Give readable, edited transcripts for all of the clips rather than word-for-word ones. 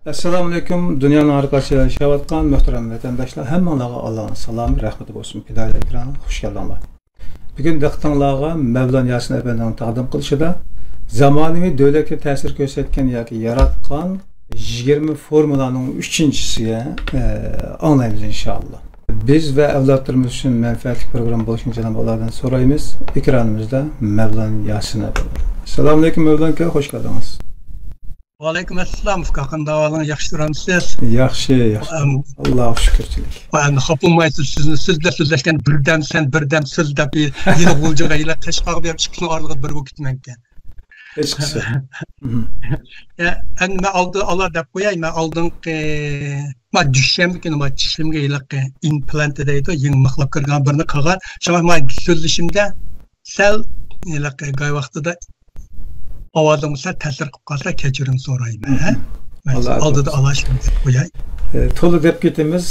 Assalamu alaykum. Dünyanın harikası yaşayotgan muhterem vatandaşlar. Hammalarga Allah'ın salamı, rahmeti olsun. Hidayet ekranına hoş geldinler. Bugün diqqatingizga Mevlana Yasin Efendining taqdim qilishida zamonaviy davlatga ta'sir ko'rsatgan yoki yaratgan 20 formulaning 3-chisiga anglaymiz inshaalloh. Biz ve evlatlarımız için menfaatli program bo'lishini Cenab-ı Allah'dan so'raymiz. Ekranımızda Mevlana Yasin Efendi. Assalomu alaykum Mevlana aka, hoş geldiniz. Aleyküm esselam. Qanday ahvolingizga yaxshi turibsiz? Yaxshi. Allohga shukrchilik. Endi xafaolmaysiz, sizni so'zlashgan birdan so'zlab yeni bo'ljaga ila qashqaq berib chiqishni orlig'i bir bo'lib ketmankan. Hech qisi. Endi men Allah deb qo'yay, men oldingi men dushanba kuni men tishimga iliq implant deydi, yangi mixlab kirgan birini qilgan. Shunga men so'zlashimda sal iliq goy vaqtida ovozim sal ta'sir qilib qolsa kechirim so'rayman. Oldida alashib qo'yay. To'la deb ketamiz.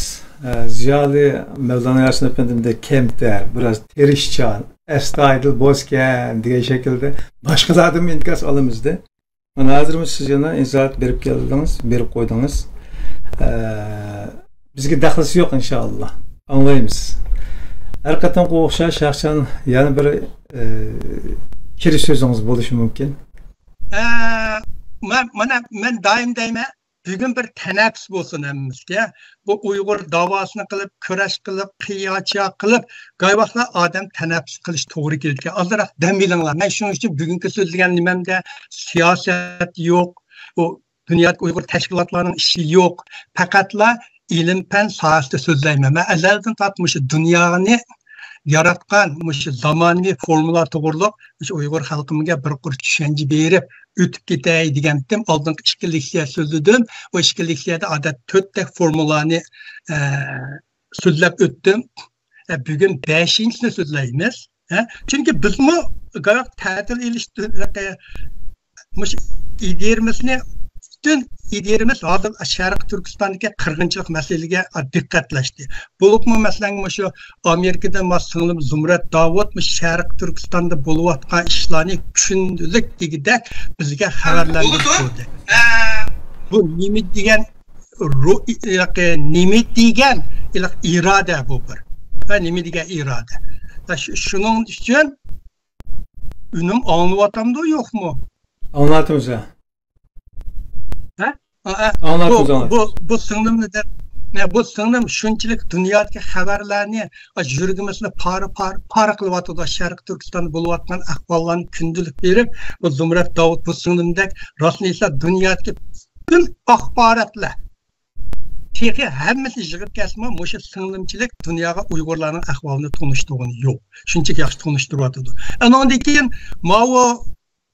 Ziyoli Mevlana Yasin Efendimde kemter, biraz terişçan, astoydil bosgan degan shaklda boshqalardan inkas olamizda. Mana hozir siz yana izohat berib keldingiz, berib qo'ydingiz. Bizga daxlisi yo'q inshaalloh. Anglaymiz. Har qachon o'xshash shaxsan yana bir kirish so'zingiz bo'lishi mumkin. Men doim deyman, bugün bir teneffüs bo'lsin hammamizga. Bu Uyg'ur davosini qilib, kurash qilib, qiyocha qilib, g'ayvaqlar odam teneffüs qilish to'g'ri kelgan. Ozroq dam olinglar. Men shuning uchun bugungi so'zlagan nimamda siyosat yo'q, bu dunyodagi Uyg'ur tashkilotlarining ishi yo'q. Faqatla ilm-fan sohasida so'zlayman. Men azaldan tortib dunyoni yaratgan shu zamonaviy formula to'g'riliq shu Uyg'ur xalqimizga bir qur tushuncha berib o'tib ketay degandim. Oldingi ikki leksiya so'zladim. O ikki leksiyada odat 4 ta formulani so'zlab o'tdim. Bugun 5-sini so'zlaymiz. Chunki bizmi g'ayat ta'til ilishtirib iderimizni bütün iderimiz hozir Sharq Turkistondagi qirg'inchilik masalasiga diqqatlashdi. Bo'libmi masalan shu Amerikada mas'ulim Zumrat Davud Sharq Turkistonda bo'layotgan ishlarni kundalik degidek bizga xabarlantirib qo'ydi. Bu nima degan iroda bu bir. Va nima degan iroda. Shuning uchun unim anglayotamdi yo'qmi? Anlatamiz. Bu singlimdir. Bu singlim shunchalik dunyodagi xabarlarni yuragimizni para qilyotdi. Sharq Turkistonda bo'layotgan ahvollarni kundalik berib, bu Zumrat Davud bu singlimdek rostlaysa dunyodagi bütün axborotlar texi hammasi yig'ib kelsa, o'sha singlimchilik dunyoga Uyg'urlarning ahvolini tanishtirgani yo'q. Shunchaki yaxshi tanishtiryotdi. Andan keyin mavo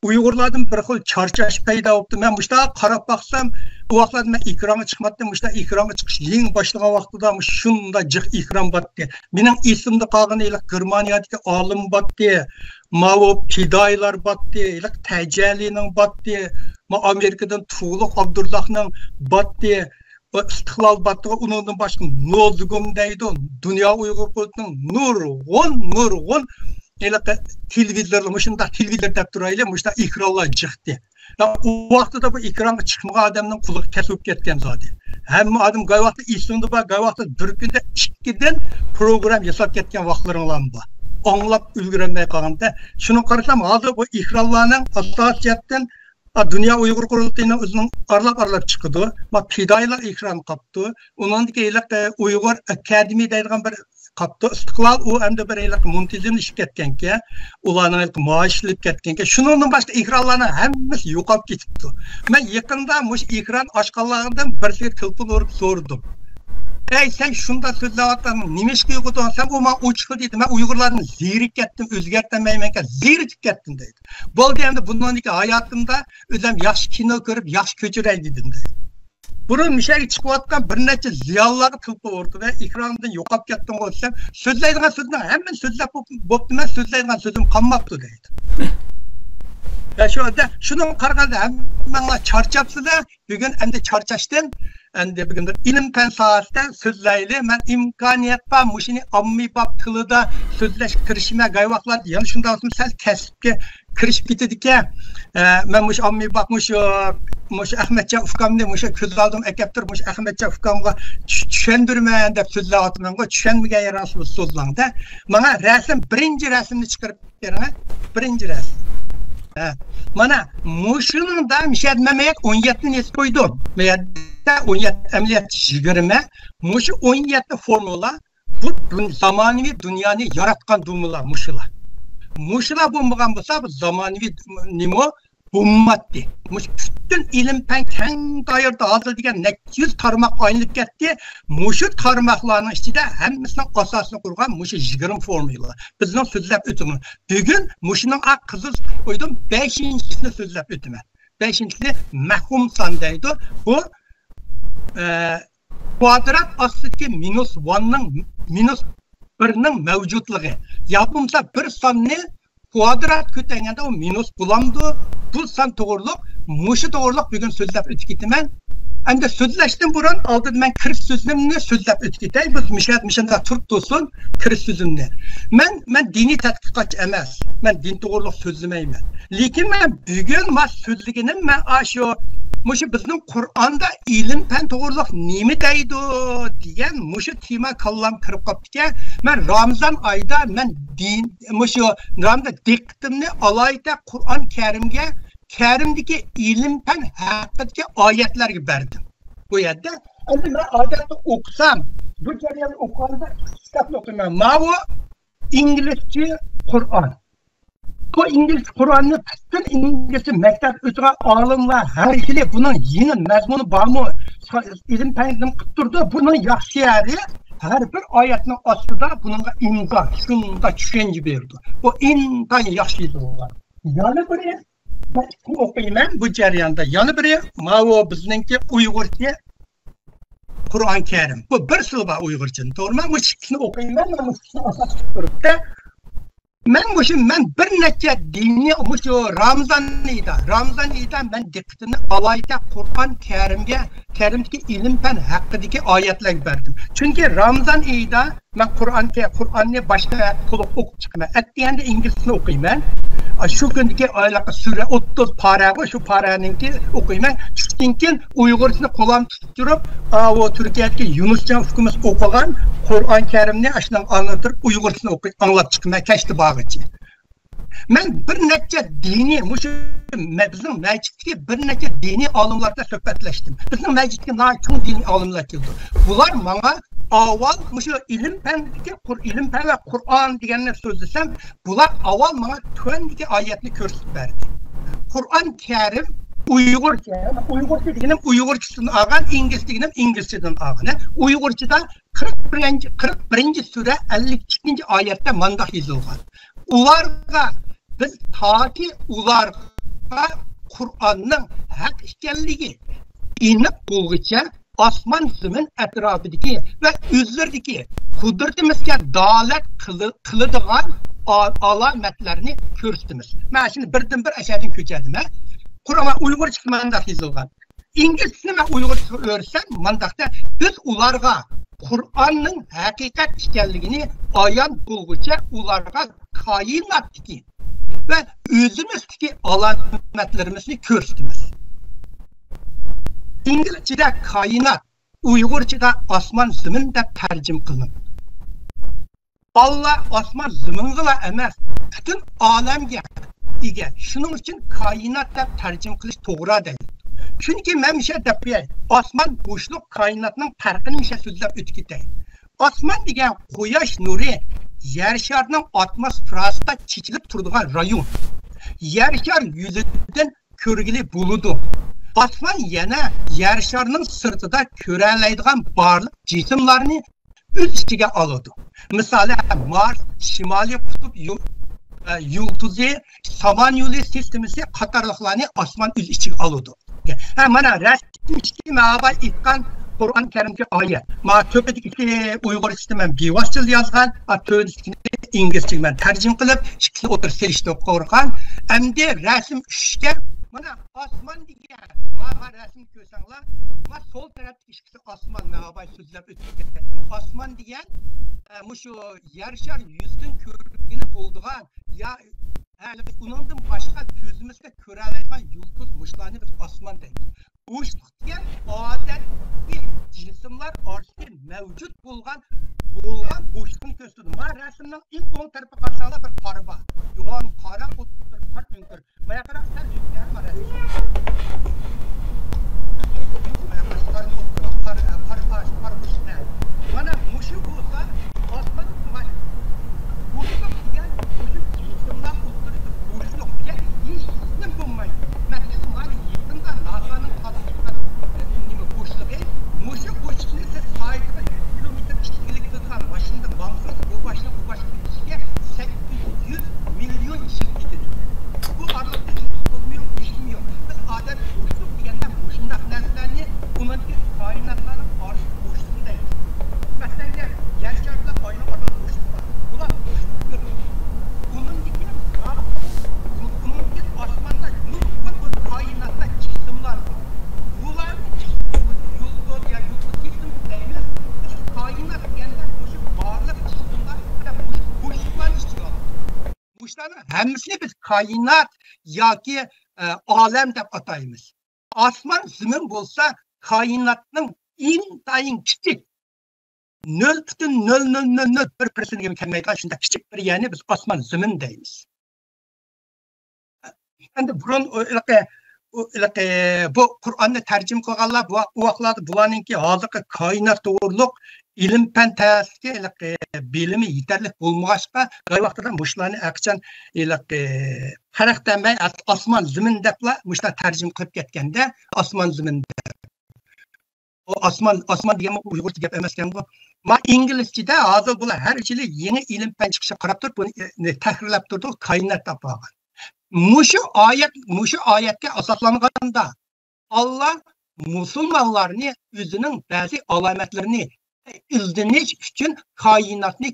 Uyg'urlardan bir xil charchash paydo bo'ldi. Men bushta qarab baxsam, u vaqtlarda men ekranga chiqmadim. Bushta ekranga chiqish eng boshlagan vaqtida shunda jiq ekran botdi. Mening esimda qolgan Germaniyadagi olim botdi. Mavo fidoilar botdi, Tajalining botdi. Ma Amerikadan Tuğluq Abdullahning botdi. İstiqlal botdi. Undan boshqa Nozgum deydi. Dunyo Uyg'ur qo'lining nurg'un televizorlar, shunda televizor deb turayli, shunda ekranlar chiqdi. U vaqtida bu ekranga chiqmagan odamning quloqi kesilib ketgan zodi. Hamma odam g'ayvaqtda esimda bor, g'ayvaqtda bir kunda 2 dan program yasab ketgan vaqtlaringlar bor. Anglab ulgurmay qolganda, shuni qarasam, hozir bu ekranlarning asosiyatdan Dünya Uyghur Qurultayının o'zining arlab chiqdi. Ma fidoilar ekran qapti. Uningdagi Uyg'ur Akademiya deydigan bir qapti. Istiqlol u endi bir muntazamlashib ketganki, ularning maoshilib ketganki, shuningdan boshqa ekranlarning hammasi yo'qolib ketibdi. Men yaqinda mush ekran ochganlardan birsiga telefon urib so'radim. Ey sen shunda so'zlayotgan nima ish qilgan? Sen u men o'chiqdi dedi. Men Uyg'urlarni zerikib ketdim, o'zgartirmaymanka, zerikib ketdim dedi. Bo'ldi endi bundan hayotimda o'zim yaxshi kino ko'rib, yaxshi ko'chiray dedim dedi. Burun mishaga chiqayotgan bir necha ziyonlarga tilpa urdi va ekrandan yo'qolib ketdim bo'lsam, so'zlaydigan so'zning hammani so'zlab bo'pti, men so'zlaydigan so'zim qolmabdi dedi. Ya şunun qaraganda hammalar charchabsizlar. Bugun endi charchashdan endi bugun ilm-fan sohasida so'zlayli. Men imkoniyat bor, mushuni ommabop tilida so'zlashga kirishimga g'ayvaqlar, yana shunday sal kasbga kirishib ketdi-ki, men mush ommabop mush Muş Ahmetcan ukamni muş ko'z oldim akaptir muş Ahmetcan ukamga tushundirman deb so'zlayapman go tushunmagan yarasiz so'zlangda. Mana rasm birinchi rasmni chiqarib bering, birinchi rasm. Mana muşunun da müşahedmemek 17 nes koydum. Veya da 17 ameliyat 20. Muşu 17 formula bu zamanıvi dünyanı yaratkan dumula muşula. Muşula bulmagan bolsa bu zamanıvi nimo bulunmadı. Muş bütün ilim pen keng dayırda hazır degen 200 tarmak aynılıp ketdi. Muşu tarmaklarının içinde hemmisinin asasını kurgan muşu 20 formula. Bizden sözlep ötümün. Bugün muşunun ak kızıl koydum 5'incisini sözlep ötümün. 5'incisi mehum sandaydı. Bu kuadrat aslındaki minus 1'nin minus 1'nin mevcutluğu. Yapımsa bir sanını kuadrat kötengende o minus bulamdı. Bu san doğruluk, muşu doğruluk bugün sözlep ötüketimen. Hem de sözleştim buran aldı ben kırık sözümünü sözlep ötüketey. Biz mişanda Türk dostun kırık sözümünü. Ben dini tədqiqat emez. Ben din doğruluk sözlemeyim. Lakin ben bugün sözlüğünün ben aşıyor. Muşu bizim Kur'an'da ilim pen doğruluk nimi deydi diyen muşu tema kallam kırıp kaptı. Ben Ramazan ayda ben din muşu Ramazan dikkatimni alayda Kur'an Kerim'deki ilim pen hakkındaki ayetler verdim. Bu yerde ben ayette okusam bu ceryanı okumada kitap okumam. Mavu İngilizce Kur'an. Bu İngiliz Kur'an'ı bütün İngilizce mektep ötüge alımlar her ikili bunun yeni mezmunu bağımı ilim penizm kıttırdı. Bunun yaxşı yeri her bir ayetinin aslında bunun imza, şunda düşünce verdi. Bu intan yaxşıydı onlar. Yani buraya ben okuyayım bu ceryanda. Yani buraya mavu bizninki Uygurca Kur'an-ı Kerim. Bu bir sılba Uygurca. Doğru mu? Bu şıkkını okuyayım ben bu şıkkını asas tuturup da ben bir neçe dini Ramazan iyida ben dikkatini alayda Kur'an Kerim'deki ilim pen hakkındaki ayetler verdim. Çünkü Ramazan iyida ben Kur'an'ı başka kılıp okup çıkmam. Etdiyende İngilizcesini okuyayım ben. Şu gündeki aylık süre 30 paragrafı şu paranınki okuyayım ben. Çünkü Uygurcasını kulağım tutup o Türkiye'deki Yunuscan hükümüz okuyan Kur'an Kerim'ni aşından anlatırıp Uygurcasını anlatıp çıkmaya keşti bağıcı. Ben bir neçe dini, bizim meclitteki bir neçe dini alımlarda söhbetleştim. Bizim meclitteki çok dini alımlar geldi. Bunlar bana aval, ilim pen ve Kur'an diyenler sözlesem, bunlar aval bana töndeki ayetini gösterip verdi. Kur'an Kerim Uygurca degenim Uygurcadan ağan, İngilizce degenim İngilizceden ağan. Uygurcada 41. sure 52. ayette mandak yazılgan. Ularga biz taki ularga Kur'an'ın hak işkenligi inip bulguça asman zemin etrafındaki ve üzlerdeki kudretimizge dalet kılıdığan alametlerini körüstümüz. Ben şimdi birden bir eşedin köçedim. Kur'an'a Uygurca mandak yazılgan. İngilizce ben Uygurca öğretsem mandakta biz ularga Kur'an'ın hakikat işkenligini ayan bulguça ularga kainattaki ve özümüzdeki alametlerimizi körüstümüz. İngilizce'de kainat, Uygurca'da asman zemin de tercüm kılınır. Allah asman zemin'la emez, bütün alemge ige. Şunun için kainat da tercüm kılış doğru değil. Çünkü ben bir şey depeyim, asman boşluk kainatının farkını bir şey sözlep ötkiteyim. Asman degen koyaş nuru, yer şarının atmosferasında çekilip durduğun rayon. Yer şar yüzünden körgili buludu. Asman yana yer şarının sırtıda köreleydiğin barlık cisimlerini üz içine alıyordu. Mesela Mars, Şimali Kutup, Yıldızı, Samanyolu sistemisi katarlıklarını asman üz içine alıyordu. Bana resmi mağaba itkan Kur'an-ı Kerim'deki ayet. Töpedeki Uygur sistemden bivasçıl yazgan, töpedeki İngilizce ben tercüm kılıp, şıklı otur selişte okurken, hem de resim üçte, bana asman diye, mağaba resim görsenler, ama sol taraftaki şıklı asman mağaba sözler ötürken, asman diyen, şu yarışar yüzün körlüğünü bulduğun, ya Uningdan boshqa ko'zimizga ko'ralaydigan yulduz mushlarni biz osmon deymiz. Bo'shliq degan odatiy jismlar orasida mavjud bo'lgan bo'shliqni ko'rsatadi. Mana rasmning eng o'ng tarafiga qarasanglar bir qora bor. Yo'g'on qora o'ttir, qor o'nkir. Mana qarasanglar yulduzlar bor. Mana mushu bo'lsa osmon bo'shliq degan jismlar o'ttirib bo'shliq degan hech nima bo'lmaydi. Masalan, mana yaqinda NASA'ning qattiqqan nima bo'shlig'i, mushu bo'shliqni siz soatga 100 kilometr chiqishlik qilgan mashinada bamsiz bu boshliqqa 800 million yil ketadi. Bu arada bo'lmuyor, ishmiyor. Biz odam bo'shliq deganda mushundaq narsalarni ularga koinotlarning orasi bo'shliq deymiz. Masalan, yer sharida oyning orasida bo'shliq bor. Bular bo'shliqdir. Bunun osmonda nurg'un koinotda jismlar bor. Bularni yulduz ya yulduz jism deymiz. Koinot deganda o'sha barliq jismlar bo'shliqlarni ichiga oladi. Bo'shliqlarning hammasini biz koinot yoki olam deb ataymiz. Osmon zimin bo'lsa, koinotning intayin kichik 0.0001% kelmaydigan shunday kichik bir yerni biz osmon zimin deymiz. Endi burun bu Qur'onni tarjima qilganlar bu vaqtlarda bularninki hozirgi koinot to'g'riliq ilm fan tashqi bilimi yetarli bo'lmag'achqa g'ay vaqtida mushlarni aqchan qaraqdanmay osmon zimin debla mushlar tarjima qilib ketganda osmon zimin o osmon degan uyg'urcha gap emas ekan bu. Ma inglizchada hozir bular har yili yangi ilm fan chiqishi qarab turib buni tahrirlab turdi, koinot deb qo'ygan. Mushu oyatga asoslanganda Allah musulmonlarni o'zining ba'zi alomatlarini izlanish uchun koinotni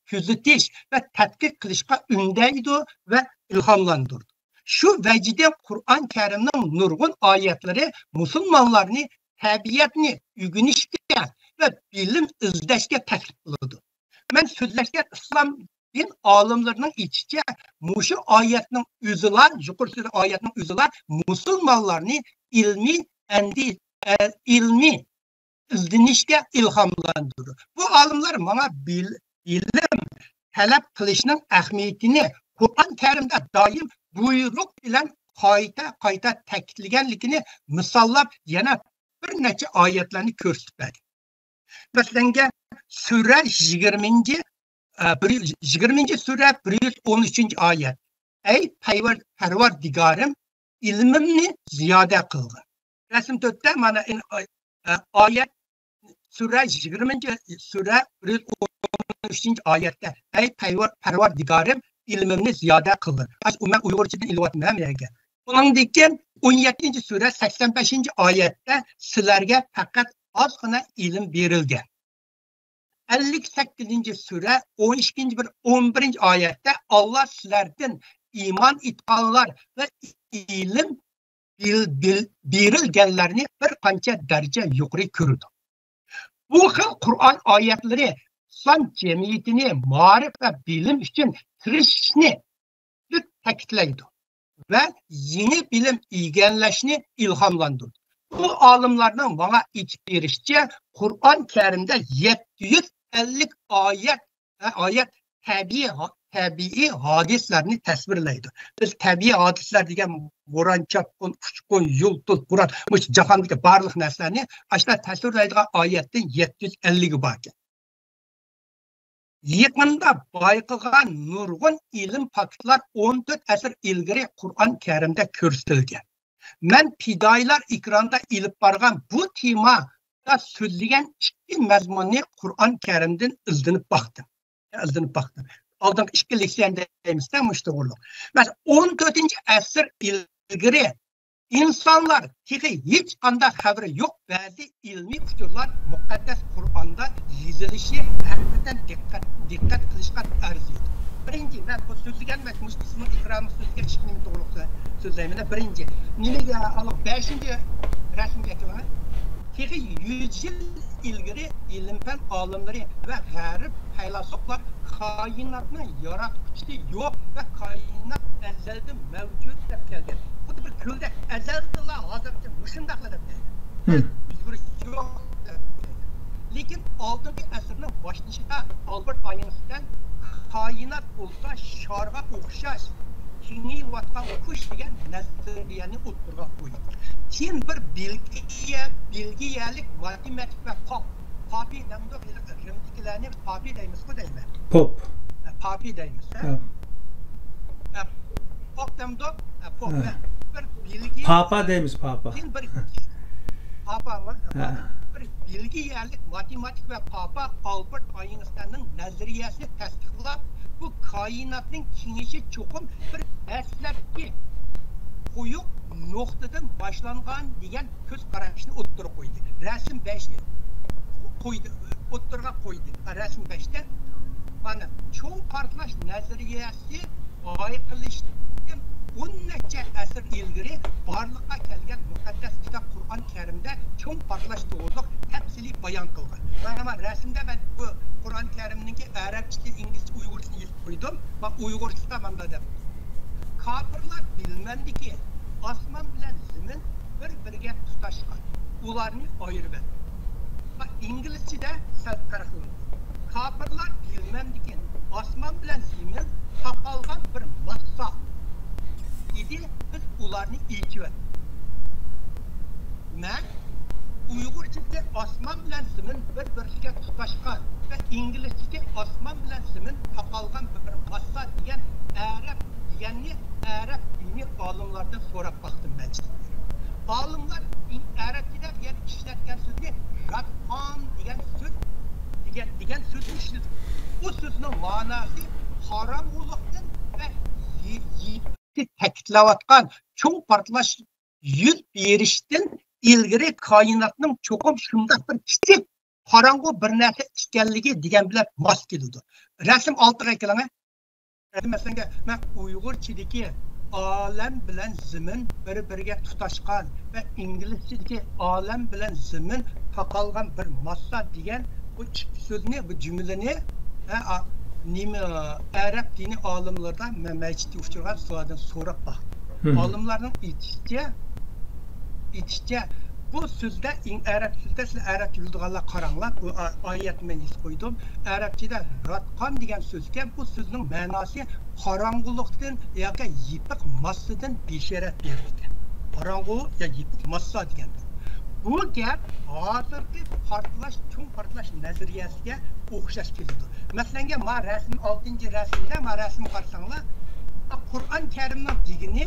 kuzatish va tadqiq qilishga undaydi va ilhomlantirdi. Shu vajida Qur'on Karimning nurg'un oyatlari musulmonlarni tabiatni o'rganishga va bilim izlashga taklif qiladi. Men so'zlashga islom din olimlarining aytishicha, mushu oyatning o'zilar, yuqorida oyatning o'zilar musulmonlarni ilmiy izlanishga ilhomlantirdi. Bu olimlar mana bilim talab qilishning ahamiyatini Qur'on Karimda doim buyruq bilan qayta ta'kidlaganligini misollab yana bir necha oyatlarni ko'rsatadi. Masalan, sura 20 sura 113 oyat. Ey Parvardigorim, ilmimni ziyoda qilgin. Rasm 4'te mana oyat sura 20 sura 113 oyatda ey Parvardigorim, ilmimni ziyoda qilgin. Men uyg'urchadan ilyapman yerga. Bundan keyin 17 sura 85 oyatda sizlarga faqat ozgina ilm berilgan. 58 sura 11 oyatda Allah sizlardan iman etganlar ve ilm berilganlarni bir qancha daraja yuqori ko'rdi. Bu xil Qur'on oyatlari son jamiyatini ma'rif va bilim uchun tirishishni ta'kidlaydi ve yeni bilim egallashni ilhomlantirdi. Bu olimlarning bana aytib berishicha Qur'on Karimda 750 oyat tabiiy hodislarni tasvirlaydi. Biz tabiiy hodislar degan bo'ron, chaqin, uchqun, yulduz, bo'ron, jahondagi barliq narsalarni ashlar tasvirlaydigan oyatdan 750 bor ekan. Yaqinda bayqilgan nurg'un ilm faktlar 14 asr ilgari Qur'on Karimda ko'rsatilgan. Men fidoilar ekranda ilib borgan bu temada so'zlagan ikki mazmunni Qur'on Karimdan izlanib baktım. Oldingi ikki leksiyada deymizda mushto'g'irlik. Mas 14 asr ilgari insonlar hech qanday xabari yo'q ba'zi ilmiy usullar muqaddas Qur'onda yozilishi haqiqatan diqqat qilishga arziydi. Birinchi men bu so'zlagan va mushtisning ikromi so'zga chiqishni to'g'riqsa so'zlayman. Birinchi nimaga Allah 5-rasmga keladi? Peki 100 yıl ilgili ilim-fen alimleri ve garip feylasoflar kainatın yaratmışlığı yok ve kainat ezelden mevcut dep kelgen. Bu da bir külde ezeldiler hazırda müşündaklar dep kelgen. Üzgürüş yok dep kelgen. Lekin 6. asırın başlangıçta Albert Einstein kainat olsa şarga okşaş kini vatkan kuş degan nazariyani o'ttirib qo'ydi. Keyin bir bilgiyelik matematik ve Papi namda rimdikilarni Papi deymiz-ku deyman. Pop. Papi deymiz. Pop namda Pop bir bilgi Papa deymiz Papa. Keyin bir Papa mı? Bir bilgiyelik matematik ve Papa Albert Einstein'ın nazariyasini tasdiqlab bu kainatın kengişi çokum bir dastlabki qo'yib noktadan başlangan degan ko'z qarashni o'ttirib qo'ydi. Rasm 5 qo'ydi, o'ttirib qo'ydi. Rasm 5'te mana cho'ng portlash nazariyasi oyqilishdan 10 necha asr ilgari barliqqa kelgan muqaddas kitob Qur'on Karimda cho'ng portlash to'g'riliq tafsiliy bayon qilgan. Mana rasmda ben bu Qur'on Karimninki arabcha, inglizcha, uyg'urcha yozib qo'ydim. Va uyg'urcha manda deb. Kafirlar bilmendiki osmon bilan zamin bir-biriga tutashgan. Ularni ayirib berdi. Va inglizchada sal farq bor. Kafirlar bilmendiki osmon bilan zamin taqalgan bir massa idi. Biz ularni ilkib berdik. Men uyg'urchada osmon bilan zamin bir-biriga tutashgan ve İngilizce osmon bilan zamin taqalgan bir massa degan arab deganni arab dini olimlardan so'rab baktım ben. Olimlar arabchada yer ishlatgan so'zni ratqon degan so'zni ishlatdi. Bu so'zning ma'nosi qorong'ulikdan ve yiyibni ta'kidlayotgan cho'ng portlash yuz berishdan ilgari koinotning cho'qim shunday bir kichik qorong'u bir narsa ekanligi degan bilan mos keladi. Rasm 6ga kelanga. Masalan, men uyg'urchadagi olam bilan zamin bir-biriga tutashgan va inglizchadagi olam bilan zamin taqalgan bir massa degan bu so'zni, bu jumlani nima arab dini olimlardan mamachti uchirgan so'zdan so'rab baqdim. Olimlarning aytishicha bu sözde Arap sözde siz Arap yıldıqanlar qaranglar bu ayet men yaz qo'ydim. Arapçada ratqan degan sözga bu sözün ma'nosi qorong'ulikdan yoki yipiq massadan bisharat berdi. Qorong'u ya yipiq massa degan. Bu gap hozirgi cho'ng portlash nazariyasiga o'xshash keladi. Masalan, ma rasm 6-rasmda ma rasm qarsanglar Qur'on Karimning digini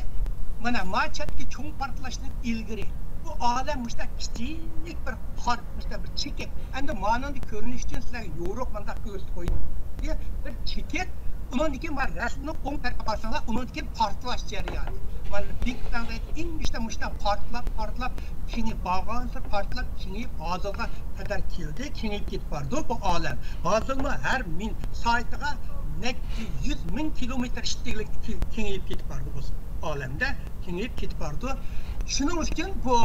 mana ma chatki cho'ng portlashdan ilgari bu alem işte küçük bir part işte bir çiket. Endi mananın görünüşten sizler yoruq manda göz koyun diye bir çiket. Onun için var resmini 10 tarafa bakarsanlar onun için partlaş jarayoni. Var Big Bang'da işte partlap kini bağlansa partlap kini ağzına kadar keldi. Kini git vardı bu alem. Ağzına her min saatiga 100.000 kilometre iştiklik kini git vardı bu alemde. Kini git vardı. Şunun için bu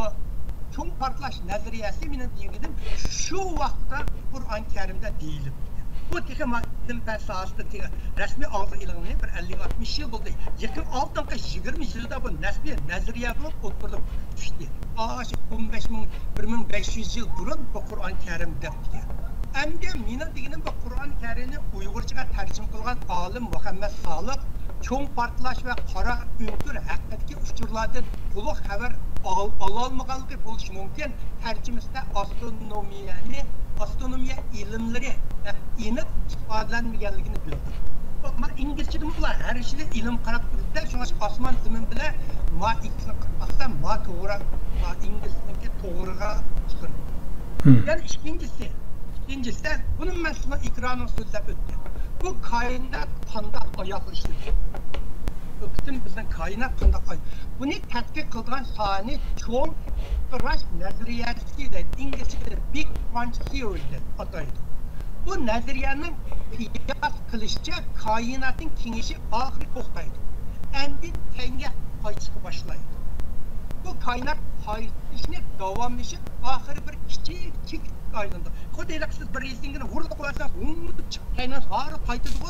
cho'ng portlash nazariyasi mening deganim shu vaqtda Qur'on Karimda deyilib. Bu teki maddim pensasida rasmiy oldi ilg'ini bir 50-60 yil bo'ldi. Yaqin oldingi 20 yilda bu nazariya bo'lib o'tirib tushdi. 1500 yil burun bu Qur'on Karim debdi. Endi mening deganim bu Qur'on Karimni uyg'urchaga tarjima qilgan olim Muhammad Soliq cho'ng portlash va qora o'ntur haqiqiy uchurlardan to'liq xabar ololmaganligi bo'lishi mumkin. Tarjimasida astronomiya ilmlari aniq ifodalanmaganligini bildi. Ma inglizchada bular har ishni ilm qarab turibdi. Shunga osmon zamin bilan ma ikkisini qilmasdan ma to'g'ri, ma inglizchniki to'g'riga chiqirdi. Yani ikincisi bunun mesela ikranın so'zlab o'tdi. Bu kainat qanday oyoqlashdi? Bütün bizden kainat qanday oyoq. Buni tadqiq qilgan soni cho'ng portlash nazariyasi deydi. İngilizcede Big Bang Theory deb ataydi. Bu nazariyaning qiyos qilishicha kainatning kengayishi oxiri to'xtaydi. Endi tanga qaytishga boshlaydi. Bu kainat qaytishni davamlaşıp ahırı bir küçük aylındı. Kodayla siz bir reytingini vurdu koyarsanız çıkıp kaynan ağrı paytıdı bu.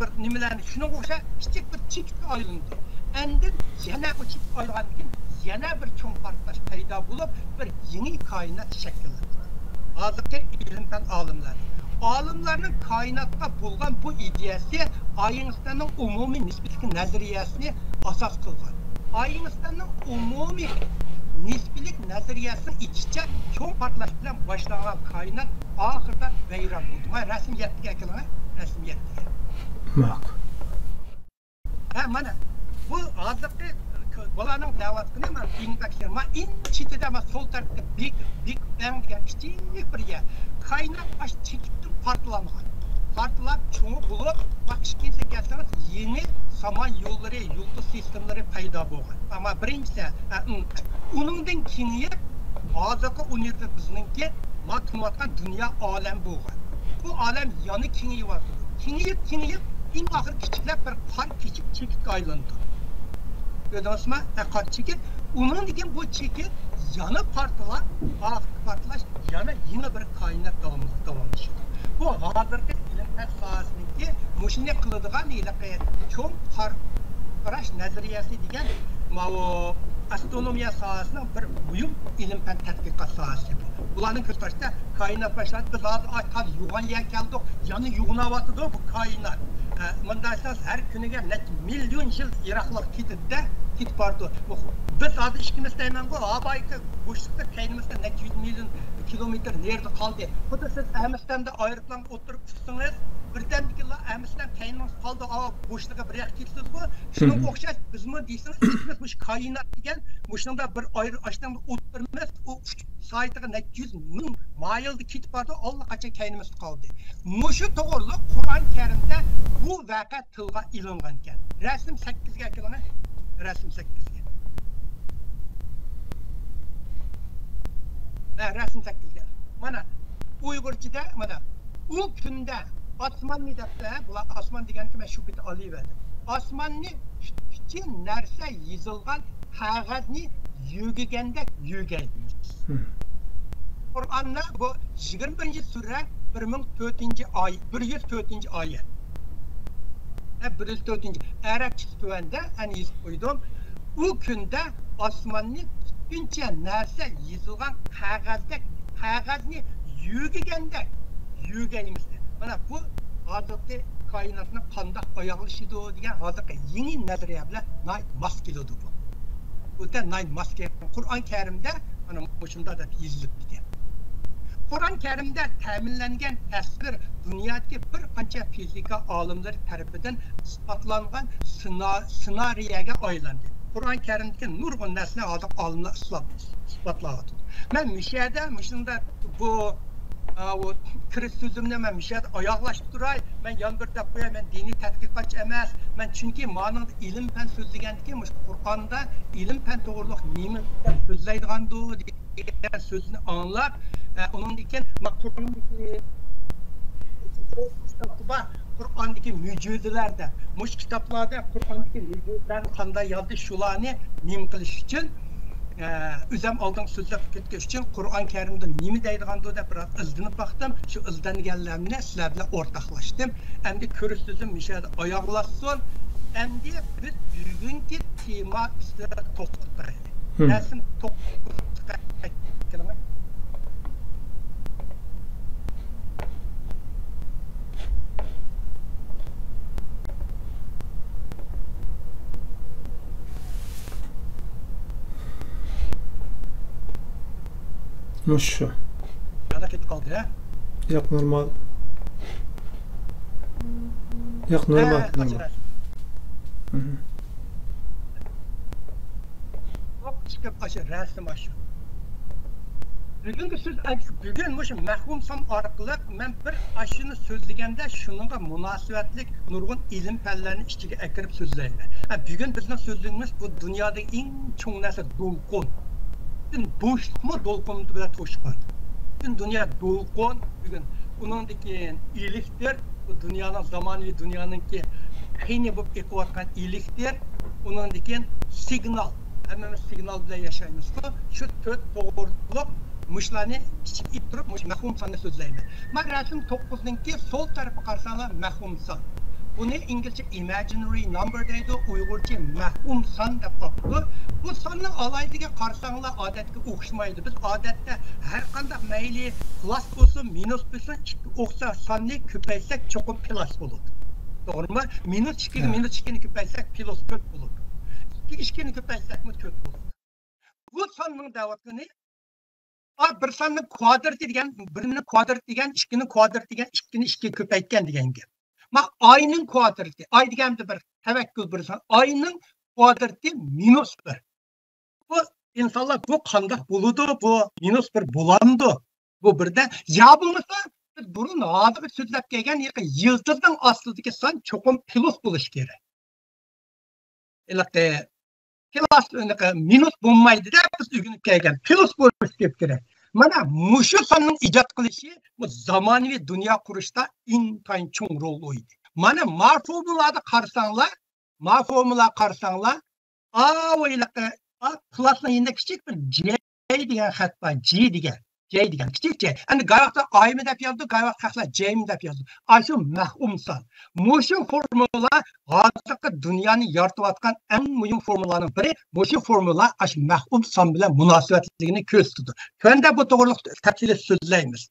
Bir nimelerini şuna koysa küçük bir çift aylındı. Endi yana o çift aylığından yana bir çoğun partlaş payda bulup bir yeni kainat şekillendi. Hazırki ilimden alimler. Alimlerin kainatta bulgan bu ideyasi Einstein'ın umumi nisbilik nazariyasını asas kılgan. Einstein'ın umumi nisbilik nazariyasının iç-içe çoğun partlaş bilen başlanan kainat ahırda veyran buldu. Resim yettik ekranı, resim yettik. Mak. Mana bu hazırki Bolanın davasını ama indakşın ama içinde ama sol tarafta Big Bang diyen küçük bir yer. Kaynak baş çekip partlamak. Partlap çoğu bulup bak işkence gelseniz yeni saman yolları, yıldız sistemleri payda bo'lgan. Ama birincisi onundan kengayib hozirgi universitetimizninki matematik dünya alem bo'lgan. Bu alem yanı kengayyapti. Kengayib eng oxir kichiklab bir qor chekib aylandi. Gördünüzmü? Qor chekib, onun degan bu chekib yana partlar, partlash yana yeni bir kainat davomlashadi. Bu hozirgi ilm-fan sohasiniki mushunday qiladigan cho'ng qarash nazariyasi degan mavo astronomiya sohasining bir muhim ilm-fan tadqiqot sohasi bu. Bularning ko'z qarashida kainat boshlandi. Biz hozir aytgan yuğanya keldik, yana yuğunayotdi bu kainat. Mındaysanız her kuniga milyon yıl Iraklar ketib bordi. Biz hozir ikkimiz deyman bu abayki bo'shliqda kaynimizda necha 100 milyon kilometr nerede qoldi. Xuddi siz Amistonda aeroplan o'tirib chiqsangiz birdaniga Amiston kaynimiz qoldi, bo'shliqqa bir yoq ketsiz bu. Shunga o'xshash bizmi deysiz, ikkimiz mush kainat degan mushunda bir ayrı ashdan o'tirmiz, u saytiga necha 100 ming mayilda ketib bordi, allaqachon kaynimiz qoldi. Mushu to'g'riliq Qur'on Karimda bu vaqa tilga ilingan ekan. Rasm 8ga keladi. Rasm 8ga. Rasm 8ga. Mana Uyg'urchada mana u kunda osmonni debdi, bular osmon deganki men shu bitta olayverdim. Osmonni kichik narsa yozilgan qog'ozni yugiganda yugaymiz. Qur'onda bu 21-sura 1004-oyat, 104-oyat. 104. Arapça tuvanda hani yazıp koydum. O kunda osmonni kichkincha narsa yozilgan qog'ozni yugaymiz. Mana bu hozirgi koinotni qanday oyoqlashidi degan hozirgi yeni nazariya bilan mos keladi bu. Bu da mos keladi. Qur'on Karimda mana shunda da yozilib ekan. Qur'on Karimda ta'minlangan tasvir dunyodagi bir qancha fizika olimlari tomonidan isbotlangan ssenariyaga aylandi. Qur'on Karimdagi nurg'un narsa hozir olimlar isbotlayapti. Men shunda bu kirish so'zimni men mishada oyoqlashib turay, men yon bir deb qo'yay, men diniy tadqiqotchi emas. Men chunki ma'noda ilm fan so'zlagandiki, Qur'onda ilm fan to'g'riliq nima so'zlaydigandi degan so'zni anglab, onundan Qur'ondagi mo'jizalarda, mush kitoblarda Qur'ondagi mo'jizalarni qanday yozdi, shularni nim qilish uchun o'zim oldin so'zlab ketgan uchun Qur'on Karimda nima deydigandi deb biroz izlanib baqdim. Shu izlanganlarni sizlar bilan o'rtoqlashdim. Endi ko'rish so'zim mishada oyoqlasin. Endi biz bugungi tema ustida to'xtaylik. Rasm to'xtaylik. Şu. Hareket kaldı ya. Yok normal. Yok normal. Bak çıkıp aşağı, resim aşağı. Bugünkü söz, bugün muşum məhkumsam arqılıq, mən bir aşını sözləyəndə şununla münasibətlik nurgun ilim fəllərini içine ekirib sözləyirlər. Bugün bizim sözlüğümüz bu dünyada en çoğun nəsə dolqun. Boşluk mu dolqun bilə toşqan. Bütün dünya dolqun, bugün onundaki iyiliktir, bu dünyanın zamanı dünyanın ki qiyni bo'lib ketayotgan iyilikdir, onundaki signal, Hammamiz signal bilan yashaymiz. Shu 4 to'g'riliq mushlarni ichib turib, mush mahum sonni so'zlayman. Men rasm 9-ninki sol tarafga qarasanglar mahum son. Buni İngilizce imaginary number deydi, Uyg'urcha mahum son deb qopdi. Bu sonning alaydiga qarasanlar odatga o'xshamaydi. Biz odatda har qanday mayli plus bo'lsin, minus bo'lsin, o'xsha sonni ko'paysak cho'qim plus bo'ladi. To'g'rimi? Minus 2 minus 2 ni ko'paysak plus 4 bo'ladi. 2 ni ko'paysak 4 bo'ladi. Bu sonning davatini bir sonning kvadrati degan, birning kvadrati degan, 2ning kvadrati degan, 2ni 2 ga ko'paytgan degan gap. Bak ayning kvadrati, ay deganda bir tavakkul bir son, ayning kvadrati minus 1. Bu insonlar bu qanday bo'ladi, bu minus 1 bo'landi. Bu birdan ya bo'lmasa biz burun hozir so'zlab kelgan yıldızning ostidagi son cho'qim plus bo'lish kerak. Ilaqi plus minus bo'lmaydi deb biz o'rganib kelgan. Plus bo'lishi kerak. Mana mushu sonning ijod qilishi bu zamonaviy dunyo qurishda intayin cho'ng rol o'ynaydi. Mana formulada qarsanglar, o'ylaqa plusni endi kichik bir J degan xat bor, J degan kichik J. Endi gayvaqda I'mi deb yozdi, gayvaq haqlar J'mi deb yozdi. Shu mahum son. Mushu formula hozirgi dunyoni yaratayotgan eng muhim formulaning biri. Mushu formula shu mahum son bilan munosabatligini ko'rsatdi. Kunda bu to'g'riliq tafsilot so'zlaymiz.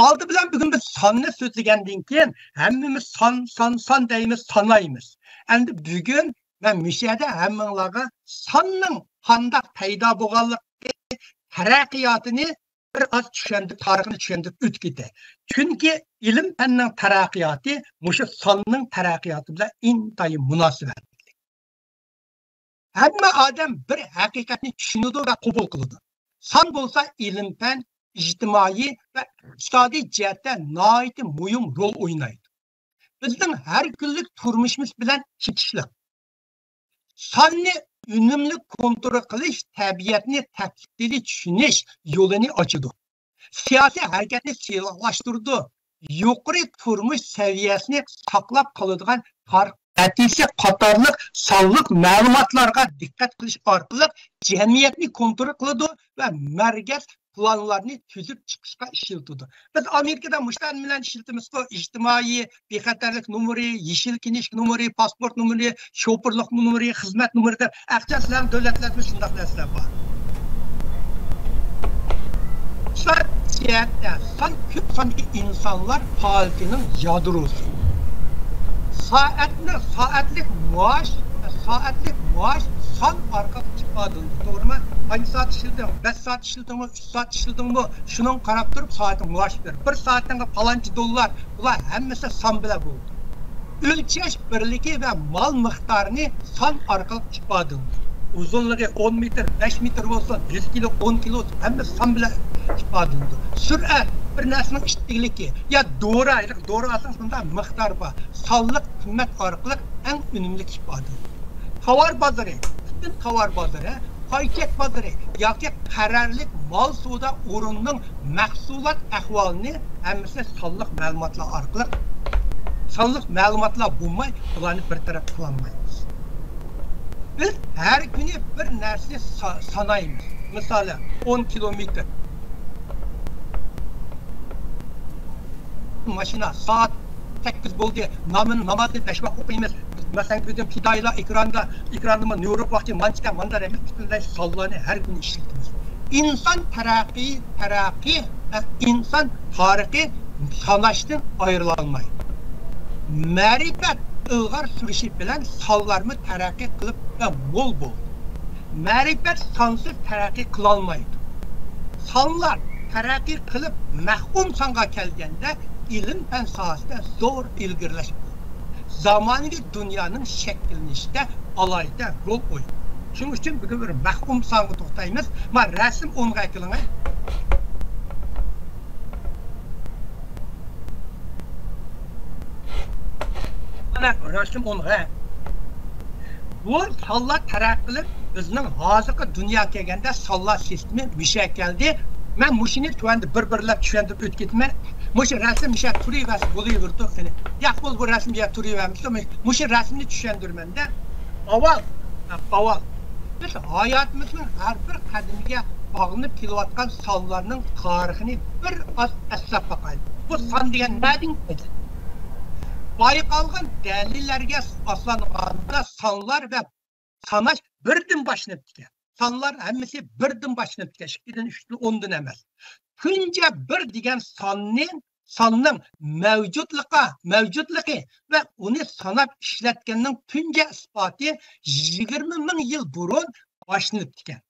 Oldi bilan bugun biz sonni so'zlagandan keyin hammamiz son deymiz, sanaymiz. Endi bugun men mishada hammanglarga sonning qanday paydo bo'lganligi taraqqiyotini bir az tushunib, tarixini tushunib o'tgidi. Chunki ilm fanning taraqqiyoti mushu sonning taraqqiyoti bilan intayin munosabatli. Hamma odam bir haqiqatni tushunadi va qabul qiladi. Son bo'lsa ilm fan ijtimoiy va iqtisodiy jihatdan nihoyat muhim rol o'ynaydi. Bizning har kunlik turmushimiz bilan chekishliq. Sonni unumli kontrol qilish tabiatni tafsili tushunish yo'lini ochadi. Siyosiy harakatni siyosiyalashtirdi. Yuqori turmush saviyasini saqlab qoladigan natija qatorliq sonliq ma'lumotlarga diqqat qilish orqali jamiyatni kontrol qiladi va markaz planlarni tuzib chiqishga ishlatadi. Biz Amerikada mushlar bilan ishlatamiz-ku, ijtimoiy bexatarlik numeri, yeshil kinishk numeri, pasport numeri, shoferlik numeri, xizmat numeri deb aqchaslar davlatlarda shunday narsalar bor. Siyatda son ko'p sonli insonlar faoliyatining yadrosi. Saatlik maaş son arka çıkmadı. Doğru mu? Hangi saat işledin? 5 saat işledin mi? 3 saat işledin mi? Şunun karab durup saatin maaş ver. Bir saatten falanca dolar. Ulan hemmesi son bile buldu. Ölçeş birliği ve mal miktarını son arka çıkmadı. Uzunluğu 10 metre, 5 metre olsa, 100 kilo, 10 kilo hemmesi son bile çıkmadı. Sürat bir nesinin işitliği ya doğru aslında miktar var. Sallık, kıymet arkalık en önemli çıkmadı. Tovar bazarı, bütün tovar bazarı, payçek bazarı, yoki qarorlik mal suda o'rinning mahsulot ahvolini hammasini sonliq ma'lumotlar orqali sonliq ma'lumotlar bo'lmay ularni bir taraf qilolmaymiz. Biz har kuni bir narsa sanaymiz. Misoli 10 kilometr mashina soat 8 bo'ldi, namozni 5 vaqt o'qiymiz. Mesela bizim pidayla ekranıma nöro vakti mançta mandaremiz bütünlüğü sallanı her gün işletimiz. İnsan terakki, insan tarihi sanaştın ayrılanmayı. Marifet ılgar sürüşü bilen sallarımı terakki kılıp bol. Marifet sansız terakki kılalmaydı. Sanlar terakki kılıp mehkum sanga kelgende ilim fen sahasında zor ilgirleşir. Zamanıvi dünyanın şekillenişte alayda rol oynuyor. Şunun için bugün bir mahkum sanğı toxtaymiz. Ma resim onğa aytılın. Mana resim onğa. Bu sallar taraqqilib bizning hozirgi dunyo kelganda sallar sistemi müşakkaldi. Men mushini tuanda bir-birlab tushuntirib o'tgetma. Mushu rasm misha turaversa bo'laverdi. Yo'q, bu rasmga turaveramiz. Mushu rasmni tushuntirmanda avval biz hayatımızın her bir kadimiga bağlanıp kelayotgan sonlarning tarixini bir az eslab bakaylik. Bu son degan nima deydi? Bayqalgan dalillarga asoslanganda sonlar ve sanash birdan boshlanib ketgan. Sonlar hammasi birdan boshlanib ketgan. 2dan 3dan 10dan emas. Kunca bir degan sonning mavjudligi ve onu sanab ishlatganning tunja isboti 20 ming yil burun boshlanib ketgan.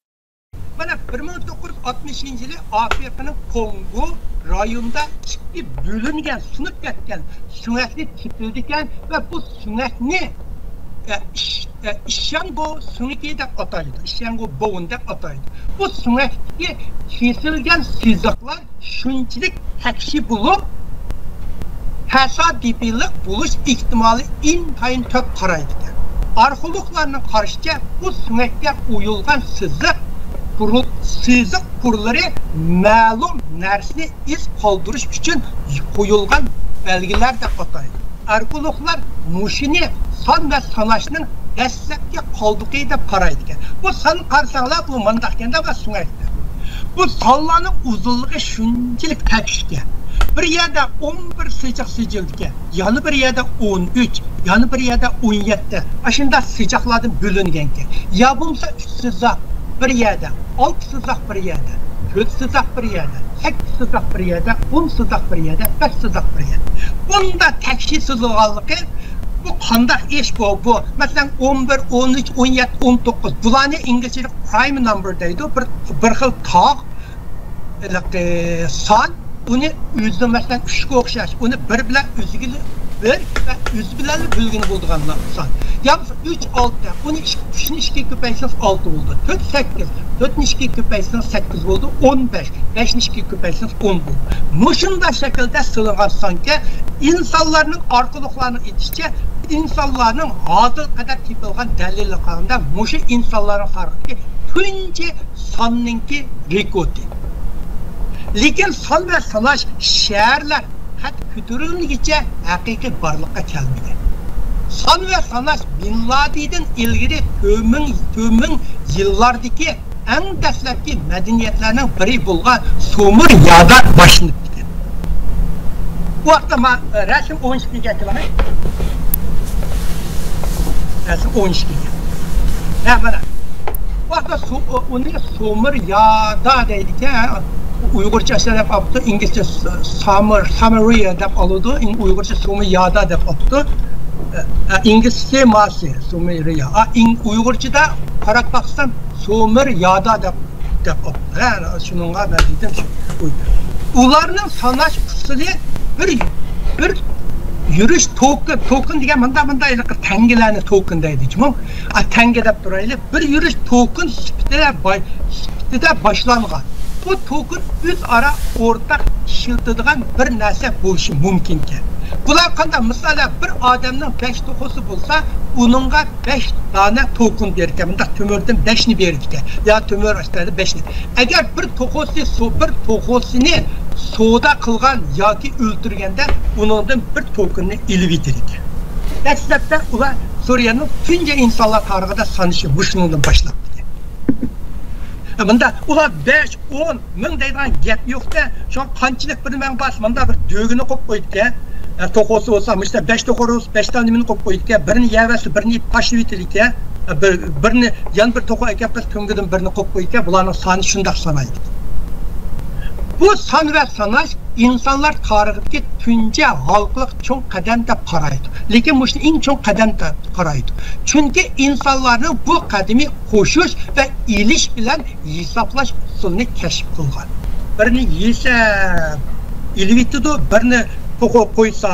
Mana 1960-yili Afrikaning Kongo rayonida ikki bo'lingan, sunib ketgan suңakni tepildikan ve bu suңakni Ishango suңaki deb ataydi. Ishango bone deb ataydi. Bu suңakga kesilgan siziqlar shunchalik takshi bo'lib, tasodifilik bo'lish ehtimoli intayin ko'p qaraydi. Arxeologlarning qarashicha bu suңakga o'yilgan siziq qurlari ma'lum narsani iz qoldirish uchun qo'yilgan belgilar deb ataydi. Arxeologlar mushini son ve sanashning dastlabki qoldiqi deb qaraydi ekan. Bu son qarasanglar bu mundaq ekanda va suңakda. Bu sonlarning uzunligi shunchalik takishga. Bir yerda 11 sijiq sijildi, yana bir yerda 13, yana bir yerda 17. Aşında sijiqlardan bo'lingan ekan. Ya bo'lsa 3 sijiq bir yerda, 6 sijiq bir yerda, 4 sijiq bir yerda, 8 sijiq bir yerda, 10 sijiq bir yerda, 5 sijiq bir yerda. Bunda takshi sızılğanlığı bu qandaq iş bu. Mesela 11, 13, 17, 19. Bularni İngilizce'de prime number deydi. Bir xil tağ son. Onu özü mesela 3'e o'xshash. Onu bir bilan o'zigini bir ve öz bilan bo'lgani bo'lgan son. Ya 3, 6. Onu 3'ni 2'ye ko'paytirsangiz 6 oldu. 4, 8. 4'ni 2'ye ko'paytirsangiz 8 oldu. 15. 5'ni 2'ye ko'paytirsangiz 10 oldu. Mushunday shaklda sığılgan songa insanların arkeologlarının aytishicha insanların hazır kadar tepilgan dalillarida mushu insanların tarixi tunji sonninki rekordi. Lekin son ve sanash shaharlar qat ko'tarilguncha haqiqiy borliqqa kelmagan. Son ve sanash Bin Laden'dan ilgari 2000 yillardagi eng dastlabki madaniyatlarning biri bo'lgan Sumer yada boshlanib ketgan. Bu vaqtda rasm 12ga kelaman. Rasm 12ga. Ha mana. Bu vaqtda uni Sumer yada deydi. Uygurca deb olibdi, İngilizce Samaria deb oladi, Uygurca Sumer yada deb olibdi. İngilizce masi Sumeria. Uygurcada qarab baxsam Sumer yada deb olibdi. Ha, shuningga men dedim shu. Ularning sanash usuli bir yurish token degan bunda tangalarni token deydi. Tanga deb turaylik. Bir yurish token sifatida boshlangan. Bu token o'zaro o'rtaq ishlatadigan bir narsa bo'lishi mumkin ekan. Bular qanday? Masalan, bir odamning 5 to'qosi bo'lsa, uningga 5 dona token bergan. Bunda to'mirdan 5 ni bergan. Ya to'mir ostida 5 ni. Agar bir to'qosini soda qilgan yoki o'ldirganda, uningdan bir tokenni ilib yetirgan. Dastlabda ular Suriyaning tunja insonlar tarixida sanishi mushundan boshlab. Bunda ular 5, 10 ming deydigan gap yo'qda, shu qanchalik bir ming bas, bunda bir dögini qo'yib qo'ydi. To'qosi bo'lsa, işte 5 to'qo'roz, 5 ta nimani qo'yib qo'ydi. Birini yevasi, birini tashlab yetirdi. Birini yan bir to'qo ekap biz ko'ngidan birini qo'yib qo'ydi. Bularning soni shundoq sanaydi. Bu son ve sanash insanlar tarixidagi tunja xalqlik cho'ng qadam deb qaraydi. Lekin bu eng cho'ng qadam deb qaraydi. Chunki insonlarning bu qadimiy qo'shish va ilish bilan hisoblash usulini kashf qilgan. Birini yesa ilvitidu, birini to'qib qo'ysa,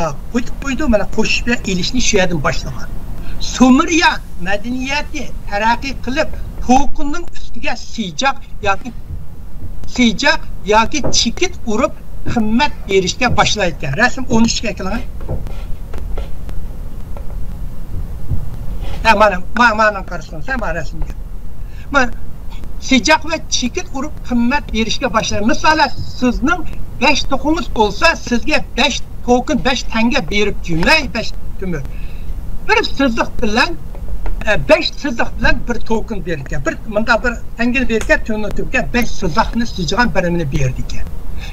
qo'ydi, mana qo'shish bilan ilishni shu yerdan boshlagan. Sumeriya madaniyati taraqqiy qilib, to'qinning ustiga sijaq yoki chikit urib qimmat berishga boshlaydi. Rasm 13ga kelgan. Mana qarasang, mana rasmga. Mana sijaq va chikit urib qimmat berishga boshlaydi. Masalan, sizning 5 to'qingiz bo'lsa, sizga 5 token 5 tanga berib jo'nay 5 to'mir. Bir siziq bilan 5 sızık bilen bir token verirken, bunda bir tengini verirken, tönütürken 5 sızıkını sıcıgan birimini verirken.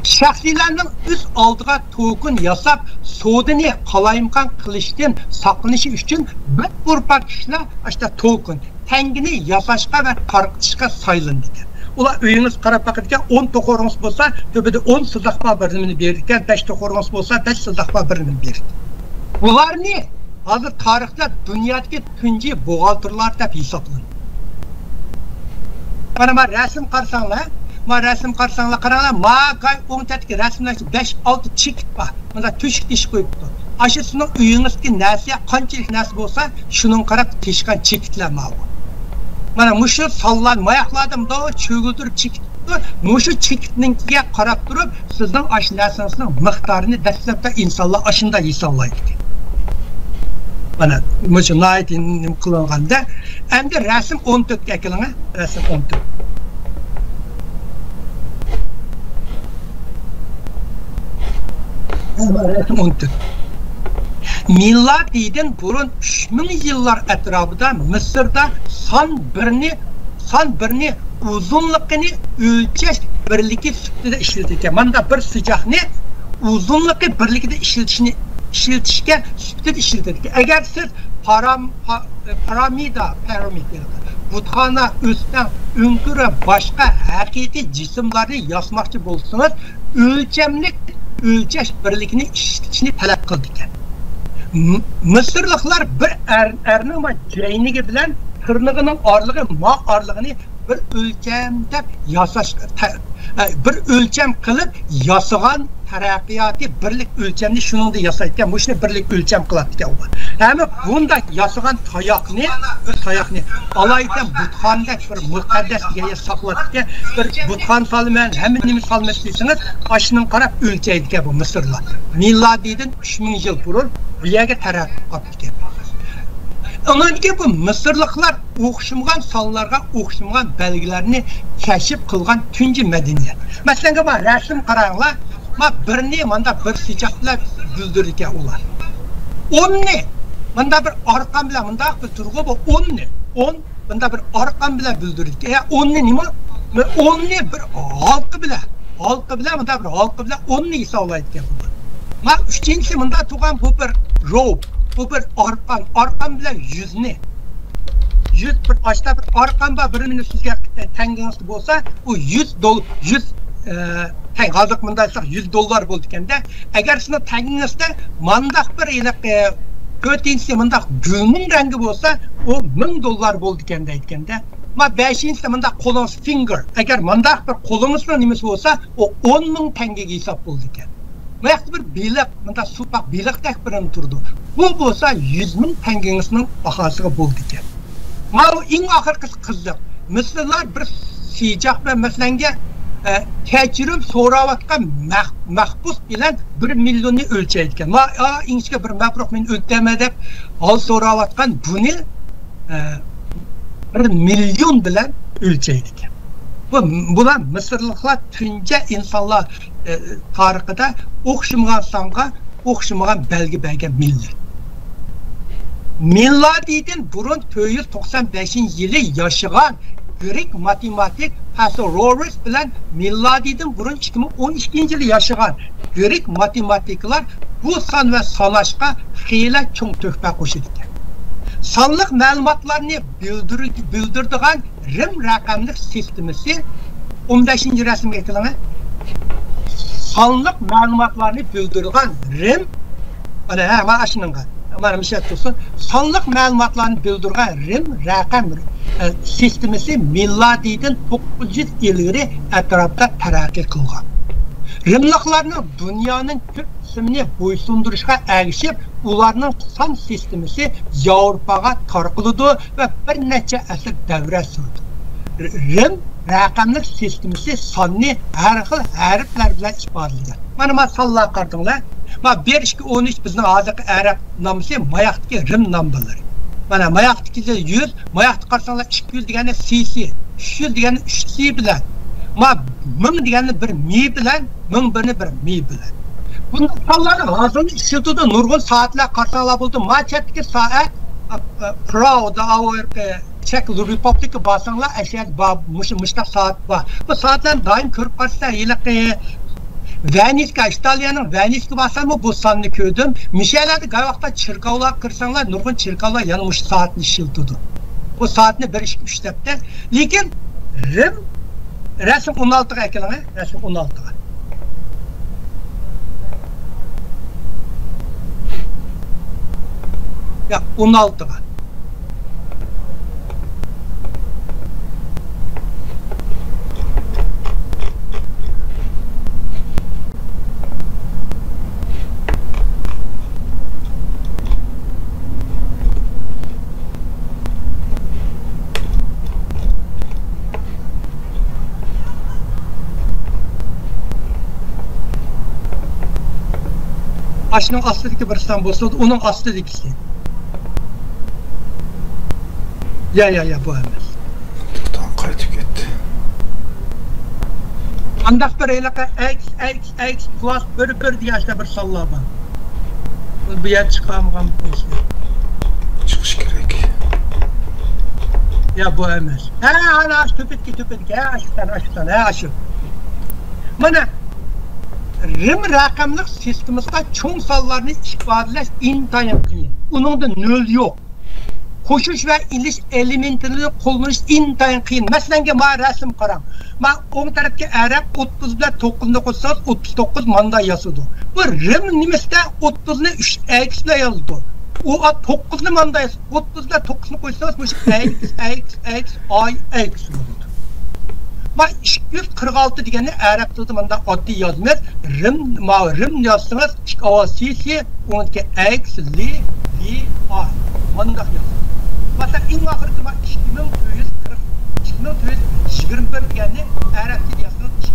Şahsilerinin üst aldığı token yasap, soğudunu kalayımkan kılıçtın saklanışı için bir grupa kişiler işte token, tengini yasaşka ve karışka sayılındı. Ular uyunuz qarab bakırken 10 to'qorunuz bo'lsa, töbede 10 sızakma birimini verirken 5 to'qorunuz bo'lsa 5 sızakma birimini verir. Bular ne? Hazır tarihte dünyadaki tünci buğaltırlar dep hesaplanır. Bana resim qarsanlar, qaranglar, magay o'ngtatki rasmlar 5-6 chekit bor. Bunda tüşük ish qo'yibdi. Aşısının uyunuzki narsa qanchalik narsa bo'lsa, shunun qarab teshgan chekitlar bor. Mana mushu sallanmayaqladim da cho'giltirib chekitdi. Mushu chekitninkiga qarab turib, sizning ash narsanizning miqdorini dastlabda insonlar ashunda hisoblaydi. Mana mushu naytin qilinganda, endi rasm 14 ga keling, rasm 14. Rasm 14. Milladiden burun 3000 yıllar etrafında Mısır'da san birini uzunluğunu ölçeş birliki sütüde işletirken. Manda bir sıcakını uzunluğu birlikte işletişken sütüde işletirken. Eğer siz piramid buthana üstten üngüre başka hakiki cisimleri yazmakçı bulsanız ölçeş birlikini işletişini talep kıldıkken. Mısırlıklar bir ernama ceyniği bilen tırnağının ağırlığını bir ölçemde bir ölçem kılıp yasıgan terakkiyatı birlik ölçemini şunun da yasayken bu işini birlik ölçem kılatken olur. Hem bunda yasıgan tayakını alayken buthanda bir mukaddes diye saklatken bir buthan salmayan hemen nemi salmıştıysanız aşının karab ölçeydiken bu Mısırlılar. Milladiden 3000 yıl burun bir yere terakki kapıkken. Onun gibi bu Mısırlıklar o'xshamagan sonlarga o'xshamagan belgilerini keşif kılgan tunji medeniyet. Mesela bak resim qaranglar, birini manda bir sıcaklar bildirirken ular. 10 ne? Manda bir arqam bilan manda bir turg'u bu 10 ne? 10 manda bir arqam bilan bildirirken. 10 ne nima? 10 ne bir halqı bilan manda bir halqı bilan 10 ne hisoblaydigan bular. Ma üçüncüsü manda turgan bu bir rope. Bu bir arqam bilan 100 ne? 100 bir açta bir arqam var birini sizga tenginiz bo'lsa, o 100 teng hozir munda aytsak $100 bo'ldi ekanda, agar sizni tenginizda mandaq bir iliq 4-inchi mundaq gulning rangi bo'lsa, o $1000 bo'ldi ekanda aytganda, ma 5-inchi mundaq qo'lingiz finger, agar mandaq bir qo'lingizning nimasi bo'lsa, o 10,000 tengaga hisob bo'ldi ekan. Bu yaxshi bir biliq, munda supak biliqdek birini turdi. Bu bo'lsa 100,000 tengingizning bahosiga bo'ldi ekan. Mana eng oxirgisi qiziq. Misrlar bir siyjaq va maslanga kechirim so'rayotgan mahbus bilan 1 millionni o'lchayotgan. Ma ingichka bir mabruh men o'ltama deb hol so'rayotgan buni 1 million bilan o'lchaydi ekan. Bular Misrliklar tunja insonlar tarixida o'xshamagan songa o'xshamagan belgi bergan millat. Milladiden burun 495-yılı yaşayan Grek matematik Pythagoras bilen milladiden burun 2012-yılı yaşayan Grek matematikler bu san ve sanaşka xeyla çoğ töhfe koşudu. Sanlık məlumatlarını bildirdiğen Rim rakamlık sistemisi 15. resimde etilene sanlık məlumatlarını bildirdiğen Rim hemen aşınınca Umarım işaret olsun. Sanlık məlumatlarını bildirgen Rim rakam sistemisi milladiden 900 yılları etrafta terakki kılgan. Rimliklarının dünyanın tüm kısmını boysunduruşa erişip, ularının san sistemisi Avrupa'ya tarqılıdı ve bir neçe əsr devre sürdü. Rim rakamlık sistemisi sanni her xil harfler bilen ifadelidir. Bana sallah qardınlar. Ma 1-2-13 bizning hozirgi Arab nomisi mayoqdagi Rim nomlari. Mana mayoqdagi 100, mayoqni qarsanlar 200 degani CC, 300 degani 3C bilan. Ma 1000 degani bir mi bilan, 1001 bir mi bilan. Bunday sonlarni hozir ishlatuvda nurg'un soatlar qarsanlar bo'ldi. Ma chetdagi soat Proud our Czech Republic basınlar eşyat müştak saat var. Bu saatler daim körüp varsa yıllık Veniska, İtalya'nın Veniska basanma bu sanını köydüm. Mişelerde gayvakta çırkavlar kırsanlar, nurgun çırkavlar yanılmış saatini şıltıdı. Bu saatini bir iş işlepte. Lekin Rim resim 16'a ekleне, resim 16'a. Ya 16'a. Aşının aslıdaki bir İstanbul oldu, onun aslıdakisi. Ya bu emas. Tam qaytib ketdi. Andaq bir elaka x plus bir diyashda bir sallaba. Bu yer chiqamgan bo'lsa. Chiqish kerak. Ya bu emas. Ana tupetki, aşıktan, aşık. Mana Rim raqamlıq sistemasida çoğ sallarını ifadalash intayin qiyin. Uningda nol yo'q. Qo'shish va ilish elementini qo'llanish intayin qiyin. Masalan, men rasm qarang. Men o'ng tarafga arab 30 bilan 9 ni qo'shsangiz 39 manda yasadi. Bu Rim nimasida 30 ni 3x bilan yozdi. O 9 ni manda yasadi. 30 bilan 9 ni qo'shsangiz mush x bo'ladi. Ma 246 degani arab tilida manda oddiy yozmas. Rim yozsangiz ikki ovozli, uniki x, l, a. Manda yozasiz. Masalan, eng oxirgi 2421 degani arab tilida yozsangiz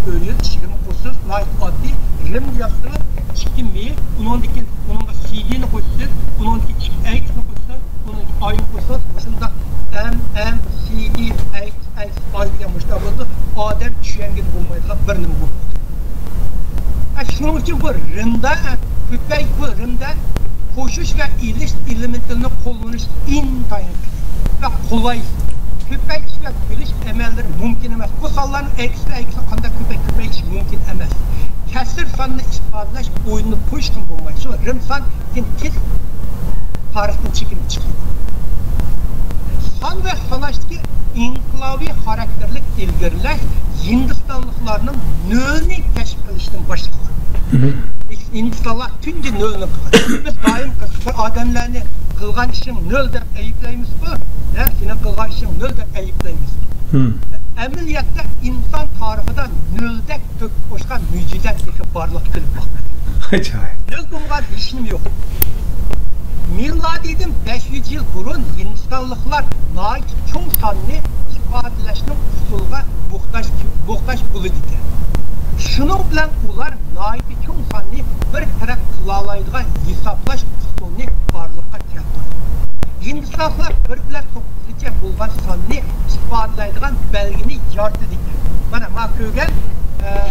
2420 qo'shsangiz oddiy. Rim yozsangiz 2000, uningga cd ni qo'shsangiz, uningga x ni qo'shsangiz, uningga ay ni qo'shsangiz, shunda cd x aydigan mushta bo'ldi. Odam tushungan bo'lmaydigan bir nima bo'ldi. Shuning uchun bu Rimda ko'payib bu Rimda qo'shish va ilish elementini qo'llanish intayin va qulay. Ko'payish va bilish amallari mumkin emas. Bu sonlarni x qanday ko'payish mumkin emas. Kasr sonini ifodalash o'yinni qo'yishdan bo'lmaydi. Shu Rim son tez tarixdan chekinib chiqadi. Son ve sanatçı inqilobiy xarakterlik ilgirlash Hindistonliklarning nölni kashf qilishdan başlagan. Hindistonlar tunji nölni qilgan. Biz doim odamlarni qilgan ishing nöl deb ayiblaymiz bu. Seni qilgan ishing nöl deb ayiblaymiz. Amaliyotda inson tarixida nöldek tök qo'shgan mo'jiza barliq qilib boqdi. Ajoyib. Nöl bo'lgan hech nima yo'q. Miladiydan 500 yıl burun Hindistanlıklar nait çoğ sanını ifadeleşinin usulga muhtaç buludu. Şunun bilen ular nait çoğ sanını bir taraf kılalaydıgan hesaplaş usulunu varlıkka keltirdi. Hindistanlıklar bir bilen 9'ca bulgan sanını ifadeleşdigan belgini yardı dedi. Bana makrogen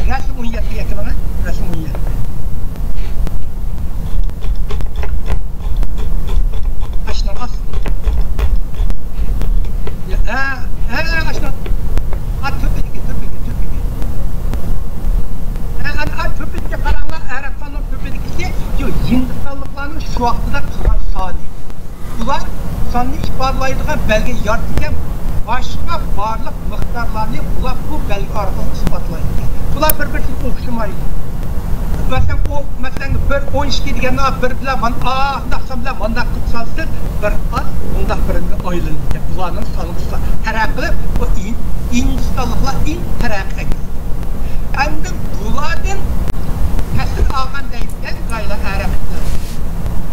resim 17 yakınına resim 17. Aşkına Türkiye karanlar Arapstan'ın Türkiye'deki Hindistanlıklarının şu vaxtıda kılan sani. Bunlar sanını ifadlaydıgan belge yartırken başka varlık miktarlarını bunlar bu belge arasında ispatlaydı. Bunlar birbirine okşamaydı. Mesela bir 12 degende bir bilen naqsam bilen manda qıpsalsın bir az bunda birinde aylanırken bularının sanıqsa tərəqli bu Hindistanlıqlar in tərəqli. Əndi bulardan təsir alğan deyilən qayla ərəblər.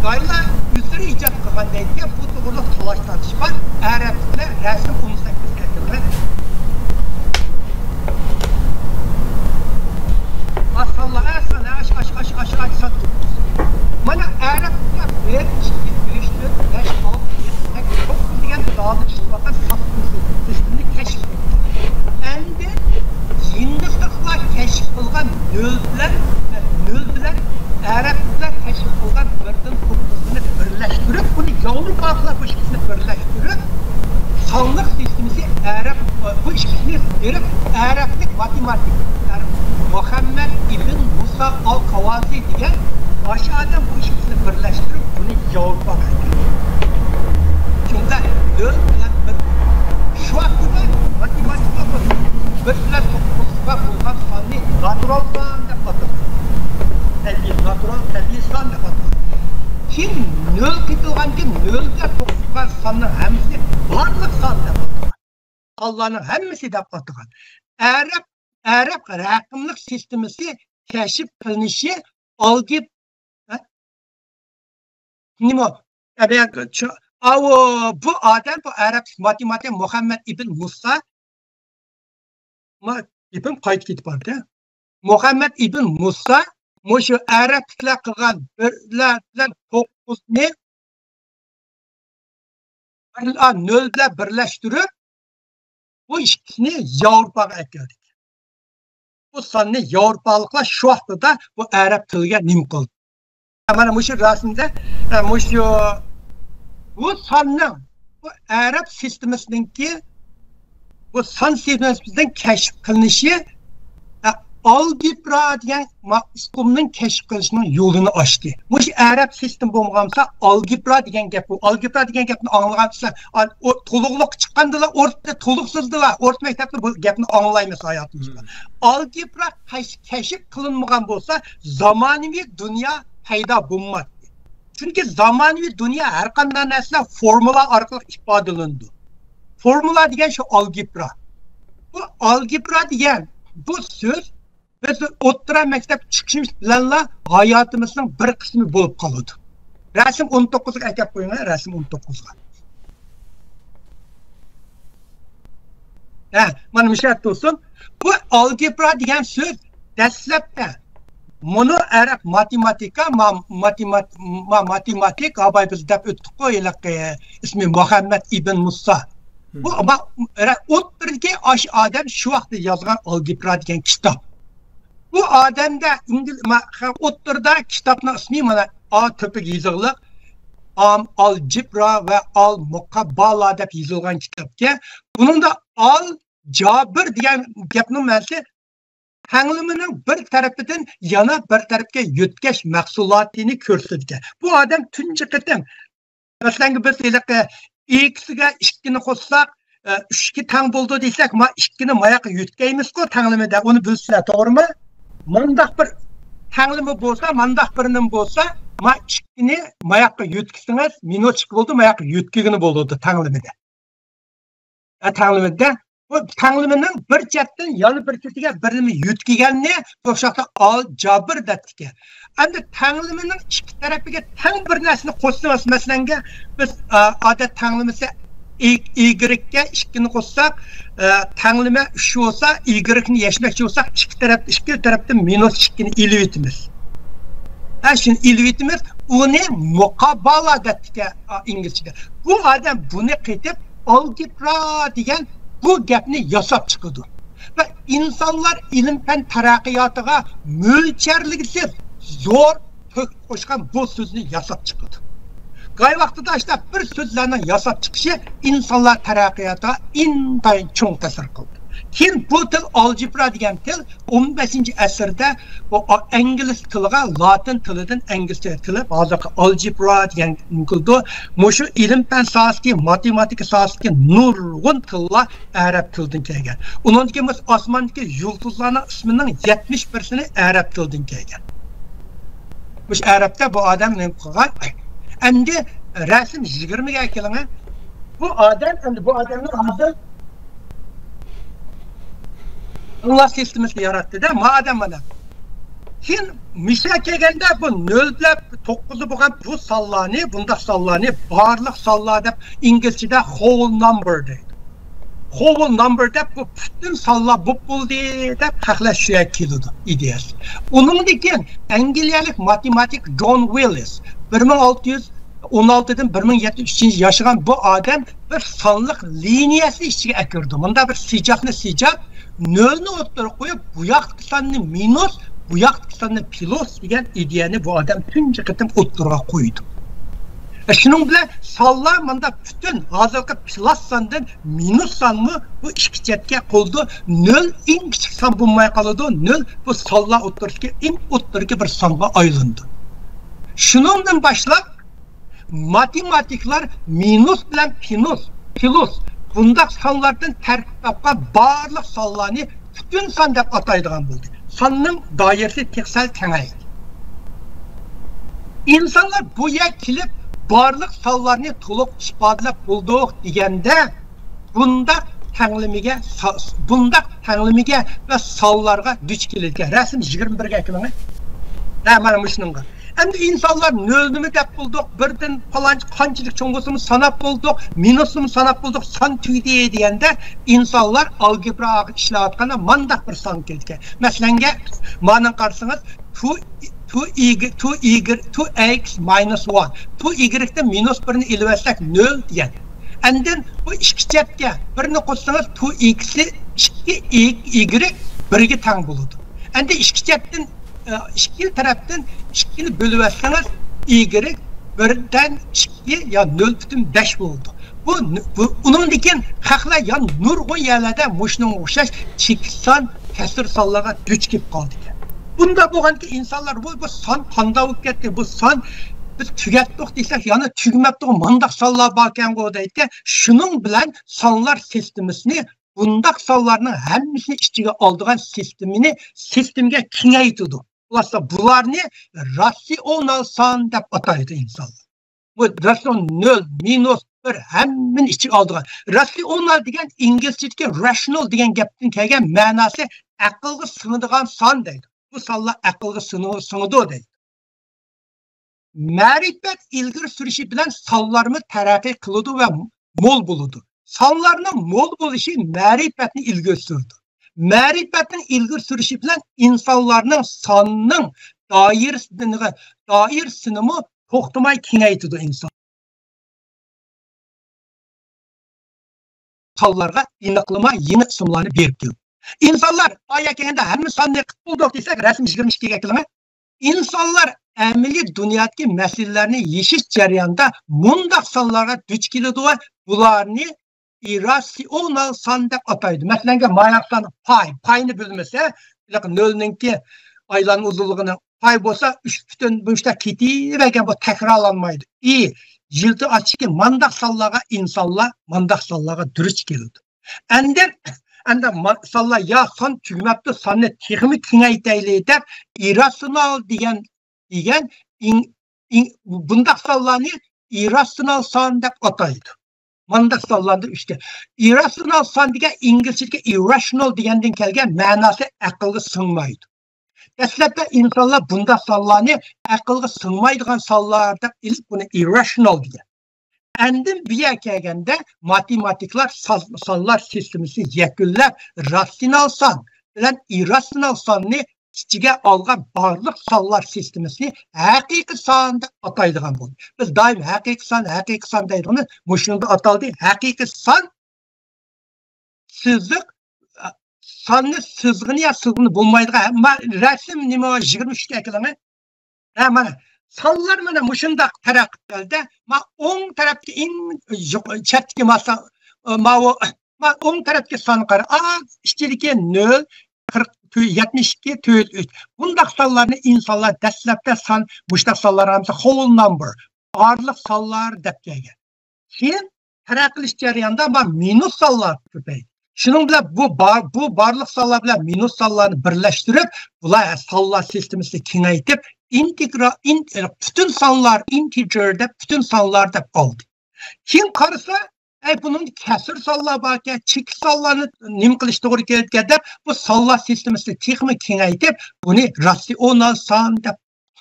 Qayla üzrü icat qılğan deyilən bu doğruluq talaş tartışma ərəblər rəsm 18 əsrdə Asallara aşağı Mana Araplar bir çizgi görüştü, 5, 6, 7, 8, 9 diyen dağlı çıkmakta sapımızı, üstünü keşfetti. Endi Hindistanlıklar keşif kılgan nöldüler, Araplar keşif kılgan birden 9'unu birleştirip bunu yavru bakla herif Araplik matematik. Muhammed ibn Musa al-Kavazi degan aşağıdan bu ikisini birleştirip bunu Avrupaga aytgan. Shunda 4 bilan 1 şu vaqtda matematika bir bilan 9'ga bo'lgan sonni natural son deb ataydi. Natural tabiiy son deb ataydi. Kim 0 ketilganki 0ga 9'ga sonning hammasi barliq son deb ataydi. Allah'ın hammasi deb ataydi. Arap raqamlik sistemasi kashf qilinishi algib nima bu adam bu Arap matematik Muhammed ibn Musa ibn qayt ketib bordi. Muhammed ibn Musa mushu Arablar qilgan birlar bilan 9ni 0 bilan birlashtirib bu ikkisini Yevropaga akirdi. Bu sonni Yevropaliklar shu vaqtda bu Arab tiliga nim qildi. Mana mushu rasmda mushu bu sonning bu Arab sistemasiningki bu son sistemasidan kashf qilinishi algebra degan uslubning kashf qilishining yo'lini ochdi. Mush Arab sistem bo'lmag'ansa algebra degan gap bu. Algebra degan gapni anglaganlar to'liqliq chiqqandilar, o'rtada to'liqsizdilar. O'rt maktabda bu gapni anglaymiz hayotimizda. Algebra kashf qilinmagan bo'lsa, zamonaviy dunyo paydo bo'lmadi. Chunki zamonaviy dunyo har qanday narsa formula orqali ifodalandi. Formula degan shu algebra. Bu algebra degan bu so'z biz o'rta maktab chiqishimiz bilanla hayotimizning bir qismi bo'lib qoladi. Rasm 19ga aytib qo'yinglar, rasm 19ga. Mana bu shart bo'lsin. Bu algebra degan so'z dastlabda Mono Arab matematik abay biz deb o'tdik qo'yilaq ismi Muhammed ibn Musa. Bu o'ttirga osh odam shu vaqtda yozgan algebra degan kitob. Bu odamda o'ttirda kitobning ismi mana A to'piq yozilgan Al-Jibra va Al-Muqabbala deb yozilgan kitobga buningda Al-Jabr degan gapning ma'nosi tanglimining bir tarafidan yana bir tarafga yutkash mahsulotini ko'rsatgan. Bu odam tunji qitim masalan biz x'ga 2 ni qo'shsak 3 ga tang bo'ldi desak, ma 2 ni mayoqqa yutkaymiz-ku tanglimida. Uni bilsizlar, to'g'rimi? Mandaq bir tanglimi bo'lsa, mandaq birinin bo'lsa, ma 2 ni mayoqqa yutkisingiz, minutchik bo'ldi, mayoqqa yutkigini bo'ldi tanglimida. Tanglimida bu tanglimining bir chetdan yana bir chetiga birini yutkiganni o'shoqda al-jabr deydi. Endi tanglimining ikki tarafiga tang bir narsani qo'shsangiz, masalanga biz odat tanglimisi y ga 2 ni qo'shsak, tanglimi 3 bo'lsa, y ni yashmakchi bo'lsak, ikki tarafdan minus 2 ni ilib etamiz. Shuni ilib etamiz, uni muqabbala deydi inglizchada. Bu odam buni qaytib algebra degan bu gapni yasab chiqadi. Ve insanlar ilim-fan taraqqiyotiga mo'lcharligisiz zo'r qo'shgan bu so'zni yasab chiqadi. G'ay vaqtida işte bir so'zlarning yasab chiqishi insonlar taraqqiyotiga intayin cho'ng ta'sir qildi. Keyin bu til algebra degan til 15-asrda bu ingliz tiliga latin tilidan inglizcha tilib hozirgi algebra degan qildi. Mushu ilm-fan sohasidagi matematika sohasidagi nurg'un tillar arab tilidan kelgan. Uningki biz osmondagi yulduzlarning ismining 71'sini arab tilidan kelgan. Mush arabda bu odam nima qilgan? Endi rasm 20ga kelgan. Bu odam endi bu odamning hozir Allah sistemini yarattı-da, madem mana. Keyin misal kelganda bu 0 bilan 9'u bo'lgan bu sonlarni, bunda sonlarni barliq sonlar deb inglizchada whole number deydi. Whole number deb bu butun sonlar bo'ldi deb haqlashga keladi ideyasi. Uningdan keyin angliyalik matematik John Willis 1616dan 1703 yaşagan bu odam bir sonliq liniyasi ichiga akirdi. Bunda bir sijoqni sijaq nölni o'ttirib qo'yib, bu yoqdagi sonni minus, bu yoqdagi sonni plus degan ideyani bu odam tunji qitim o'ttirib qo'ydi. Şunun bilen sallar manda bütün hazırkı plus sandan minus san mı bu iki chetke koldu. Nöl en küçük san bulmaya kaladı. Nöl bu sallar otururken en otururken bir sanga ayrıldı. Şunundan başlap matematikler minus bilen plus bundak sanlardan terkip yapkan barlıq sallarını bütün san dep ataydıgan buldu. Sanның dairesi teksel kengaydı. İnsanlar bu yer kilip barlıq sallarını toluk ispadilap bulduk degende bundak tanglimiga ve sallarga düç kelirken resim 21'ge kilimi mana muşununga. Endi insanlar nölünü dep bulduk, birden falan kançılık çoğusunu sanap bulduk, minusunu sanap bulduk, san tüydeye degende insanlar algebra işleyatkanı mandak bir san kelirken. Meselenge mana qarsanız 2x minus 1. 2y'de minus 1'ni ilversek 0 diyen. Endin bu iki chetke birini qo'shsangiz 2x'i 2y 1'ge teng bo'ladi. Endi iki chetdan iki tarafdan 2'ni bölüp etsangiz y 1'den 2 ya 0,5 bo'ldi. Bu onun diken haqla ya nurg'un yerlarda mushunga o'xshash cheksan ta'sir sonlarga duch kelib qoldi. Bunda bo'lganki insonlar bu son qanday bo'lib ketdi, bu son biz tugatdik desak, yana tugmabdi, mandaq sonlar bor ekan-ku deydi. Shuning bilan sonlar sistemasini bundaq sonlarning hammasini ichiga oldigan sistemga kengaytirdi. Aslında bularni rasional son deb ataydi insonlar. Bu rasional 0, minus 1 hammasini ichiga oldigan. Rasional degan inglizchadagi rational degan gapdan kelgan ma'nosi aqlga sig'adigan son deydi. Bu sonlar aqlga sig'adi deydi. Ma'rifat ilgari surishi bilan sonlarni taraqqiy qiladi va mo'l bo'ladi. Sonlarning mo'l bo'lishi ma'rifatni ilgari surdi. Ma'rifatning ilgari surishi bilan insonlarning sonning doirasini to'xtamay kengaytirdi inson. Sonlarga aniqlamay yeni ismlarni berib keldi. İnsanlar ayakende hem sonni bulduk desek resim 22'ge kelimi. İnsanlar ameli dünyadaki meselelerini yeşiş jarayonda mundaq sonlarga duch keladi va bularni irrasional son deb ataydi. Masalan, mayaqdan payni bilmese, nölninki aylanın uzunluğunun pay bolsa 3,5'ta ketivergen bu tekrarlanmaydı. Yıldı açık mandaq sonlarga insanlar mandaq sonlarga duch keladi. Anda sallar ya son tügmepti sanne texmi kengaytayli deb irrasional degan bundaq sallarni irrasional son deb ataydi. Mandaq sallarni işte irrasional son degan inglizchadagi irrational degandan kelgan ma'nosi aqlga sig'maydi. Dastlabda insonlar bundaq sallarni aqlga sig'maydigan sallar deb ilk buni irrational degan. Endin bir yer kelgende matematikler sonlar sistemisi yakunlab rasional son bilan irrasional sonni ichiga olgan barliq sonlar sistemasini haqiqiy son deb ataydigan bo'ldi. Biz doim haqiqiy son deydigimiz mushunda ataldi. Haqiqiy son sizlik sonni sizg'ini ya sig'ini bo'lmaydigan rasm nima 23 kelimi. Mana sonlar mana mushundaq taraqqi qildi. Ma o'ng tarafga eng chetga masa ma o'ng tarafga son qara. Ichidagi 0 72 4 bundaq sonlarni insonlar dastlabda son mushtaq sonlar hamsa whole number barliq sonlar deb kelgan. Keyin taraqqilish jarayonida minus sonlar ko'paydi. Shuning bilan bu barliq sonlar bilan minus sonlarni birlashtirib, bular sonlar sistemasini kengaytib bütün sonlar integer deb bütün sonlar deb oldi. Kim qarasa bunun kasr sonlar borki, chek sonlarni nim qilish to'g'ri kelgan deb bu sonlar sistemasini texnik kengaytib, buni rasional son deb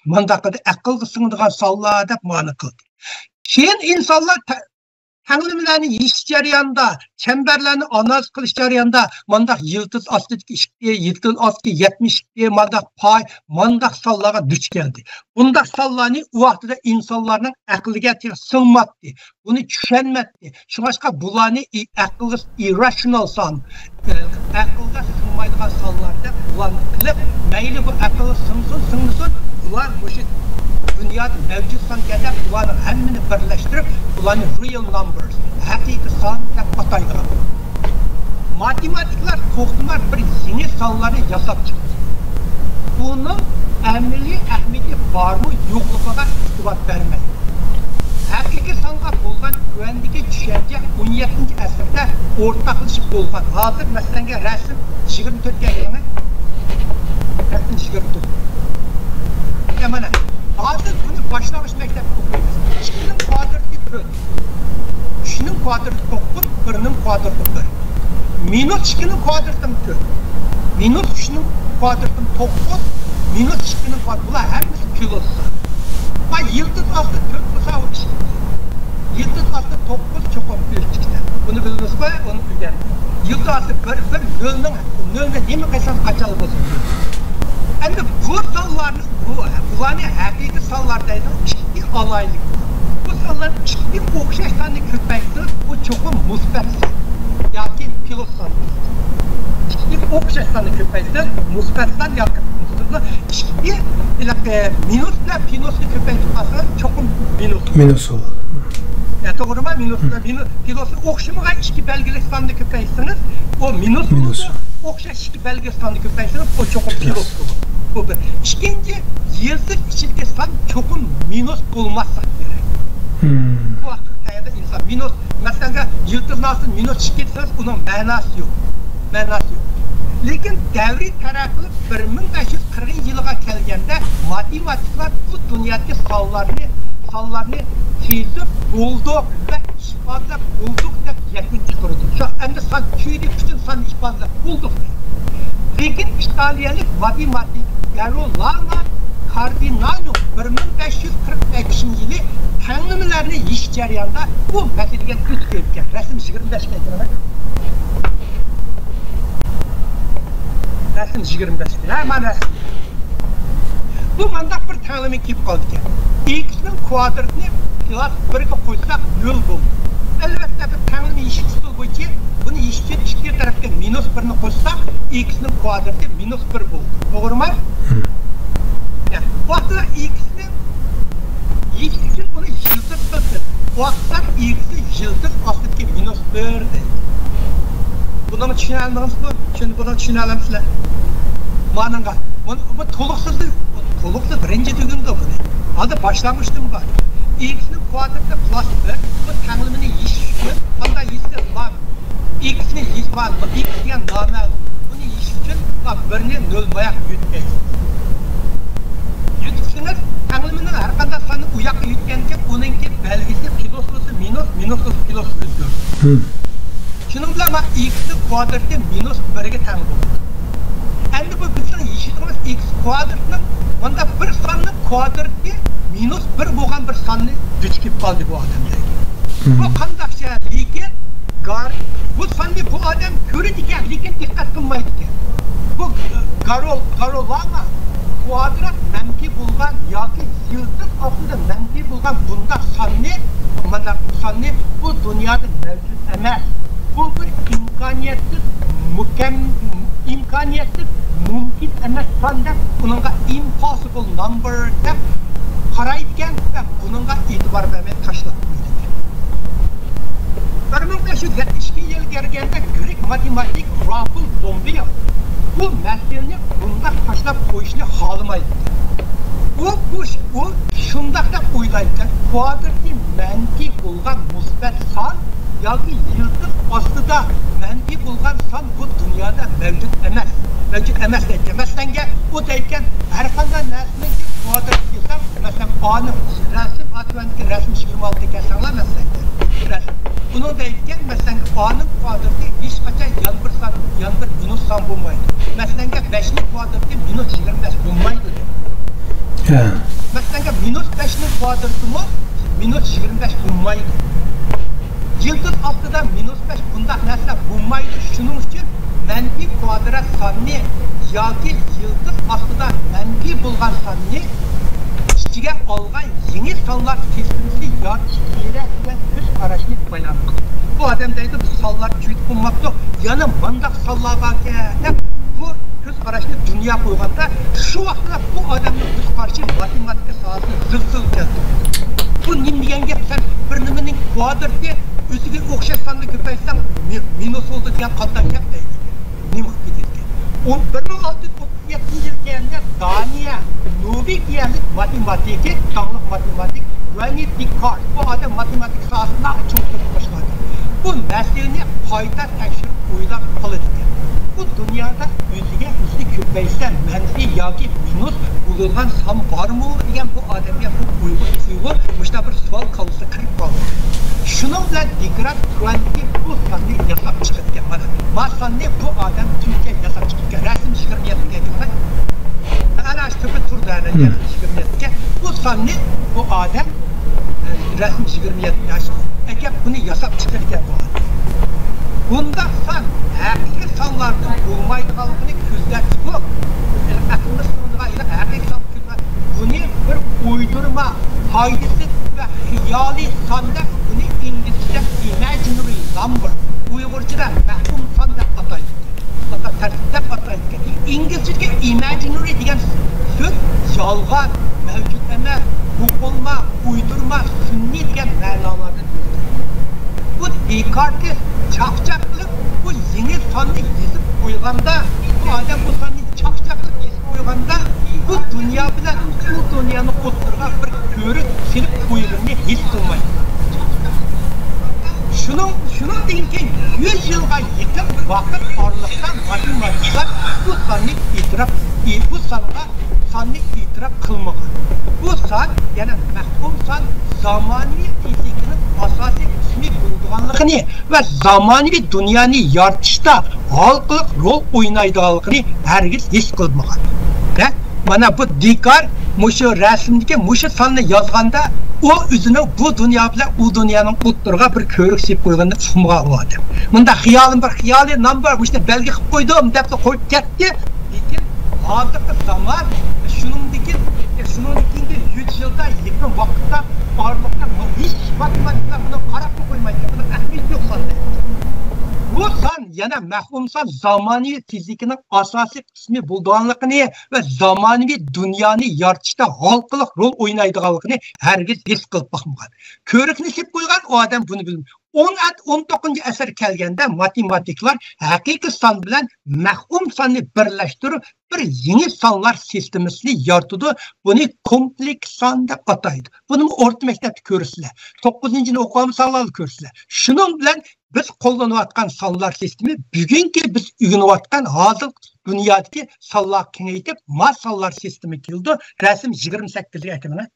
mandaqada aqlga sig'adigan sonlar deb ma'no qildi. Keyin insonlar tanlimlarni yeyish jarayonida, chambarlarni analiz qilish jarayonida mandaq yıldız ostidagi 2, yıldız ostidagi 72 mandaq pay, mandaq sonlarga duch keldi. Bundaq sonlarni u vaqtida insonlarning aqliga sig'madi. Buni tushunmadi. Shunga bularni aqlga irrational son, aqlga sig'maydigan sonlar deb ularni qilib, mayli bu aqlga sig'sin, bular o'sha dunyoda mavjud son kadar ularning hammani birleştirip bularni real numbers, haqiqiy son deb ataydilar. Matematiklar to'xtamar bir yeni sonlarni yasab chiqdi. Bunun əmili əhmidi barmı yoxluğuna istifat verməyi. Həqiqi songa bo'lgan güvendeki düşünce 17. əsrdə ortaqlaşıb bo'lgan. Hazır məsələn rəsm 24 yılını rəsm 24. Mana hazır bunu başlamış məktəb oxuyuruz. 2'nin kvadratı 4. 3'nin kvadratı 9, 1'nin kvadratı 1. Minus 2'nin kvadratı 4. Minus 3'nin kvadratı 9. Minus 2'nin kvadratı. Bunlar hepsi kilosu. Ama yıldız aslı 4 olsa o 2. Yıldız aslı 9 çok büyük çıktı. Bunu bildiniz mi? Onu bilgen. Yıldız aslı 1 nölünün ne mi kaysan kaçalı olsun. Hem de bu sallarınız bularni hakiki sallardaydı. Ciddi alaylık. Bu salların ciddi okşaşlarını köpekti. Bu çok musbetsi. Yani pilot salları. Ciddi okşaşlarını köpekti. Musbetsen yakın. Ciddi minusla pinoslu köpekti. Aslında çok minus. Minus olur. Ya doğru mu? Pilosu okşamaya iki belgeli standı köpeksiniz. O minus. Okşaş iki belgeli standı köpeksiniz. O çok pilot olur. İkinci, yıldız içinde san çokun minus bulmazsak gerek. Bu hakikaten insan minus, mesela yıldız nasıl minus çıkarsanız bunun manası yok. Lakin devri tarafı 1540 yılığa gelgende matematikler bu dünyadaki sallarını tezip bulduk ve ispatlap bulduk da yakın çıkardı. Şu anda san tüyülü bütün san ispatlap bulduk. Lakin İtalyanlık matematik Gerolamo Cardinano 1545 yılı tanımlarını iş jarayonida bu meseleye ko'z qo'ygan. Rasm 25 kelgan. Rasm 25. Mana rasm. Bu mandaq bir tanımı kelib qoldi ekan. X'nin kvadratini plus 1'ga qo'ysak 0 bo'ldi. Albatta bir tanımı ish usul bo'yicha buni ishga ikki tarafga minus 1ni qo'ysak x'nin kvadratı minus 1 bo'ldi. To'g'rimi? Vakti x'nin için bunu yıldız tuttu. Vakti x'i yıldız aslındaki minus 1 deydi. Bunu düşünelim mi? Şimdi bunu düşünelim sizler. Mananga. Bu toluksuz birinci düğünde bu ne? Adı başlamıştım var. X'nin kvadratı plus 1. Bu tanımını yiyişiyor. Onda yiyiştir var. X'nin yiyiş var. X diyen namel. Bunu yiyiş için birine nölmayak yutmayın. Yutsınız, tanımının arkanda sanı uyak yutkenke onunki belgisi kiloslusu minuslusu kiloslusu diyor. Şununla ama x'nin kvadratı minus 1'e tanım olur. Hem de bu bütün yişitimiz x kvadratının onda bir sanının kvadratı minus 1 boğan bir sanını düşkip kaldı bu adamdaki. Bu kandakça liken bu sanını bu adam körü diken liken dikkat kılmaydı ki. Bu Garolama kvadrat menfi bulgan yoki yıldız aslında menfi bulgan bunda sanni bu dünyada mevcut emas. Bu bir imkaniyetsiz mümkün emas san deb bununla impossible number deb qaraydigan ve bununla itibar vermeye taşlab qo'ydi. 1572 yıl gelgende Grek matematik Raful Zombiyev bu meseleni bunda taşlab qo'yishni xohlamaydi. O şundaq deb o'ylaydi. Kvadratni manfiy bo'lgan musbat son yoki yıldız ostida manfiy bo'lgan son bu dunyoda mavjud emas. Mavjud emas deydi. Masalan, o deydigan har qanday narsaning kvadrat desam, masalan, aniq rasm atlandagi rasm 26 kesanglar masalan. Rasm. Bunu deydigan masalan, aniq kvadratı hech qachon yan bir minus son bo'lmaydi. Masalan, 5'ning kvadratı minus 25 bo'lmaydi. Masalan, minus 5'ning kvadratı mı minus 25 bo'lmaydi. Yıldız altında minus 5 bundaq narsa bo'lmaydi. Shuning uchun manfiy kvadrat sonni yoki yıldız altında manfiy bo'lgan sonni ichiga olgan yeni sonlar kesintisi yoki kerak bilan ko'z qarashni bayonib qildi. Bu odam deydi, bu sonlar juda qimmatli. Yana bundoq sonlar borki, bu ko'z qarashni dunyo qo'yganda shu vaqtda bu odamning ko'z qarashi matematika sohasini zil keltirdi. Bu nima degan gap? Sen quadratga o'ziga o'xshash sonda ko'paysang minus oldi degan qanday gap deydi. Nima qilib ketgan? 1637 yil kelganda Daniya Nobeliyalik matematiki, tonglik matematik René Descartes bu odam matematik sohasida cho'qib boshladi. Bu masalani qayta tekshirib o'ylab qoladi. Bu dunyoda o'ziga o'zi ko'paysa manfiy yoki minus bo'lgan son bormi degan bu odamga bu uyg'ur mushta bir savol qolsa kirib qoldi. Shuning bilan Descartes kvantlik bu sonni yasab chiqargan. Mana masonni bu odam Turkiya yasab chiqargan. Rasm chiqarmayotgan ekan. Ana shu turdan chiqarmayotgan. Bu sonni bu odam rasm chiqarmayotgan. Ekan buni yasab chiqargan bu odam. Bunda son haqiqiy sonlarning bo'lmaydiganligini ko'zda tutib, aqlni suvga ila haqiqiy son buni bir uydurma, foydasiz va xiyoliy sonda buni inglizcha imaginary number, uyg'urchada mahkum son deb ataydi. Faqat tartibda ataydi. İngilizce'de imaginary degan so'z yolg'on, mavjud emas, bo'lma, uydurma, sunniy degan ma'nolarni bu Descartes çakçaklık bu yeni sonni yezip koyganda bu adam bu sonni çakçaklık yezip koyganda bu dünya bilen bu dünyanın o'tirgan bir ko'rib silib qo'yilini his qilmaydi. Şunun deyin ki 100 yılga yetib vaqt orliqdan matematiklar bu sonni itiraf qilmagan. Bu son yana mahkum son zamaniy fizikinin asosiy qismi bo'lganligini va zamoniy dunyoni yaratishda halqiliq rol o'ynaydiganligini hargiz his qilmagan. Mana bu Descartes mushu rasmdagi mushu sonni yozganda o o'zini bu dunyo bilan u dunyoning o'tirga bir ko'rik sep qo'yganda tushunmagan odam. Bunda xiyolim bir xiyoliy nom bor, mushta belgi qilib qo'ydim deb qo'yib ketdi. Lekin hozirgi zamon shuningdagi 100 yilda yaqin vaqtda orliqda hech matematiklar buni qarab qo'ymaydi. Buni ahamiyat yo'q sonda. Bu son yana mahkum son zamoniy fizikinin asosiy qismi bo'lganligini va zamoniy dunyoni yaratishda halqiliq rol o'ynaydiganligini hargiz his qilib boqmagan. Ko'rikni sep qo'ygan o odam buni bilmaydi. 19-asr kelganda matematiklar haqiqiy son bilan mahkum sonni birlashtirib bir yeni sonlar sistemasini yaratdi. Buni kompleks son deb ataydi. Buni o'rta maktabda ko'rsizlar. 9-yilni o'qig'an sonlarni ko'rsizlar. Shuning bilan biz qo'llanayotgan sonlar sistemi bugungi biz o'rganayotgan hozir dunyodagi sonlar kengaytib, mas sonlar sistemi keldi. Rasm 28 ga ekan.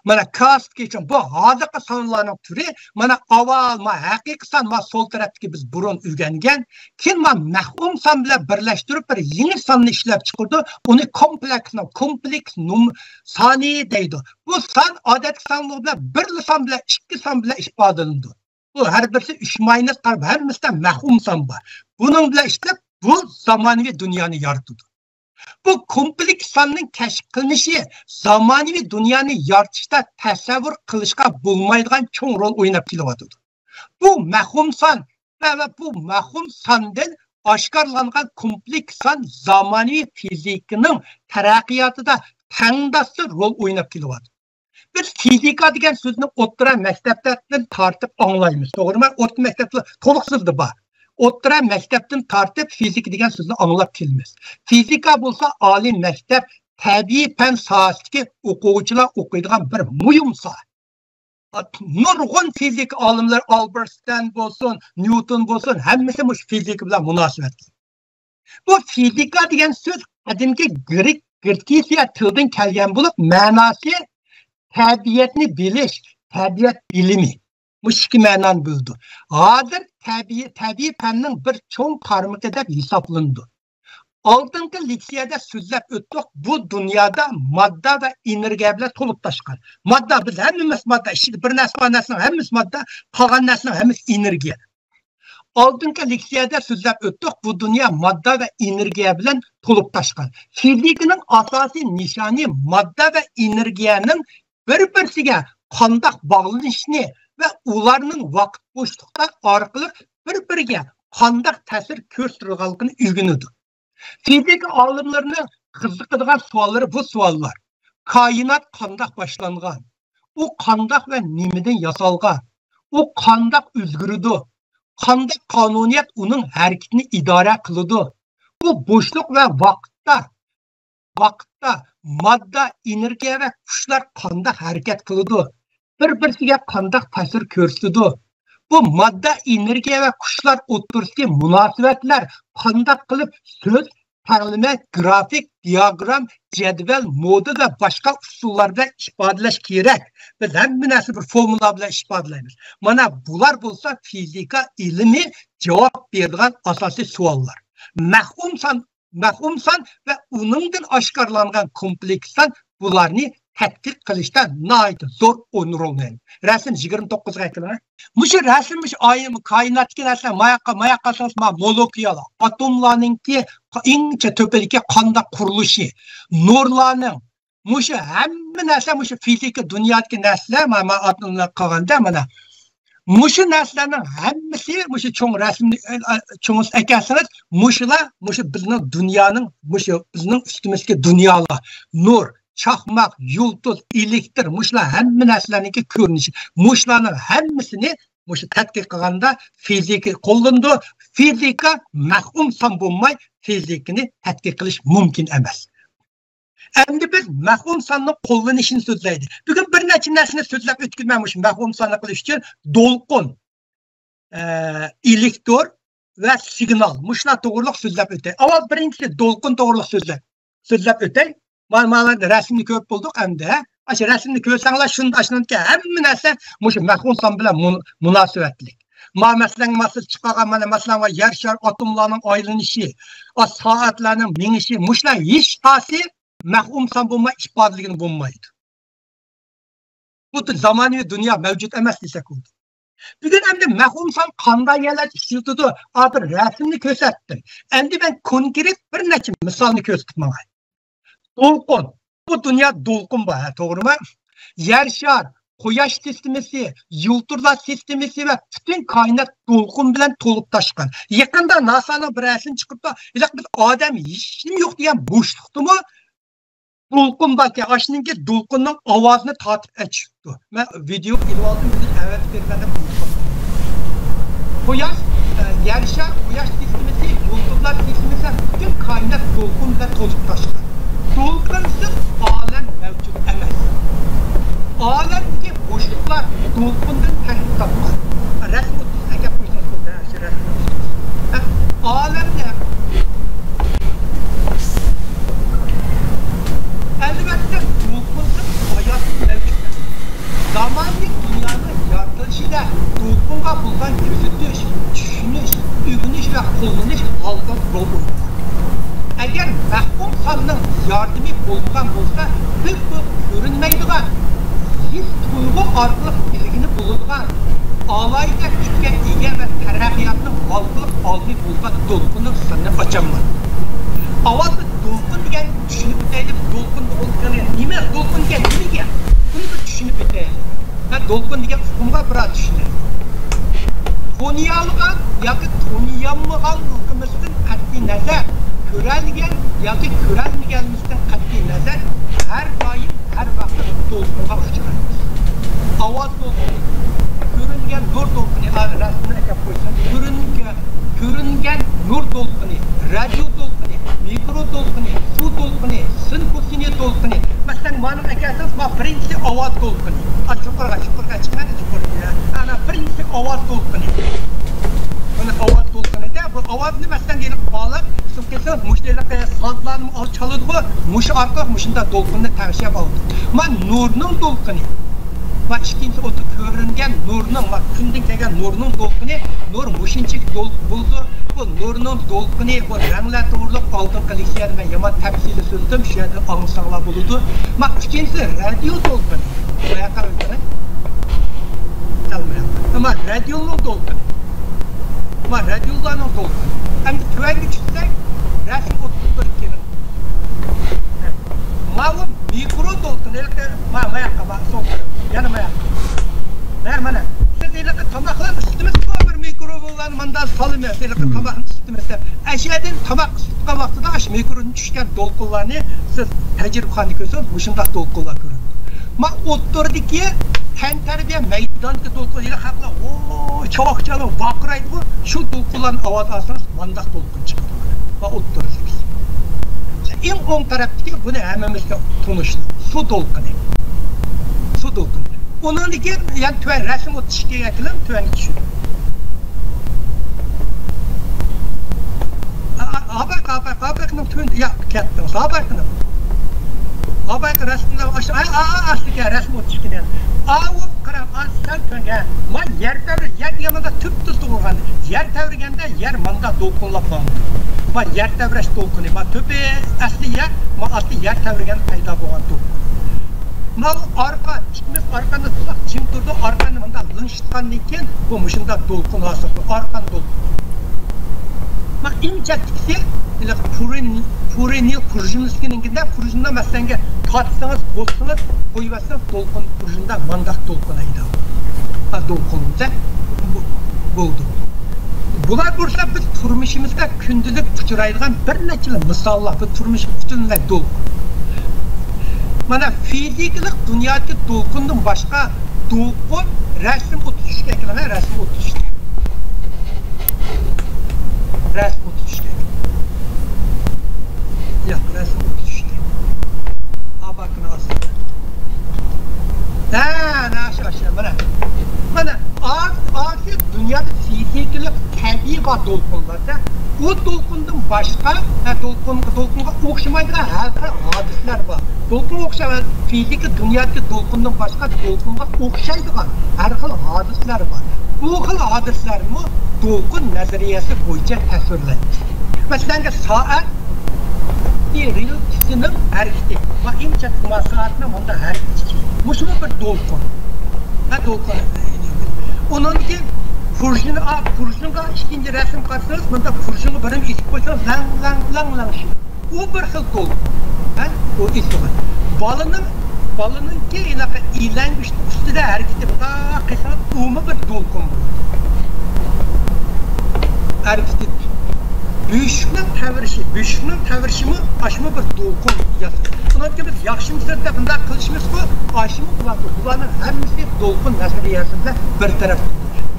Mana kast geçen bu hozirgi sonlarning turi mana avval haqiqiy son sol tarafdagi biz burun o'rgangan, keyin mahkum son bilan birlashtirib bir yangi sonni ishlab chiqardi. Uni kompleks soni deydi. Bu son odatda sonlar bilan bir son bilan ikki son bilan ifodalandi. Bu har birisi 3 minus qarab hammasida mahkum son bor. Buning bilan ishlab bu zamonaviy dunyoni yaratdi. Bu kompleks sonning kashf qilinishi zamonaviy dunyoni yaratishda tasavvur qilishga bo'lmaydigan cho'ng rol o'ynab kelyapti. Bu mahkum son va bu mahkum sondan oshkorlangan kompleks son zamonaviy fizikining taraqqiyotida tangdasi rol o'ynab kelyapti. Biz fizika degan so'zni o'rta maktabdan tortib anglaymiz. To'g'rimi? O'rta maktabda to'liqsizdi bor. O'rta maktabdan tortib fizika degan so'zni anglab kelamiz. Fizika bo'lsa oliy maktab tabiiy fan sohasidagi o'quvchilar o'qiydigan bir muhim soha. Nurg'un fizik olimlar Albert Einstein bo'lsin, Newton bo'lsin, hammasi mush fizika bilan munosabatli. Bu fizika degan so'z qadimgi Grek tilidan kelgan bo'lib, ma'nosi tabiatni bilish, tabiat bilimi. Bu ikki ma'noni bildi. Hozir tabiiy fanning bir cho'ng qarmog'i deb hisoblandi. Oldingi leksiyada so'zlab o'tdik, bu dunyoda modda va energiya bilan to'lib toshgan. Modda biz hammamiz modda, bir narsa hammamiz modda, qolgan narsa hammamiz energiya. Oldingi leksiyada so'zlab o'tdik, bu dunyo modda va energiya bilan to'lib toshgan. Fizikaning asosiy nishoni modda va energiyaning bir-biriga qanday bog'lanishini ve ularning vaqt bo'shliqda orqali bir-biriga qanday ta'sir ko'rsatilganligini o'rganadi. Fizik olimlarining qiziqadigan savollari bu savollar. Kainat qandaq başlanğan, o qandaq və nimeden yasalğan, o qandaq üzgürüdü, qandaq qanuniyet onun hareketini idare kılıdı. Bu boşluk ve vaqtda madda, energiya və kuşlar qandaq hareket kılıdı. Bir-birisiga qandaq ta'sir ko'rsatdi. Bu madda, energiya və kuşlar o'rtasidagi munosabatlar qandaq qilib so'z, ta'limot, grafik, diagram, jadval, moda və başqa usullarda ifodalash kerak. Biz hamma narsa bir formula bilan ifodalaymiz. Mana bular bo'lsa fizika ilmi javob beradigan asosiy savollar. Mahumsan ve onundan aşkarlangan kompleksdan bularni tədqiq qilishda nəhayət zor o'rin o'ynaydi. Rasm 29 aytılır. Mush rasm ayım kainatdagi narsa mayaqqa molekulalar, atomlarninki ince töpelike qanda qurilishi, nurlarning mush hamma narsa mush fizika dunyodagi narsalar mana atomlar qolganda mana Muşu narsalarning hammasi mushu cho'ng rasmni cho'ng akasini mushlar bizning dunyoning bizning ustimizga dunyolar nur chaqmoq yulduz elektr mushlar hamma narsalarniki ko'rinishi mushlarning hammasini mushu tadqiq qilganda fizika qo'llandi fizika mahumsan bo'lmay fizikani tadqiq qilish mumkin emas. Endi biz mahumsanning qo'llanishini so'zlaydi. Bugun bir necha narsani so'zlab o'tkazmamoq mahumsanni qilish uchun do'lqin, elektr va signal mushlar to'g'riliq so'zlab o'tay. Avval birinchisi do'lqin to'g'riliq so'zlab o'tay. Mana rasmni ko'rib bo'ldik endi. O'sha rasmni ko'rsanglar shunday hamma narsa mushu mahumsan bilan munosabatli. Masalan chiqqan masalan yer shar atomlarning aylanishi, soatlarning mingishi mushlar hech qaysi mahumsan bo'lmay ifodaligini bo'lmaydi. Bu zamonaviy dunyo mavjud emas desak bo'ladi. Bugun endi mahumsan qanday yerlar ishlatadi? Hozir rasmni ko'rsatdim. Endi men konkret bir necha misolni ko'rsatmoqman. Do'lqin. Bu dunyo do'lqin bor, to'g'rimi? Yer shar, quyosh sistemasi, yulduzlar sistemasi va butun koinot do'lqin bilan to'lib toshgan. Yaqinda NASAning bir rasm chiqibdi. Biz odam hech kim yo'q degan bo'shliqdimi? Do'lqin balki ashninki do'lqinning ovozini tatib aytishdi. Men video ilib oldim, bizni xabar bergandim. Quyosh, yer shar, quyosh sistemasi, yulduzlar sistemasi butun koinot do'lqin bilan to'lib toshgan. Do'lqinsiz olam mavjud emas. Olamdagi bo'shliqlar do'lqindan tarkib topgan. Rasm o'tizga qo'ysak bo'ladi, olamda elbette do'lqinsiz hayot mavjud. Zamonli dunyoning yaratılışida do'lqinga bo'lgan ko'zitish, tushunish, o'rganish va qo'llanish oldi rol o'ynaydi. Agar mahkum sonning yordami bo'lgan bo'lsa, biz bu ko'rinmaydigan his tuyg'u orqali bilgini bo'ladigan alayda kuchga ega va taraqqiyotning oldi bo'lgan do'lqinning sirrini ochaman. Avvalda do'lqin degan tushunib o'taylik, do'lqin bo'lgani nima, do'lqin degan nimaga? Buni bir tushunib o'taylik. Va do'lqin degan hukmga biroz tushunaylik. To'niyalgan yoki to'niyalmaganligimizdan qat'iy nazar, ko'ralgan yoki ko'ralmaganimizdan qat'iy nazar har doim har vaqt do'lqinga uchraymiz. Ovoz do'lqini, ko'ringan nur do'lqini, rasmni aytib qo'ysam, ko'ringan nur do'lqini, radio do'lqini, mikro do'lqini, suv do'lqini, sinfoniya do'lqini. Masalan, mana akasiz birinchi ovoz do'lqini. Chuqurga chiqmadi, chuqurga. Ana birinchi ovoz do'lqini. Mana ovoz do'lqinida bu ovozni masalan kelib qolib, suvkesa mushlarga soatlarni chaladi bu, mush orqali mushunda do'lqinni tashib oldi. Men nurning do'lqini va ikkinchi o'ti ko'ringan nurning va kundan kelgan nurning do'lqini, nur mushinchik bo'ldi. Bu nurning do'lqini bu ranglar to'g'riliq oldin qilishyapti. Men yomon tafsili so'zdim, shu yerda anglasanglar bo'ladi. Men ikkinchisi radio do'lqini. Bu yoqqa o'tadi. Ama radyoning do'lqini. Ma radyolarning do'lqini. Ham tuvangi chiqsak, rasm 31 kerak. Ma'lum mikro do'lqinlar mana yoqqa baqsoq. Yana mana. Siz ellaqa tomoqlar ustimiz bir mikro bo'lgan mandan solmayapsiz. Ellaqa tomoqni ustimizda. Ashyadan tomoq ustib qo'ymoq vaqtida aş mikrodan tushgan to'lqinlarni siz tajribaxonada ko'rsangiz mushundaq to'lqinlar ko'rinadi. Ma o'ttirdagi tantarbiya maydonida to'lqin yana haqlar cho'qchalab baqiraydi bu shu to'lqinlarni ovoz olsangiz mandaq to'lqin chiqadi. Va o'ttirdagi eng o'ng tarafdagi buni hammamizga tunishli su to'lqini. Su to'lqini. Ondan keyin yani tuvan rasm o'tishga kelib tuvanga tushdi. Abakning tuvanda ya katta. Abak rasmda aslida rasm o'tishgan. O qarab asal tuvanga. Ma yer yanada tüp turgan. Yer tavriganda yer manda to'lqinlab qoldi. Ma yer tavrash to'lqini. Ma tüpi asliya, ma asli yer tavriganda paydo bo'lgan to'lqin. Mal arka, ikimiz arkanda tutaq kim turdu, arkanı mında lınşıtkan iken bu mışında dolkun asıqlı, arkan dolkun. Mak imcatlıkse, Furinil Purjinski'ninkinde Purjin'da mesleğine tatsanız, bozsanız, koyuversanız dolkun Purjin'da mandak dolkun ayda. Ha dolkununca buldu. Bular bursa biz turmuşimizde kündülük uçuraydıgan bir neçili misallar, bu turmuş bütünlük dolkun. Mana fiziklik dünyadaki to'lqindan boshqa to'lqin rasm o'tishga keladi, rasm o'tishga. Rasm o'tishga. Yo'q, rasm o'tishga. Abakni asli. Nasha mana. Mana asli dünyada fiziklik tabiiy to'lqinlarda o to'lqindan boshqa to'lqinga o'xshamaydigan har xil hadislar bor. To'lqinga o'xshagan fizika dunyodagi to'lqindan boshqa to'lqinga o'xshaydigan har xil hadislar bor. Bu xil hadislarni to'lqin nazariyasi bo'yicha tasvirlaydi. Masalan, soat rilkisining harakati va imchat soatni bunda harakati. Bu bir to'lqin. To'lqin. Onun keyin Purjinga ikinci resim qarsangiz, bunda Purjinga birim isib qo'ysangiz lang shu. O bir xil to'lqin. O ismi. Balının ki inaqa iylangich ustida harakati qilsa, umi bir to'lqin bo'ladi. Harakati büyüşünün təvrişimi aşımı bir to'lqin yasır. Bundan ki biz yaxşı misirdə bunda qilishimiz bu, aşımı bulanın həmmisi to'lqin nazariyasında bir taraf.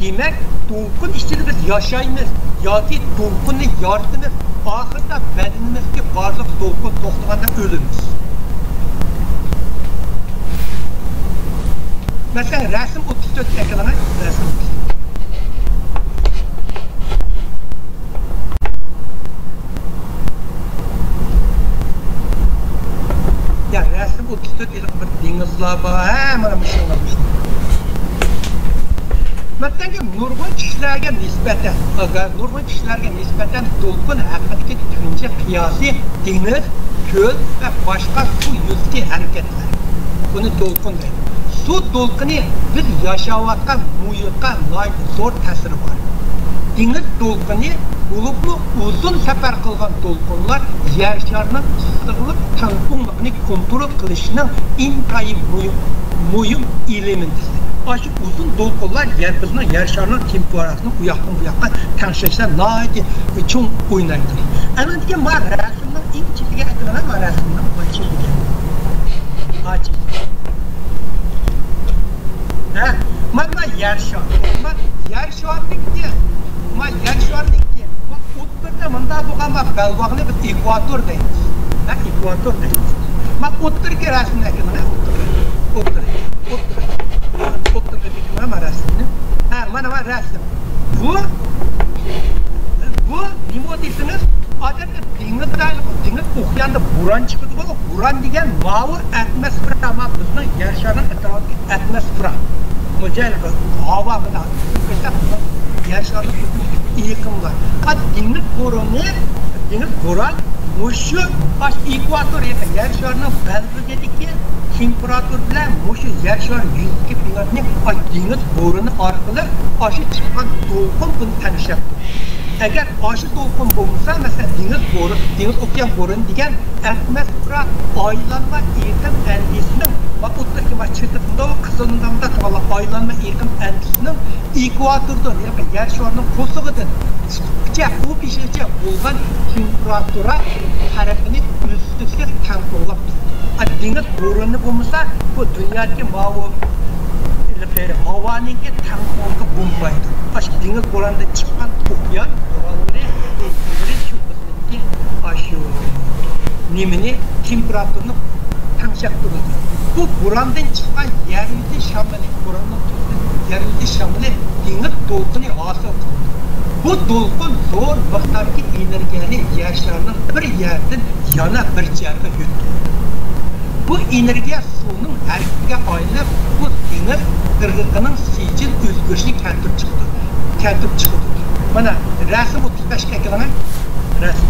Demek, to'lqin içinde biz yaşayımız, yoki to'lqinni yoritimiz, ahirda bedenimizga barliq to'lqin to'xtaganda o'limiz. Mesela resim 34 ekranı, resim 34. Ya resim 34 yıllık bir denizler var, mana müşahlar. Mesela nurg'un kishilarga nisbatan to'lqin haqiqatga tushuncha qiyosiy deniz, ko'l va boshqa suv yuzidagi harakatlar. Buni to'lqin deydi. Suv to'lqini biz yashayotgan muhitga zo'r ta'siri bor. Deniz to'lqini bo'libmi uzun safar qilgan to'lqinlar yer sharining issiqlik tanqinligini kontrol qilishning intayin muhim elementidir. Aşı uzun to'lqinlar yer şarının temperatını bu yoqdan bu yoqqa tanışlashda nihoyatda cho'ng o'ynaydi. Ana degan ma rasmning eng chekiga aytiladi, ma rasmning chekiga. Ochib. Mana yer shari. Yer sharidagi o'ttirda munda bo'lgan balvoqni biz ekvator deymiz. Ekvator deymiz. Ma o'ttirga rasmni aytiladi. O'ttir. Mana rasmni. Mana rasm. Bu nima deysiniz? Adamda dengiz okeanda bo'ron chiqadi. Bo'ron degan mavi atmosfera, ama bizning yer sharining atrofidagi atmosfera. Mo'jal havo bilan yer sharining iqlimlar. Dengiz bo'ron mushu ekvator yer sharining balbigidagi temperatur bilan mushu yer shari yuzidagi planetning dengiz bo'roni orqali oshib chiqqan to'lqin buni tanishadi. Eğer aşı dolkun bulunsa, mesela deniz okyan borun diyen atmosfera aylanma eğitim endisinin oradaki çıtıkında o kızılındamda aylanma eğitim endisinin ekvatordur, yani yer şarının kosuğudur. Bu pişirce bulgan temperatura tarafını üstüse tanımlayıp deniz borunu bulunsa, bu dünyadaki havanın ki tanımlayıp bulunmaydı. Başka deniz boranda çıkan okyan nemini temperaturunu tanışak durdu. Bu burandan çıkan yerli şameli, buranın yerli şameli deniz dolkunu hasıl kıldı. Bu dolkun zor miktardaki enerjini yaşlarının bir yerden yana bir yerga yuttu. Bu enerji suyunun hareketiga aylanıp bu deniz ırgıtının sicil özgürlüğünü keltirip çıktı. Mana resim 35 ekranı resim.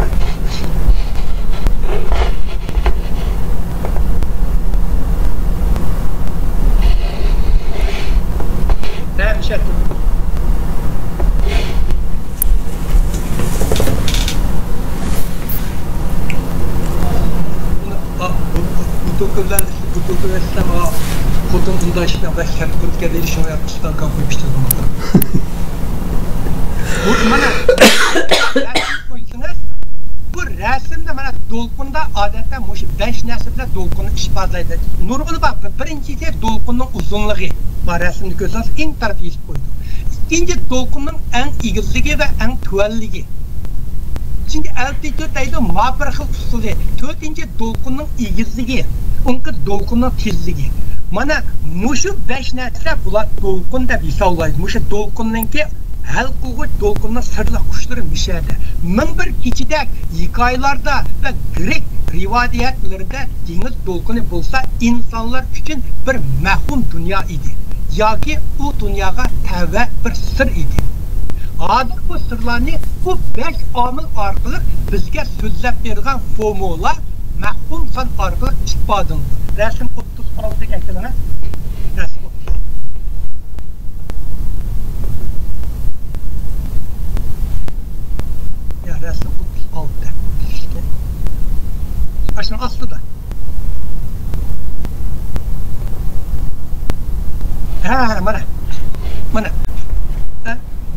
Dehşet. Bu dokulardan kodun işte ve şarkıya değişim yapmışlar kapmıştır bunlar. Bu mana bu resimde mana dolqunda adeta muş 5 nesilde dolqunu ifadəlaydı. Nurg'unu bak, birincisi dolqunun uzunluğu. Bu resimde görürsünüz, en tarafı yazıp koydu. İkinci dolqunun en igizligi ve en tüvelligi. Şimdi altitüdeydi mabir xil usulü. Dördüncü dolqunun igizligi, onunki dolqunun tezligi. Mana muşu 5 nesilde bular dolqun deb hisoblaydi. Muşu dolqununki hal qilg'uch dolqunning sirli qushlari mishadi. Ming bir kechidek hikoyalarda ve Grek rivayetlerinde deniz dolquni bo'lsa, insonlar uchun bir mahrum dünya idi. Yoki u dunyoga tava bir sir idi. Hozir bu sirlarni bu 5 omil orqali bizga so'zlab bergan formula mahrum son orqali ifodalanadi. Rasm 36 ga keladi. Rasm resim 36. Aşkın aslı da. Mana.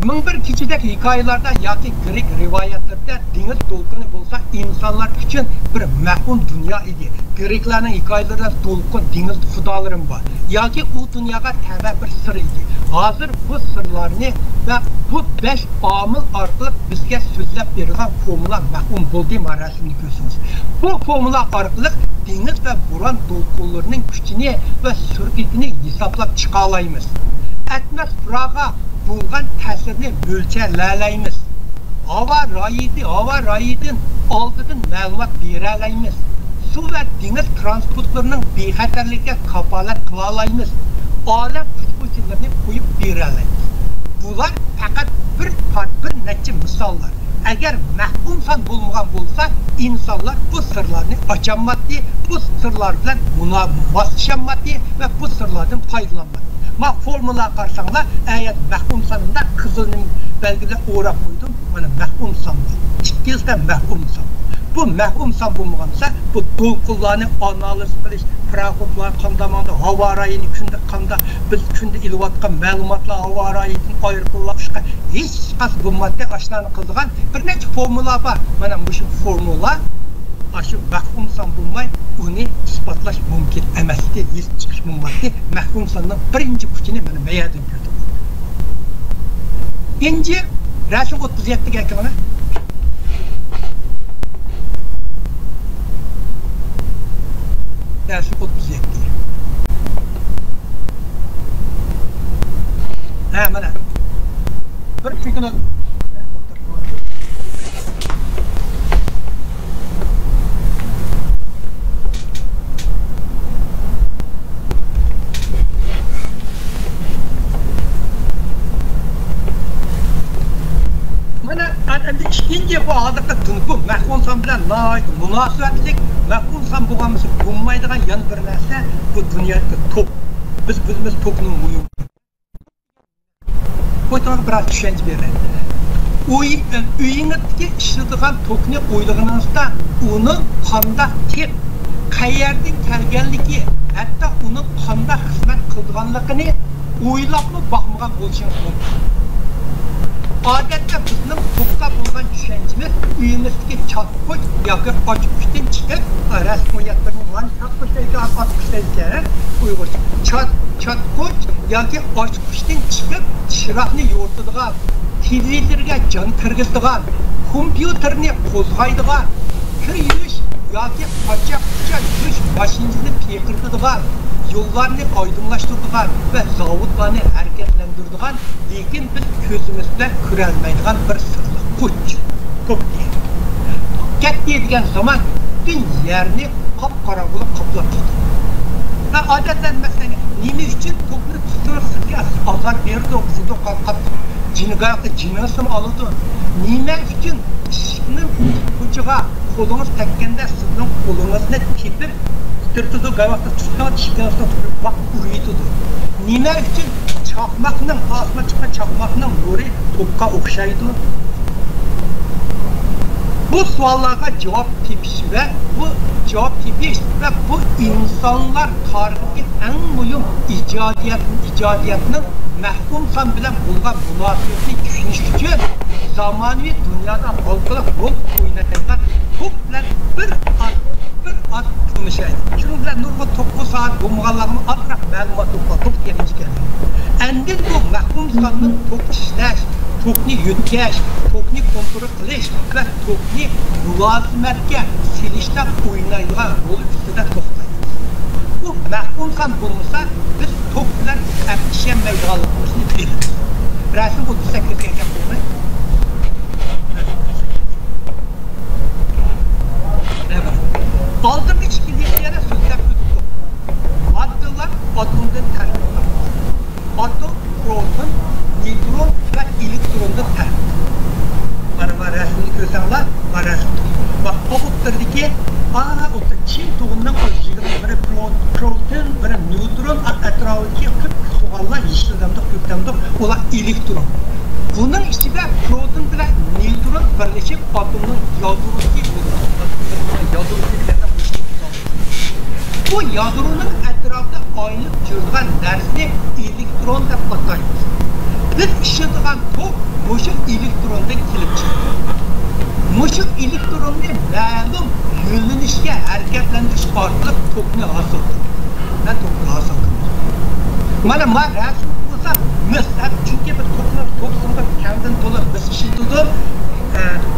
Ming bir kechidagi hikoyalarda yoki Grek rivoyatlarida deniz to'lqini bo'lsa, insonlar uchun bir mahrum dunyo edi. Greklarning hikoyalarida to'lqin deniz xudolarim bor. Yoki u dunyoga tava bir sir edi. Hozir bu sirlarni ve bu 5 omil orqali bizga so'zlab berilgan formula mahrum bo'ldi marasini ko'rsiniz. Bu formula orqali deniz ve bo'ron to'lqinlarining kuchini ve sur'atini hisoblab chiqa olamiz. Atmosferaga bo'lgan ta'sirini o'lchalaymiz. Havo rayidin oldidan ma'lumot bera olamiz. Suv ve deniz transportlarining bexatarligiga kafolat qila olamiz. Olam kuch-kuchlarini qo'yib bera olamiz. Bular faqat bir necha misollar. Agar mahkum son bo'lmagan bo'lsa, insonlar bu sirlarni ocholmaydi, bu sirlar bilan moslasholmaydi ve bu sirlardan foydalanmaydi. Ma formula qarasanglar, ayat mahkum sonunda qizilni belgilab o'rab qo'ydim. Mana mahkum son. Ikkisidan mahkum son. Bu mahkum son bo'lmagansa, bu to'lqinlarni analiz qilish, paraxodlar qandamanda havo rayini kunda qanda biz kunda ilayotgan ma'lumotlar havo rayidan ayirib hech qas bo'lmaydi. Ashlarni qildigan bir necha formula bor. Mana shu formula shu mahkum son bo'lmay, uni isbotlash mumkin emasdi, hech chiqish mumkin. Mahkum sonning birinchi kuchini mana bu yerdan ko'rdik. Endi rasm 37 ga kelamiz. Rasm 37. Mana bir fikrini İkinci bu adakta bu mahkum son bilan münasebetlik mahkum son bo'lganmisi bo'lmaydigan yana bir narsa bu dunyoda top. Biz topning uyumi. Bu to'g'ri bir tushuncha beradi. uyingizdagi ishlaydigan tokni o'ylaganingizda uni qanday tep qayerdan kelganligi, hatto uni qanday xizmat qilganligini o'ylabmi boqmagan bo'lishingiz mumkin. Odatda bizning to'qqa bo'lgan tushunchamiz uyimizdagi chatqoch yoki ochqichdan chiqib, rasmiyatlarning man chatqochga otqichdan uyg'urcha chatqoch yoki ochqichdan chiqib chiroqni yo'rtadigan, televizorga jon kirgizadigan, kompyuterni qo'zg'aydigan, kir yuvish yoki qochoq yurish mashinasini peyqirtadigan, yo'llarni oydinlashtiradigan va zavodlarni harakatlantiradigan, lekin biz ko'zimiz bilan ko'rolmaydigan bir sirli kuch. To'pki. Katta degan zaman butun yerni qop-qora bo'lib qoplab turadi. Va odatdan masalan, nima uchun to'pni tuttirishga azar berdi, o'qidi qolib jinigayaqda jinisini oladi. Nima uchun ishning uchiga qo'lingiz tekkanda sizning qo'lingizni tepib turtdi, gavaqda tutgan ishingizdan turib vaqt uriydi. Nima uchun chaqmoqning osma chiqqan chaqmoqning nuri to'pqa o'xshaydi? Bu savollarga javob tepish va bu insonlar tarixidagi eng muhim ijodiyatning mahkum son bilan bo'lgan munosabatni tushunish uchun zamonaviy dunyoda xalqaro rol o'ynaydigan to'p bilan bir az tanishaylik. Shuning bilan nurg'un 9 soat bo'lmaganlarni ozroq ma'lumot to'plab kelishgan. Endi bu mahkum sonning to'p ishlash, to'pni yutkash, to'pni kontrol qilish va to'pni mulozimatga selishda o'ynaydigan rol ustida to'xtaymiz. Bu mahkum son bo'lmasa, biz to'p bilan ishlamaydiganligimizni bilamiz. Rasm 38 ga gap bo'lmaydi. Aldırgı çizgilerine sözler tuttu. Addılar atomdan terk olmak. Atom, proton, nötron ve elektrondan terk. Bana resmini görsenler, bana resmini. Bak o otturdaki, otur Çin toğundan o bir proton, bir nötron, etrafındaki 40 soğanlar yeşildemde, köktemde olan elektron. Bunun içinde proton ile nötron birleşip atomun yadrosu bu yadronun etrafında aylık çözülen dersini elektron da atayız. Biz işlediğen top boşu elektrondan kelip çıkıyor. Boşu elektronun ma'lum yönlenişke hareketlendiriş arqılı topni hasıldır. Ne topni hasıldır? Mana resim olsa, mesela çünkü bir topsunda kendin dolu biz işlediği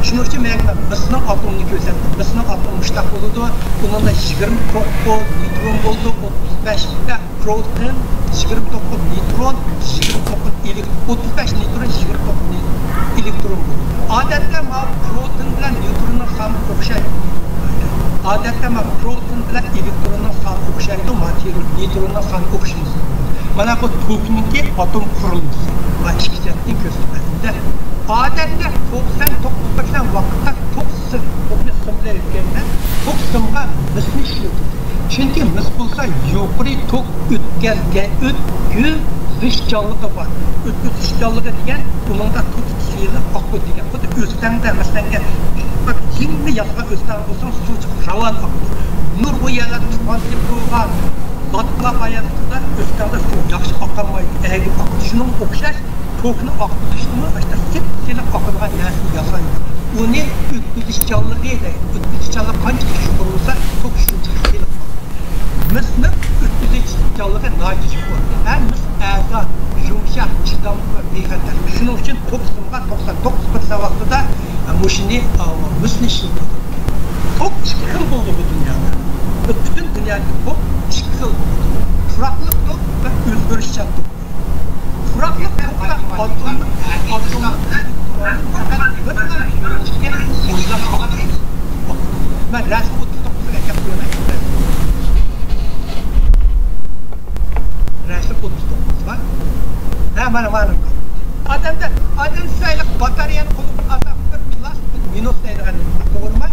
şunun için meyaklar, bizning atomni ko'rsatdi. Bizning atom mushtaq bo'ldi. Buningda 20 proton, neytron bo'ldi, 35 ta proton, 29 neytron, 29 elektron, 35 neytron, 29 elektron bo'ldi. Odatda proton bilan neytronning soni o'xshaydi. Odatda proton bilan elektronning soni o'xshaydi, neytronning soni o'xshaydi. Mana bu to'pniki atom qurilmasi va ikki jihatdan ko'rsatiladi. Odatda 99% vaqtda to'qson sımlayotganda to'qsonga misli ishlaydi. Chunki mis bo'lsa yuqori to'q o'tkazgan o'tkazish jonligi bor. O'tkazish jonligi degan buningda tutishli oqib degan. Xuddi o'standa masalanga bak yengli yoqqa o'stan bo'lsa suv chiqib ravon oqadi. Nur bo'yalar chiqib qo'ygan batla hayotda o'standa suv yaxshi oqolmaydi. Egib oqadi. Shuning o'xshash to'qni oqitishni işte seni oqilgan narsani yasaydi. Uni o'tkazish jonligi deydi. O'tkazish jonligi qancha kuchli bo'lsa, to'q shuncha kelib qoladi. Misni o'tkazish jonligi nojiz bo'ladi. Ham mis azot, yumshoq, chidamli va bexatar. Shuning uchun to'qsimga 99% vaqtida mushini misli ishlaydi. To'q ikki xil bo'ldi bu dunyoda. Butun dunyoda to'q ikki xil. Quruqlik to'q va o'zgarishchan to'q. Kuraklık ben resmi 39'a yapıyorum. Resmi 39 var. Hemen adam sayılık bataryanı kolup azap bir plastik minus deydiğen doğru mu?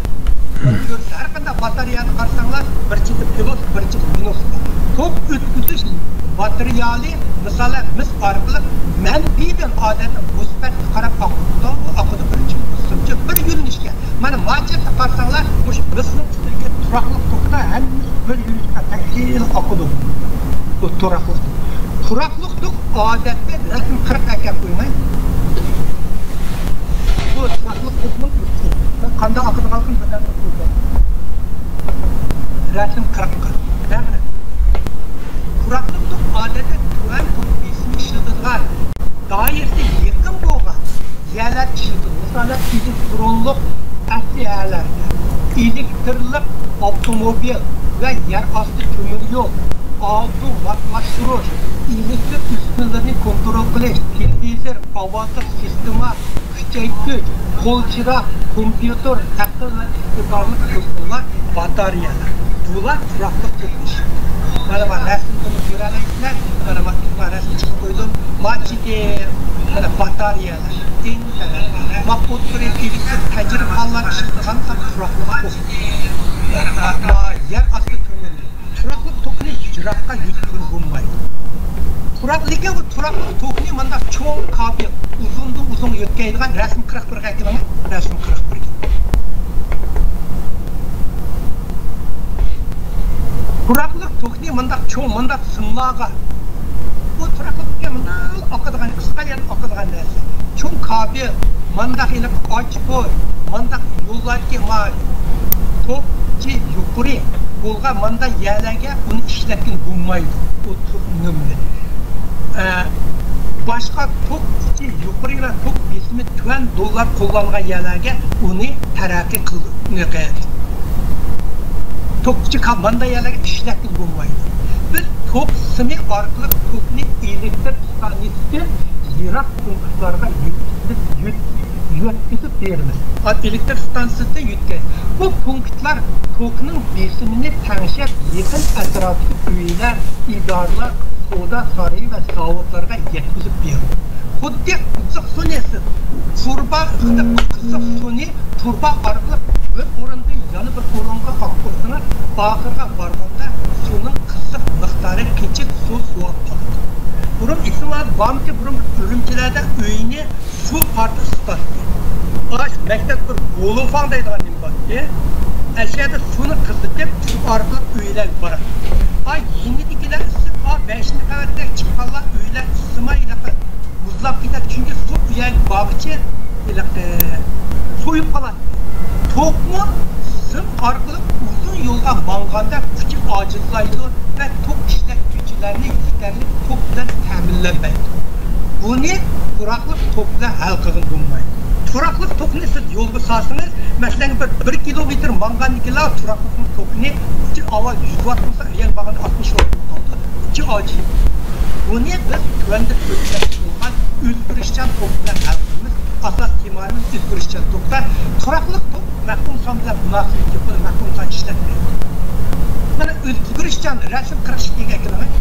Her kanda bataryanı karşılar bir çeşit plus bir çeşit minus var. Top ötküzüş materyali mesela mis arqılı menfiden adeti musbat qarab oqidi şu bir yürünüşke. Mana Manchester barsanlar, bu Rus'un üstüge turaklık tokta hemimiz bir yürünüşke tekil okudu. Bu turaklık. Turaklık adette resim 40 aka koymay. Bu turaklık tokmun üstü. Kanda akıdı kalkın kadar koydu. Resim 40 aka. Değil Turaklık adette turan tok ismi şıdırlar. Dairesi yakın boğaz. Yerler işidir. Mesela elektronluk yerlerde, elektrikli otomobil ve yer astı kömür yol, altı vaklaştırış, elektrik üstünlerini kontrol kılış, televizör, avatar sistemi, küçeytgüç, kolçırak, kompüter, takıl ve istidarlık kısımlar, bataryalar. Bunlar turaklık tutmuş. Bana bak resimini görelikler, bana resim çıkıp koydum, maçidir, bataryalar. Bak o türe birlikte tecrübe alanlar işitilen tam turaklık olsun. Yer astı kömürlü. Turaklık tokunu jirakka yüzgün bulmaydı. Turaklık'a bu turaklık tokunu manda çoğun kabil, uzun yetkeydiğen resim 41 ekranı, resim 41. Turaklık tokunu manda çoğun manda sınlağa. Bu turaklık'a manda akıdığan, kısa yerden akıdığan neresi. Çoğun kabil, mandak ile açboy, mandak yollarki mal, topçu yukarı, bolga manda yerlerge bunu işletkin bulmaydı. Bu nümle. Başka topçu yukarı ile top ismi $20 kullanılan yerlerge onu terakki kıldı. Topçu manda yerlerge işletkin bulmaydı. Biz top simi arkalık topunu elektrik saniyesi Irak punktlarına yütkizip veririz. Elektrik stansiyasında yütkez. Bu punktlar tokunun besimini tenşep yakın etrafındaki üyeler, idarlar, soda sarayı ve savutlarına yetkizip verir. Xuddi kızıq su nesi? Kızıq suni turba arqılıq bir oranda yanı bir oranga akqırsına bağırğa barğanda sunun kızıq miqdarı keçik su suvat qalır. Bunun isim var, BAM'ki bunun ürümçilerde öyünü su partı ısıtası. Ağaç mektep bir bolu falan deydiğen neyim var. Eşyada sunu kısıtıp su arqılıq öyüler var. Ay yeni dikiler ısıp, 5. kavatlar çıkarlar öyüler ısıma ilaqı. Buzlap gider çünkü su üyen bağıcı soyup kalan. Tokmu sım arqılıq uzun yolga manganda küçük acizlaydı ve tok işlek gücülerini yüklerlik tok bilen təminlenmeydi. Bunu turaklık tokla hal kılın bulmaydı. Turaklık tokunu siz yolga sahasınız, mesela 1 kilometre manganlıkla turaklık tokunu ki aval 100 watt olsa real bağında 60 watt oldu. Ki acı. Bunu biz güvenlik bölümleri olgan özgürüşçen tokla hal kılımız. Asas imanın özgürüşçen tokla. Turaklık tok, məhkum samla münasibet yapılır, məhkum san işletmeyi. Bana özgürüşçen resim kırışıklığı eklemek.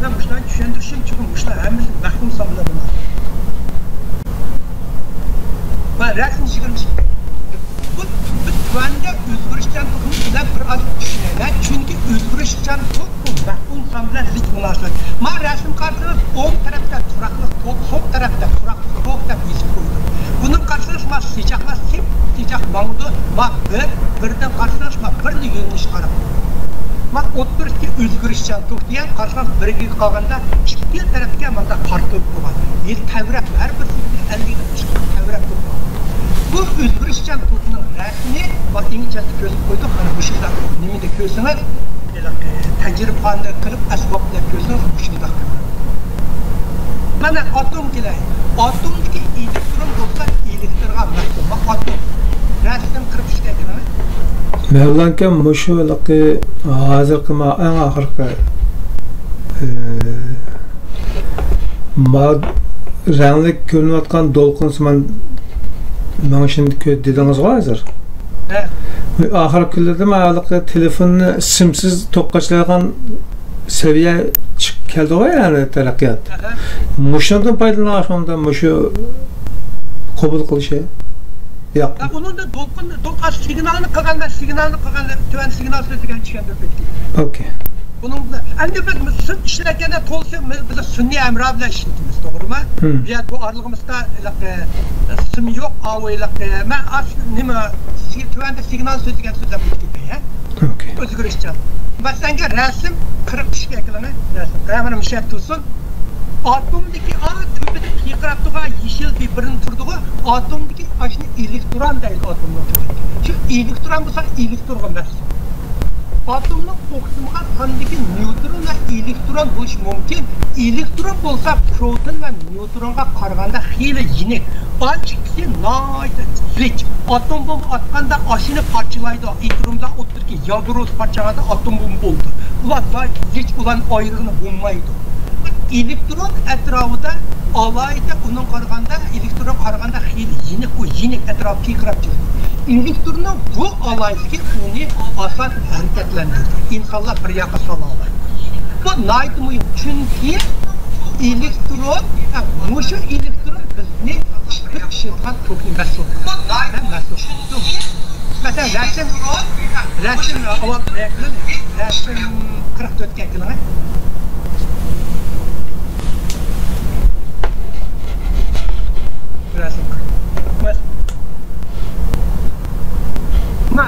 Ben buştan düşündürüşüm çünkü buştan hemimiz məhkum samla münasibet. Ben resim çıkırmışım. Bu güvende özgürüşçen tokumu bilen bir az düşünürler. Çünkü özgürüşçen tok bu məhkum samla lik münasibet. Ma resim karşınız 10 tarafta turaklık tok, sol tarafta turaklık tok da bizi koydu. Bunun karşınızma sıcakla sıcak bağlı, bak birden karşınızma birli yönünüş karab. Bak otururki özgürüşçen tok diyen karşınız birgi kalganda iki tarafta manda partılıp koyar. Bir tevrek, her bir sürü 50 tevrek koyar. Bu özgürüşçen tokunun resmi, bak İngilizcesi közüp koyduk, hani bu şurada nemide közsünüz, tecrübanda kılıp asbabla közsünüz, bu şurada kılıp. Bana atom gilay, atomdaki elektron olsa elektrona mahkum, bak atom. Resim kırıp işte gilay. Mevlanka muşulaki hazırki ma en ahırki renglik görünüyatkan dolkunsuman ben şimdi dediniz var hazır. Evet. Ahır küllerde ma telefonunu simsiz tokkaçlayan seviye geldi o yani terakkiyat. Muşundan paydalanışında muşu kabul kılışı. Ya onun da dolkaç signalını kılganlar, tüven signal sözügen çıkan dörtbetki. Okey. Bunun endi biz süt işlerken to'lsa biz sunniy amra bilan ishlaymiz, to'g'rimi? Bu orlig'imizda sim yo'q, men nima tuanda signal so'zlagan so'zlab ketgan, o'zgarishchan. Masalan, rasm 43 ga qilinadi, rasm. Qamara mishat tursin. Atomdaki tüpede yıkırap tuğa yeşil bir birini turduğu atomdaki aşını elektron değil atomda turduğu. Şu elektron bu sefer elektron nasıl? Atomda oksijen kanındaki nötronla elektron buluş mümkün. Elektron olsa proton ve nötronga karaganda hile yinik. Ikisi nayda zilik. Atom bomba atkanda aşını parçalaydı. Atomda otururken yadrosu parçaladı atom bomba oldu. Ulan zilik ulan ayrığını bulmaydı. Elektron etrafında alayda onun karaganda elektron karaganda hile yinik o yinik etrafı yıkırap çıktı. Elektronun bu alaydaki onu asan hareketlendirdi. İnsanlar bir yaka salalar. Bu naydı mıyım? Çünkü elektron, şu elektron bizni çıkıp çıkan çok mesul. Mesela resim 44 kekilene. Resim 44.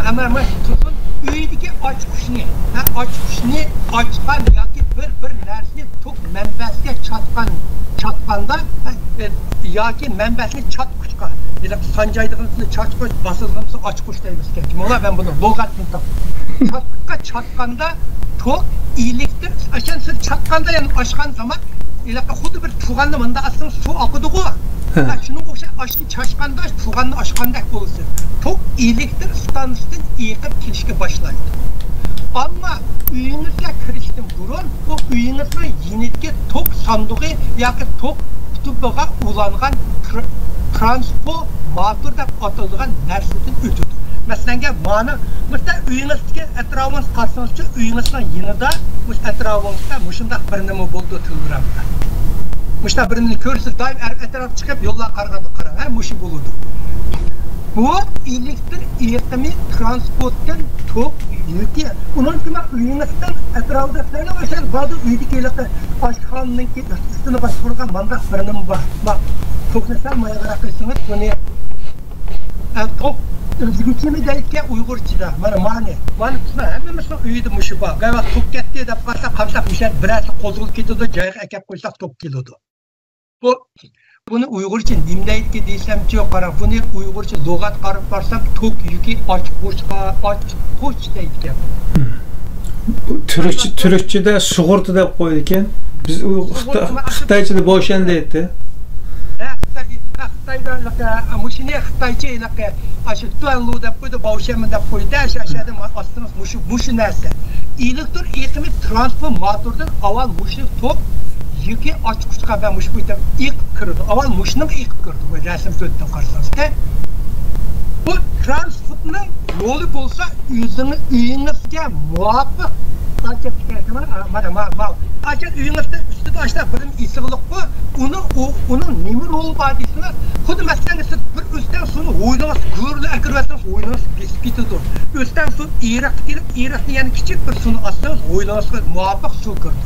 Ama tutun üydeki açmışını, açkan yoki bir narsani tok manbasiga çatqanda yoki manbasini chatquchqa, sanjaydiğini chatquch basılg'ansa ochquch deymiz. Mana ben bunu lug'atni topdim. Chatqanda tok elektr aşan siz chatqanda yani ochgan zaman xuddi bir tug'anni munda aslında su oqidi-ku. Şunun o'sha aşını chaşqanda tug'anni ochgandek bo'lsa, tok elektr stansiyasidan yiqib kelishga boshlaydi. Ammo uyingizga kirishdan burun bu uyingizning yinitga tok sandig'i yoki tok tubiga ulangan transformator deb atalgan narsadan o'tadi. Masalan, mesela uyingizdagi atrofingiz qarasangizchi, uyingizning yinida bu atrofingizda mushundaq bir nima bo'ldi tilramda. Muşta birini görürsünüz, daim etrafı çıkıp yollar karaganda karang, muşu bulurdu. Bu elektrik iletimi transporttan çok yükü. Onun için uyumasından etrafındakilerine başlar, bazı üydeki elektrik aşkanının ki üstüne başvurulan mandak birini var. Bak, çok nesel mayalara kıysınız, bunu çok özgürlüğümü deyitken Uygurçıda, mani kısmı hepimiz uyuydu muşu bak. Gayet çok gitti de kalsa kamsak müşer birisi kozulup gidiyordu, cayık ekip koysak çok gidiyordu. Bunu Uygurca nimdeydi ki deysem çok kara, bunu Uygurca lügat karıp varsam tok yükü açkoç deydi. Türkçe'de suğurtu da koydukken, biz Xitayçı'da boşan deydi. Xitay'da muşine Xitayçı ile aşı tuanlu da koydu, boşanma da koydu, aşağıda aslında muşu nerse. Elektrik iletimi transformatordan aval muşu tok yükü açıkçıqa ben muş buydu ilk kırdı. Aval muşunun ilk kırdı. Bu resim söylediğim karşılaştı. Bu transformatörün yolu olsa uyunuzga muvaffaq açık çıkartma. Açık uyunuzda üstüde aşağı birim isig'liq bu. Onun nima rol badisini xuddi masalan siz bir üstten sonra o'ylamas ko'rli akirvatsangiz o'ylamas kesib ketadi. Üstten sonra Iroqda yani kichik bir suvni olsangiz o'ylamasga muvaffaq suv kirdi.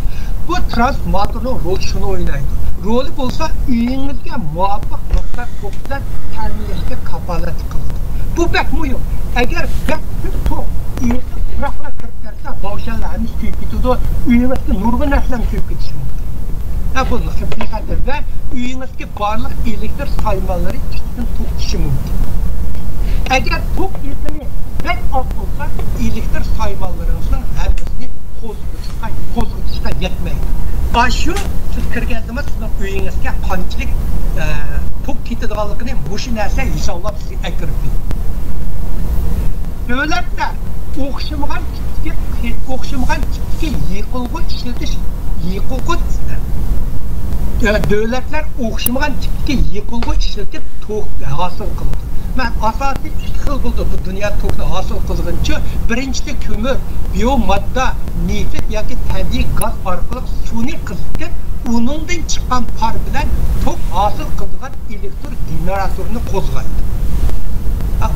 Bu transformatorning rol shuni o'ynaydi. Roli bo'lsa uyingizga muvaffaq nuqta to'plar ta'minlashga kafolat qiladi. Bu bak muhim. Agar bak to'p quroqlar kirib ketsa, boshlanlarimiz kuyib ketadi, uyingizga nurg'un narsalar kuyib ketishi mumkin. Bu haqiqatdir va uyingizga barliq elektr saymalari ichidan to'qishi mumkin. Agar to'q yetimi bak oq bo'lsa, elektr saymalaringizning hammasini qo'zg'atishga yetmaydi. Shu siz kirganingizda sizning uyingizga qanchalik to'q ketadiganligini bu narsa hisoblab sizga aytib beradi. Davlatlar o'xshamagan tipga yiqilg'ich ishlatish davlatlar o'xshamagan tipga yiqilg'ich ishlatib to'q hosil qildi. Ben asosiy ikki xil bo'ldi bu dunyo to'qni hosil qilguncha. Birinchisi ko'mir, biomadda, neft yoki tabiiy gaz orqali suvni qizitib, uningdan chiqqan par bilan to'q hosil qilgan elektr generatorni qo'zg'aydi.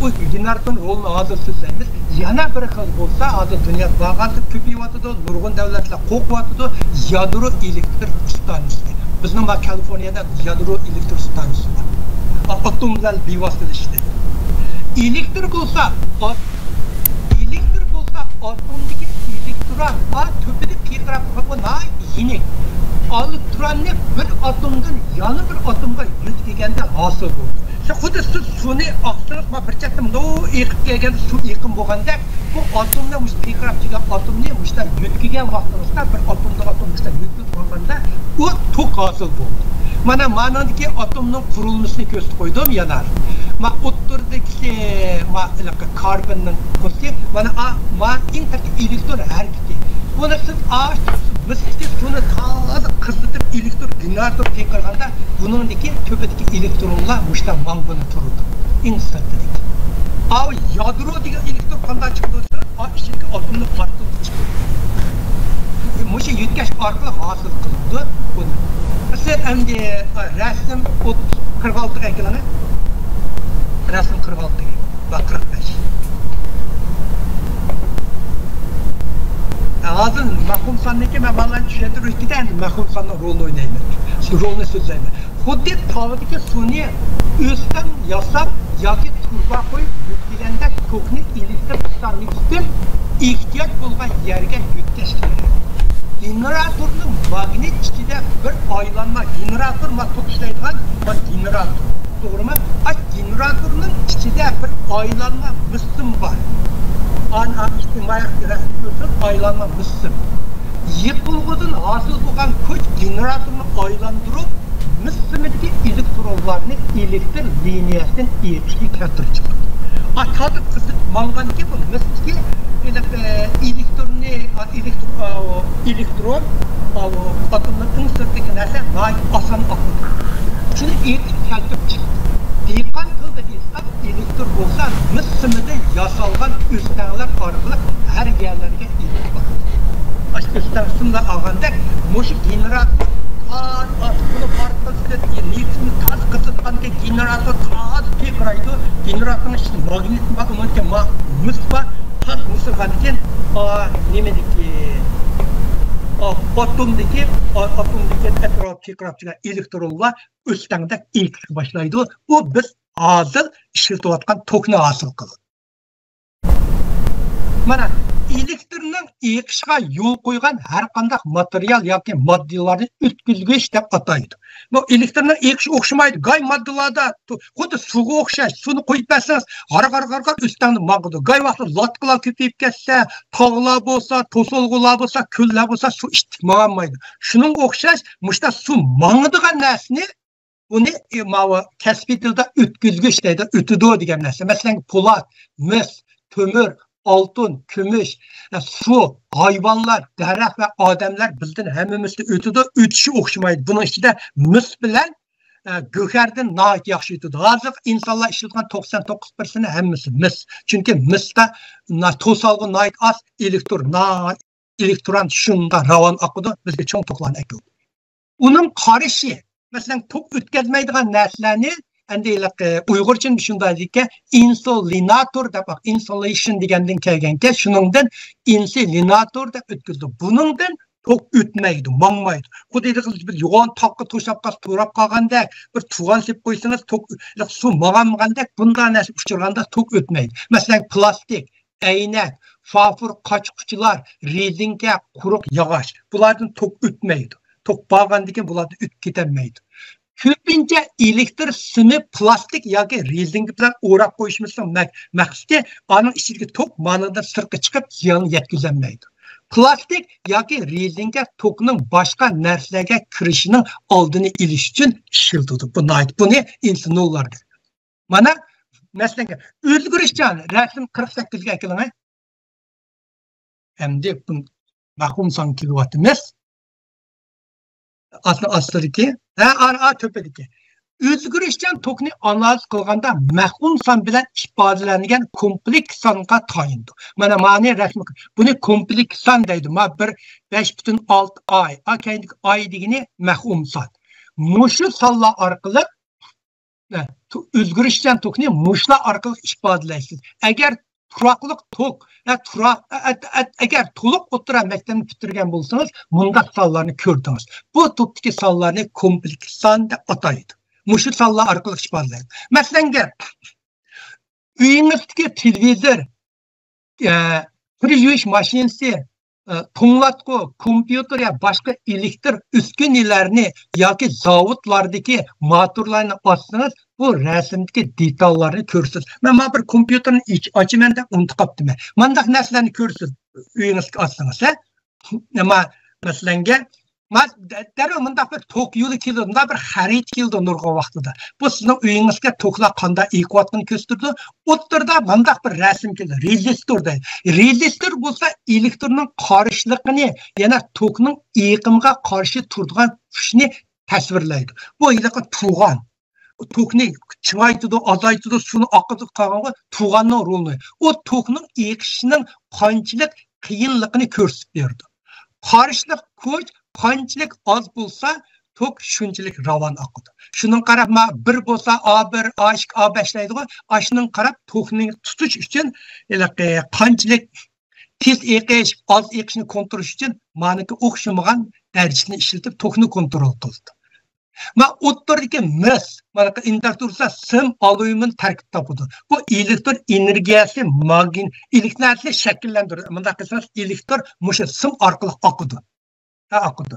O generator rolunu hazır sözlerimiz yana bir xil bo'lsa, hozir dunyo bag'ati ko'payyapti, nurg'un davlatlar qo'rqyapti, yadro elektr stansiyasi. Bizning Kaliforniyada yadro elektr stansiyasi bor. Atomlar bevosita ishlaydi. Elektr bo'lsa, atomdagi elektron tubida piqrab qolgan yinik. Elektronlar bir atomdan yana bir atomga yetkazganda hosil bo'ladi. Xuddi siz suvni oqtirib, bir chatim eqib kelganda suv eqim bo'lganda, bu atomlar mush piqrab chiqqan atomni mushlar yetkazgan vaqtimizda bir atomdan mushlar yetkazib qolganda, u tok hosil bo'ladi. Mana ma'nodagi atomning qurilmasini ko'rsatib qo'ydim yanar. O'tturdagi karbonning qo'shdi, mana eng tarkib elektron harakati. Buni siz bizga suni to'g'ri qizitib elektr generator tekrarganda buningdagi tubidagi elektronlar mushta mang'bini turadi. Eng sirtidagi. Yadro degan elektron qanday chiqdi? Ichki atomni portlatib chiqadi. Musha yetkash orqali hosil qilindi buni. Siz endi rasm 46 ga keladi. Rasm 46 va 45. Hazır mahkum sanniki ben vallahi tushuntirishda endi mahkum sanning rolini o'ynayman. Shu rolni so'zlayman. Xuddi tog'dagi suvni o'sdan yasab yoki turba qo'yib yuklaganda ko'kni elektr stansiyasidan ehtiyoj bo'lgan yerga yetkazish kerak. Generatorning magnet ichida bir aylanma generator tok ishlaydigan generator. To'g'rimi? Generatorning ichida bir aylanma missim bor. İçtimai aylanma mısın. Yıkılgıdan hasıl olan güç generatorunu aylandırıp mısımdaki elektronlarını elektrik liniyasından eğitişli katır çıkıyor. Tadı kısıt mangan ki bu mısıdaki elektron atomların sırtdaki nerse gayet asan akıdır. Şimdi eğitişli katır çıkıyor. Deykan kılda insan elektr olsa mısımda yasalgan üstanlar arqılı her yerlerine ilik bakır. Üstansınlar ağanda moşu generator bunu parçasıdır. Nefsini taz kısıtkan ki generator taz tekraydı. Generatorun içinde magnetin bakın önce mıs var. Taz mısırgan için nemedik atomdaki etraf tekrab çıkan elektronlar üstanda ilk başlaydı. Bu biz hazır işletilayotgan tokni hosil qiladi. Mana elektrning eqishiga yo'l qo'ygan har qanday material yoki moddalarni o'tkazgich deb ataydi. Bu elektrning eqishi o'xshamaydi. Gay moddalarda xuddi suvga o'xshash, suvni qo'yib bersangiz, g'ar üstdan mang'idi. Gay vaqtda latqalar ko'payib ketsa, tog'lar bo'lsa, to'solg'ular bo'lsa, ko'llar bo'lsa, suv ichib mang'maydi. Shuning o'xshash, mushta suv mang'idigan narsani buni kasbiy tilda o'tkazgich deydi, o'tidi degan narsa. Masalan, po'lat, mis, ko'mir, altın, kumush, su, hayvanlar, daraxt va odamlar bizdan hammamizga o'tidi, o'tishi o'xshamaydi. Buning ichida mis bilan go'hardan nihoyat yaxshi o'tidi. Hozir insonlar ishlatgan 99% hammasi mis. Chunki misda to'solg'i nihoyat oz elektron shunda ravon oqidi, bizga cho'ng to'qlarni akildi. Uning qarishi, masalan, tok o'tkazmaydigan narsalarni endi Uyg'urcha shunday deyki, insulinator deb insulation degandan kelganki, shuningdan insulinator deb o'tkazdi. Buningdan tok o'tmaydi, mangmaydi. Xuddi bir yo'g'on toqqa to'shaqqa to'rab qolganda, bir tuvan sep qo'ysangiz, tok suv mang'amaganda bunday narsa uchirganda tok o'tmaydi. Masalan, plastik, aynak, fafur qochquchilar, rezinka, quruq yog'och, bulardan tok o'tmaydi. Tok bo'lgandan keyin bulardan o'tib ketolmaydi. Ko'pincha elektr simi plastik yoki rezinka bilan o'rab qo'yishimizning maqsadi uning ichidagi tok ma'noda sirtqa chiqib ziyon yetkazolmaydi. Plastik yoki rezinka tokning boshqa narsalarga kirishining oldini olish uchun ishlatiladi. Buni insonlar. Mana masalan, o'zgarishchan rasm 48 ga keladi. Endi bu mahkum son kilovatimiz aslidagi to'padagi o'zgarishchan tokni analiz qilganda mahkum son bilan ifodalangan kompleks songa tayindi. Mana ma'ni rasmi buni kompleks son deydi. Ma 5.6 ay, akaydik ay degani mahkum son. Mushu sonlar orqali o'zgarishchan tokni mushlar orqali ifodalaysiz. Agar turaqliq tok, agar to'liq o'tira maktabni bitirgan bo'lsangiz, bundaq sonlarni ko'rdingiz. Bu tokdagi sonlarni kompleks son deb ataydi. Mushu sonlar orqali ifodalaydi. Masalan, uyingizdagi televizor, kir yuvish mashinasi, to'nglatqu, kompyuter ya boshqa elektr uskunalarni yoki zavodlardagi motorlarni ochsangiz, bu rasmdagi detallarni ko'rsiz. Men mana bir kompyuterni ochaman deb unutib qolibdim. Mandaq narsalarni ko'rsiz uyingizga ochsangiz, masalan, darrov mundaq bir tok yo'li keldi, mundaq bir xarid keldi nurg'un vaqtida. Bu sizning uyingizga toklar qanday eqiyotganini ko'rsatdi. O'ttirda mundaq bir rasm keldi. Rezistor deydi. Rezistor bo'lsa elektrning qarishligini, yana tokning eqimga qarshi turadigan kuchni tasvirlaydi. Bu iliqi turgan. Tokni chivaytidi, azaytidi, suvni oqizib qolganga turganning rolini. O tokning eqishining qanchalik qiyinligini ko'rsatib berdi. Qarishlik kuch qanchalik az bo'lsa, tok shunchalik ravon oqadi. Shuning qarab, bir bo'lsa A1, A2, A5 deydi-ku, ashning qarab tokning tutish uchun qanchalik tez eqish, az eqishni kontrol uchun maniki o'xshamagan darajani ishlatib tokni kontrol qildi. Ma o'ttirdagi mis, mana induktorda sim alyumin tarkib topadi. Bu elektr energiyasi elektrni shakllantiradi. Bunda qilsangiz elektr mushu sim orqali oqadi. Oqadi.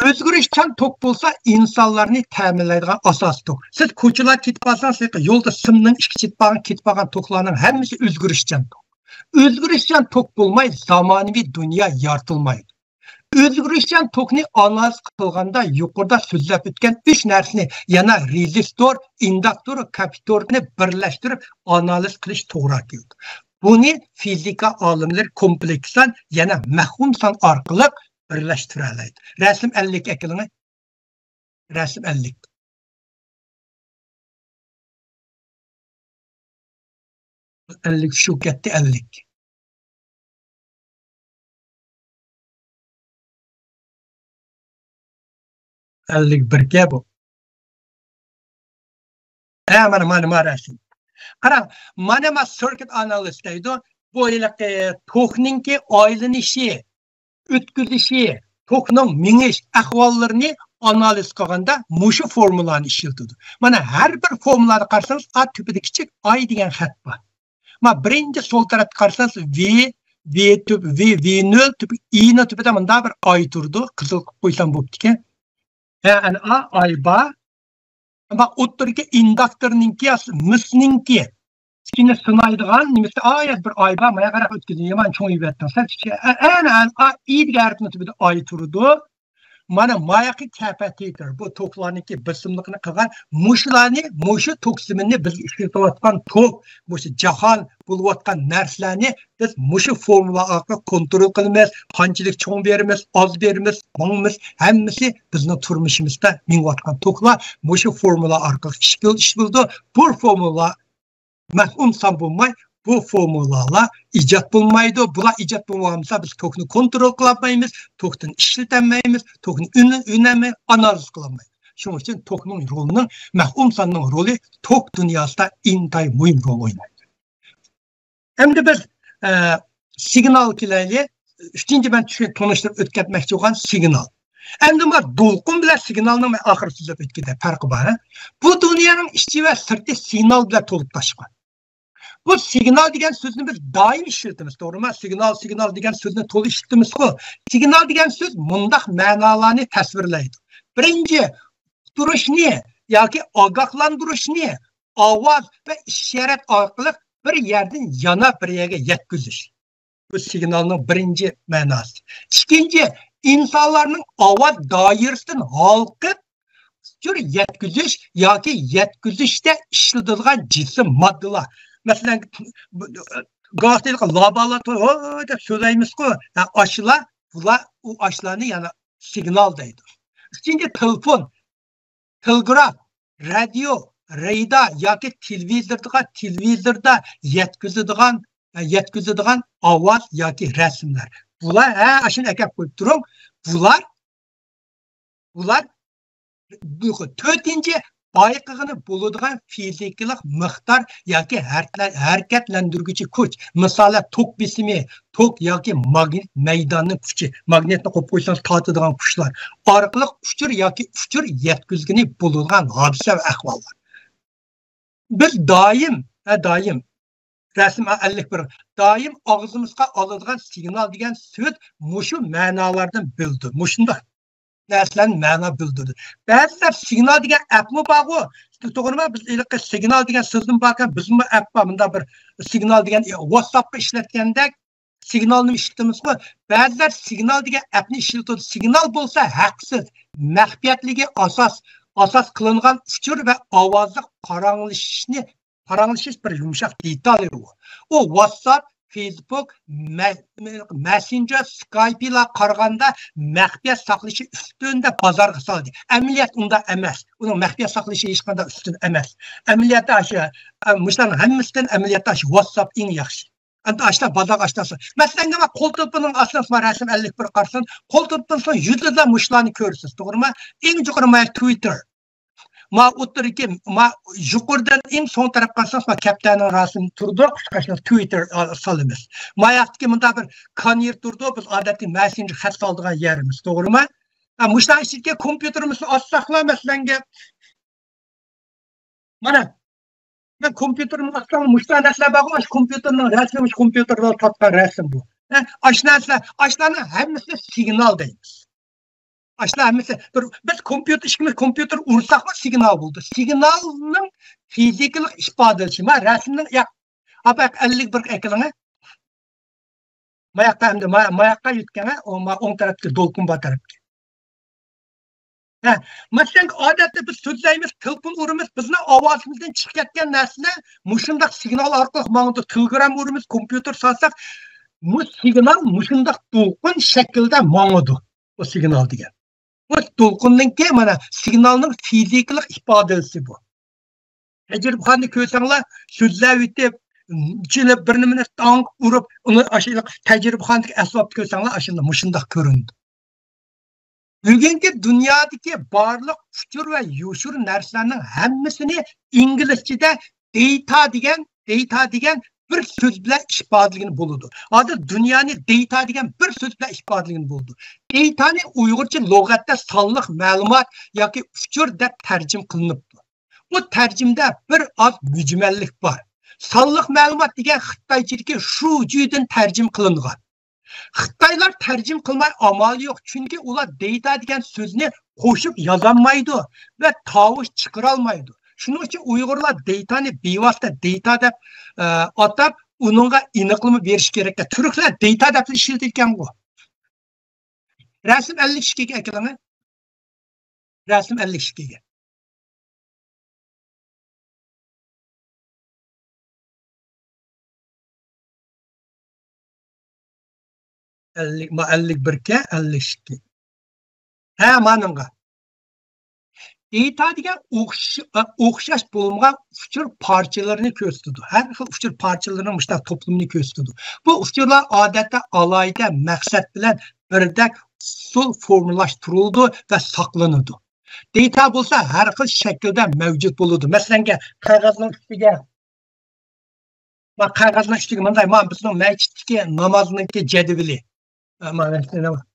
O'zgarishchan tok bo'lsa, insonlarni ta'minlaydigan asos tok. Siz ko'chalar ketib olsangiz, yo'lda simning ichki ketib qolgan toklarning hammasi o'zgarishchan tok. O'zgarishchan tok bo'lmay, zamonaviy dunyo yaratilmaydi. O'zgarishchan tokni analiz qilganda yuqorida so'zlab o'tgan 3 narsani, yana rezistor, induktor, kapacitorni birlashtirib analiz qilish to'g'ri keldi. Buni fizika olimlari kompleksan, yana mahum son orqali birlashtira oladi. Rasm 50 ekilingi. Rasm 50. Şu ketdi 50. Bir bu. Mana rasm. Qarang, mana circuit analysis deydi. Bu tokninki aylanishi, o'tkazishi, tokning mingish ahvollarini analiz qilganda mushu formulani ishlatadi. Mana har bir formulani qarasangiz, A tüpida kichik I degan xat bor. Mana birinchi sol tarafga qarasangiz V tüp, V0 tüp, I ni tüpida bunda bir I turdi. Qizil qilib qo'ysam bo'pti-ku. Yani A ba. Ama o'ttirga induktorninki, misninki kichkina sinaydigan nimasi ayat bir ay ba, maya qarab o'tkazing, yomon cho'ngib yotdim. A I degan harfni tubida ay turdi. Mana mayaqi kapacitor, bu toklarniki bisimliqni qilgan mushu tok siminni biz ishlatayotgan tok, mushu jahon bo'layotgan narsalarni biz mushu formula orqali kontrol qilamiz, qanchalik cho'ng beramiz, oz beramiz, mongmiz, hammasi bizning turmushimizda mingayotgan toklar mushu formula orqali ish bo'ldi. Bu formula mahum son bo'lmay, bu formulalar ijod bo'lmaydi. Bular ijod bo'lmasa biz tokni kontrol qila olmaymiz, tokni ishlaolmaymiz, tokni unamay analiz qila olmaymiz. Shuning uchun tokning rolini, mahum sonning roli tok dunyosida intay muhim rol o'ynaydi. Endi biz signal kelayli, uchinchi ben tanishtirib o'tkazmoqchi bo'lgan signal. Endi bu to'lqin bilan signalning oxir so'zlab o'tganda farqi bor. Bu dunyoning ichi va sirti signal bilan to'lib toshgan. Bu signal degan so'zni biz doim ishlatamiz, to'g'rimi? Signal degan so'zni to'liq ishlatamiz-ku. Signal degan so'z mundaq ma'nolarni tasvirlaydi. Birinchi, turishni yoki ogohlantirishni ovoz va ishorat orqali bir yerdan yana bir yerga yetkazish. Bu signalning birinchi ma'nosi. Ikkinchi, insonlarning ovoz doirasidan halqib yetkazish yoki yetkazishda ishlatilgan jism moddalar. Mesela gazetelik labalar deb so'zlaymiz-ku. Aşılar, bular u aşılarni yana signal deydi. Üçüncü telefon, telgraf, radio, radar yoki televizorda yetkazadigan ovoz yoki rasmlar. Bular ashuni akab qo'yib turing. Bular to'rtinchi bayqığını buladigan fizikalik miqdor yoki harakatlantiruvchi kuch, masalan, tok besimi, tok yoki magnit maydonni kuchi, magnitni qo'yib qo'ysangiz tortadigan kuchlar orqali uchur yoki uchur yetkazgani bo'ladigan hodisa va ahvollar. Biz doim Rasm 51 doim og'zimizga oladigan signal degan so'z mushu ma'nolardan bildi. Mushunda narsalarni ma'no bildirdi. Ba'zilar signal degan apmi bor-ku. To'g'rimi? Biz ilqi signal degan so'zni borkan, bizmi app bor. Bunda bir signal degan WhatsApp'ga ishlatganda signalni ishlatamiz-ku. Ba'zilar signal degan appni ishlatadi. Signal bo'lsa haqsiz, maxfiyatligi asas qilingan uchur va ovozli qaranglish bir yumshoq detal o WhatsApp, Facebook, Messenger, Skype ila qaraganda maxfiyat saqlashi ustunda bozorga soldi. Amaliyat unda emas. Uning maxfiyat saqlashi hech qanday ustun emas. Amaliyatda shu mushlarning hammasidan amaliyatda shu WhatsApp eng yaxshi. Anta ashta bozor ashtasi. Masalan, qo'l telefoning asosida rasm 51 qarsan, qo'l telefondan yuzlab mushlarni ko'rsiz, to'g'rimi? Eng yuqori Twitter. Ma o'tiriki, ma yuqoridan eng so'ng tarafga qarsangiz, ma kapitaning rasmi turdi, Twitter solamiz. Ma yoqdagi bunda bir konyer turdi, biz odatda Messenger xat soladigan yerimiz, to'g'rimi? Mushlar ichiga kompyuterimizni ochsaqlar, masalan, mana men kompyuterimni ochsam, mushlar narsalar bor, kompyuterning rasmi, kompyuterda topgan rasm bu. Ashlarni hammasi signal deymiz. Biz kompyuter ursak mı signal buldu. Signalın fizikalik ifadesi. Resimden apak 51 ekranı mayakta yutkana on tarafki dolkun batarıpki. Mesela adette biz sözleyimiz, telefon urumuz, bizne avazımızdan çıkayotgan narsani mushundaq signal orqali mağda telegram urumuz, kompyuter salsak, bu signal mushundaq dolqun shaklda mağdı. O signal degan. Bu dolqunninki mana signalning fizikalik ifodasi bu. Tajribaxonni ko'rsanglar, so'zlab o'tib, ichini bir nimani tong urib, uni ashiliq tajribaxonniki asbobni ko'rsanglar, ashunda mushundaq ko'rindi. Bugungi dunyodagi barliq uchur va yoshur narsalarning hammasini inglizchada data degan bir so'z bilan ifodalangan bo'ladi. Hozir dunyoni data degan bir so'z bilan ifodalangan bo'ldi. Datani Uyg'urcha lug'atda sonliq ma'lumot yoki uchur deb tarjim qilinibdi. Bu tarjimda bir oz mujmallik bor. Sonliq ma'lumot degan xitoychadagi shu judan tarjim qilingan. Xitoylar tarjim qilmay amal yo'q, chunki ular data degan so'zni qo'shib yozolmaydi va tovush chiqara olmaydi. Shuning uchun Uyg'urlar datani bevosita data deb atab, uningga aniqlama berish kerak. Turklar data deb ishlatgan bu. Rasm 52 ga ekranga. Rasm 52 ga. Ma 51 ga 52. Ha, mananga. Data degan o'xshash bo'lmagan uchur parchalarini ko'rsatadi. Har xil uchur parchalarining mushtaq to'plamini ko'rsatadi. Bu uchurlar odatda alohida maqsad bilan birdek usul formulashtirildi va saqlanadi. Data bo'lsa har xil shaklda mavjud bo'ladi. Masalan, qog'ozning ustiga bunday bizning masjiddagi namozniki jadvali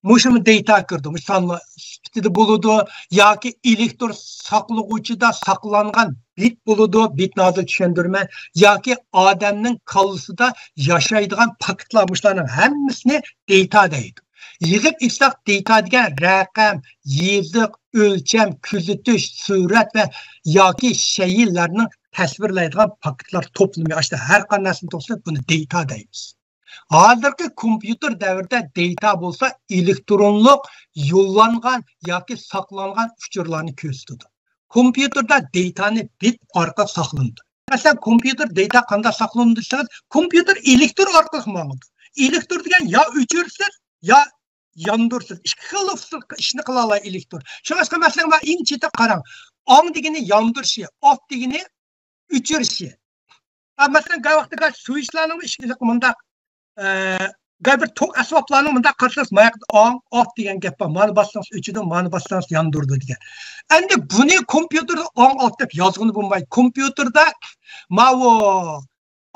Muşum data kirdi. Muşanla üstüde buludu. Ya ki elektron saklığıcıda saklangan bit buludu. Bit nazı düşündürme. Ya ki adamın kalısıda yaşaydıgan paketlamışların hemmisini data deydi. Yığıp istak data degan rakam, yazık, ölçem, küzütüş, surat ve ya ki şeylerinin tasvirlaydigan paketler toplamı. İşte her kanasını topladık bunu data deyimiz. Hozirgi kompyuter davrida data bo'lsa elektronlik yo'llangan yoki saqlangan uchurlarni ko'rsatadi. Kompyuterda datani bit orqali saqlanadi. Masalan, kompyuter data qanday saqlanadi desangiz, kompyuter elektron orqali ma'lumot. Elektron degan ya o'chirsiz, ya yondirsiz. Ikki xil ishni qila oladi elektron. Shuning uchun masalan, men eng chetga qarang. On degani yondirishi, off degani o'chirishi. Masalan, vaqtda switchlarning ishini bunda bir tok asboblarning bunda qarasangiz mayaqda ong ot degan gap bor. Mani bassangiz o'chidi, mani bassangiz yondirdi degan. Endi buni kompyuterda ong ot deb yozg'ini bo'lmaydi. Kompyuterda mavo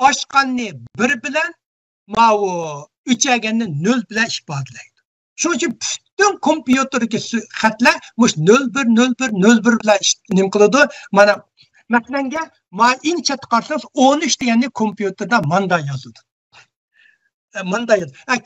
ochqanni 1 bilan mavo o'chaganni 0 bilan ifodalaydi. Shuning uchun butun kompyuterdagi xatlar mush 010101 bilan nim qiladi. Mana masalanga ma incha qarsangiz 13 deganni kompyuterda manda yozildi.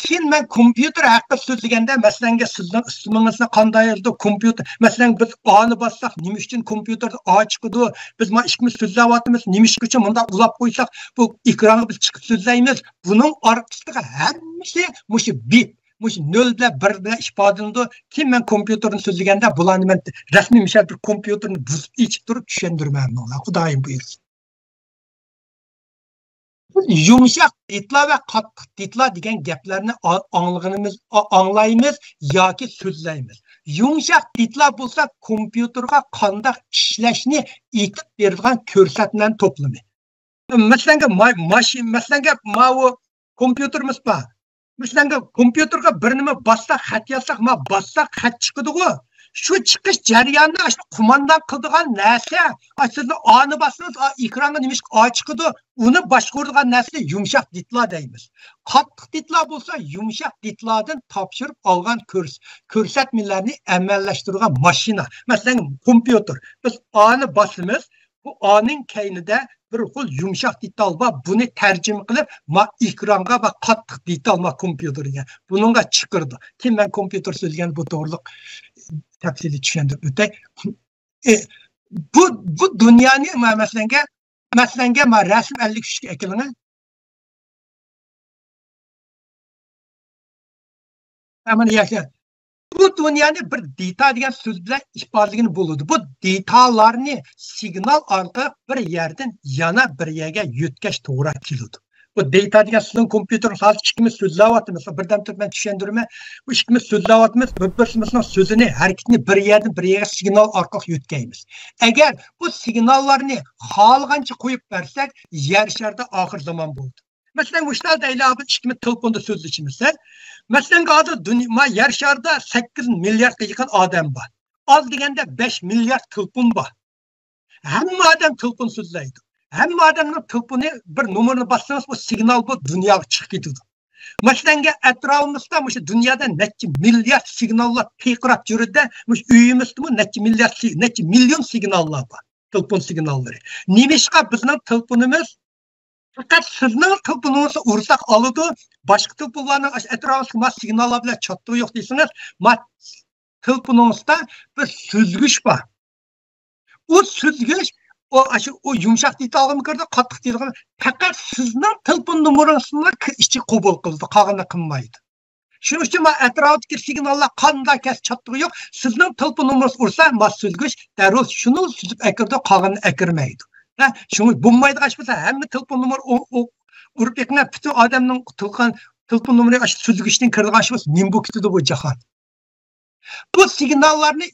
Keyin men kompyuter haqida so'zlaganda masalanga sizning ismingizni qanday yozdi kompyuter masalan biz A'ni bassak nima uchun kompyuterda A chiqadi biz ma ikkimiz so'zlayapmiz nima uchun bunda ulab qo'ysak bu ekranga biz chiqib so'zlaymiz buning orqasida hammasi mush bit mush 0 bilan 1 bilan ifodalanadi keyin men kompyuterni so'zlaganda bularni men rasmiy misol bir kompyuterni buzib ichib turib tushundirmayman xudoyim buyursin yumshoq ditlar va qattiq ditlar degan gaplarni anglaymiz yoki so'zlaymiz. Yumshoq ditlar bo'lsa kompyuterga qanday ishlashni aytib beradigan ko'rsatmalar to'plami. Masalan, ma'vo kompyuterimiz bor. Masalan, kompyuterga bir nima bassak, xat yozsak, bassak xat chiqadi-ku. Shu chiqish jarayonida shu qo'mondan qiladigan narsa, sizni A'ni bassangiz, ekranga nima chiqadi, uni boshqaradigan narsa yumshoq ditlar deymiz. Qattiq ditlar bo'lsa, yumshoq ditlardan topshirib olgan ko'rsatmalarni amallashtiradigan mashina. Masalan, kompyuter. Biz A'ni basamiz, bu A'ning keynida bir xil yumshoq detal bor. Buni tarjima qilib, ekranga va qattiq detal kompyuterga. Buningga chiqirdi. Kim men kompyuter so'zlagan bu to'g'riliq tafsili tushundirib o'tay. Bu dunyoni masalanga rasm 53 ga ekilingan. Mana yaxshi. Bu dunyoni bir data degan so'z bilan ifodalagan bo'ladi. Bu datalarni signal orqali bir yerdan yana bir yerga yetkash to'g'ri keladi. Bu data degan so'zning kompyuterning hozir ikkimiz so'zlayapmiz. Birdan turib men tushundirma. Bu ikkimiz so'zlayapmiz, bir-birimizning so'zini, harakatini bir yerdan bir yerga signal orqali yetkazamiz. Agar bu signallarni xohlagancha qo'yib bersak, yer sharda oxir zamon bo'ldi. Masalan, mushtal deyiladi, ikkimiz telefonda so'zlashimiz. Masalan, yer sharda 8 milliardga yaqin odam bor. Az deganda 5 milliard telefon bor. Hamma odam telefon so'zlaydi. Hamma odamning telefoni bir nomerni bassangiz, bu signal bu dunyoga chiqib ketadi. Masalan, atrofimizda o'sha dunyoda necha milliard signallar taqrab yuradi, o'sha uyimizda necha million signallar bor. Telefon signallari. Nimishqa bizning telefonimiz faqat sizning telefoningizni ursak oladi, boshqa telefonlarning atrofida signallar bilan chattiq yo'q deysangiz, telefoningizda bir so'zgich bor. O so'zgich o yumshoq detalga kirdi, qattiq detalga faqat sizning telefon nomeringizni ichi qabul qildi, qolganini qilmaydi. Shuning uchun atrofdagi signallar qanday kas chattiq yo'q, sizning telefon nomeringizni ursa, so'zgich darrov shuni suzib akirdi, qolganini akirmaydi. Shuni bo'lmaydigan ish bo'lsa, hamma telefon nomeri urib yiqna, butun odamning telefon nomeri so'zgichning kirdigan ish bo'lsa, nim bu ketadi bu jahon. Bu signallarni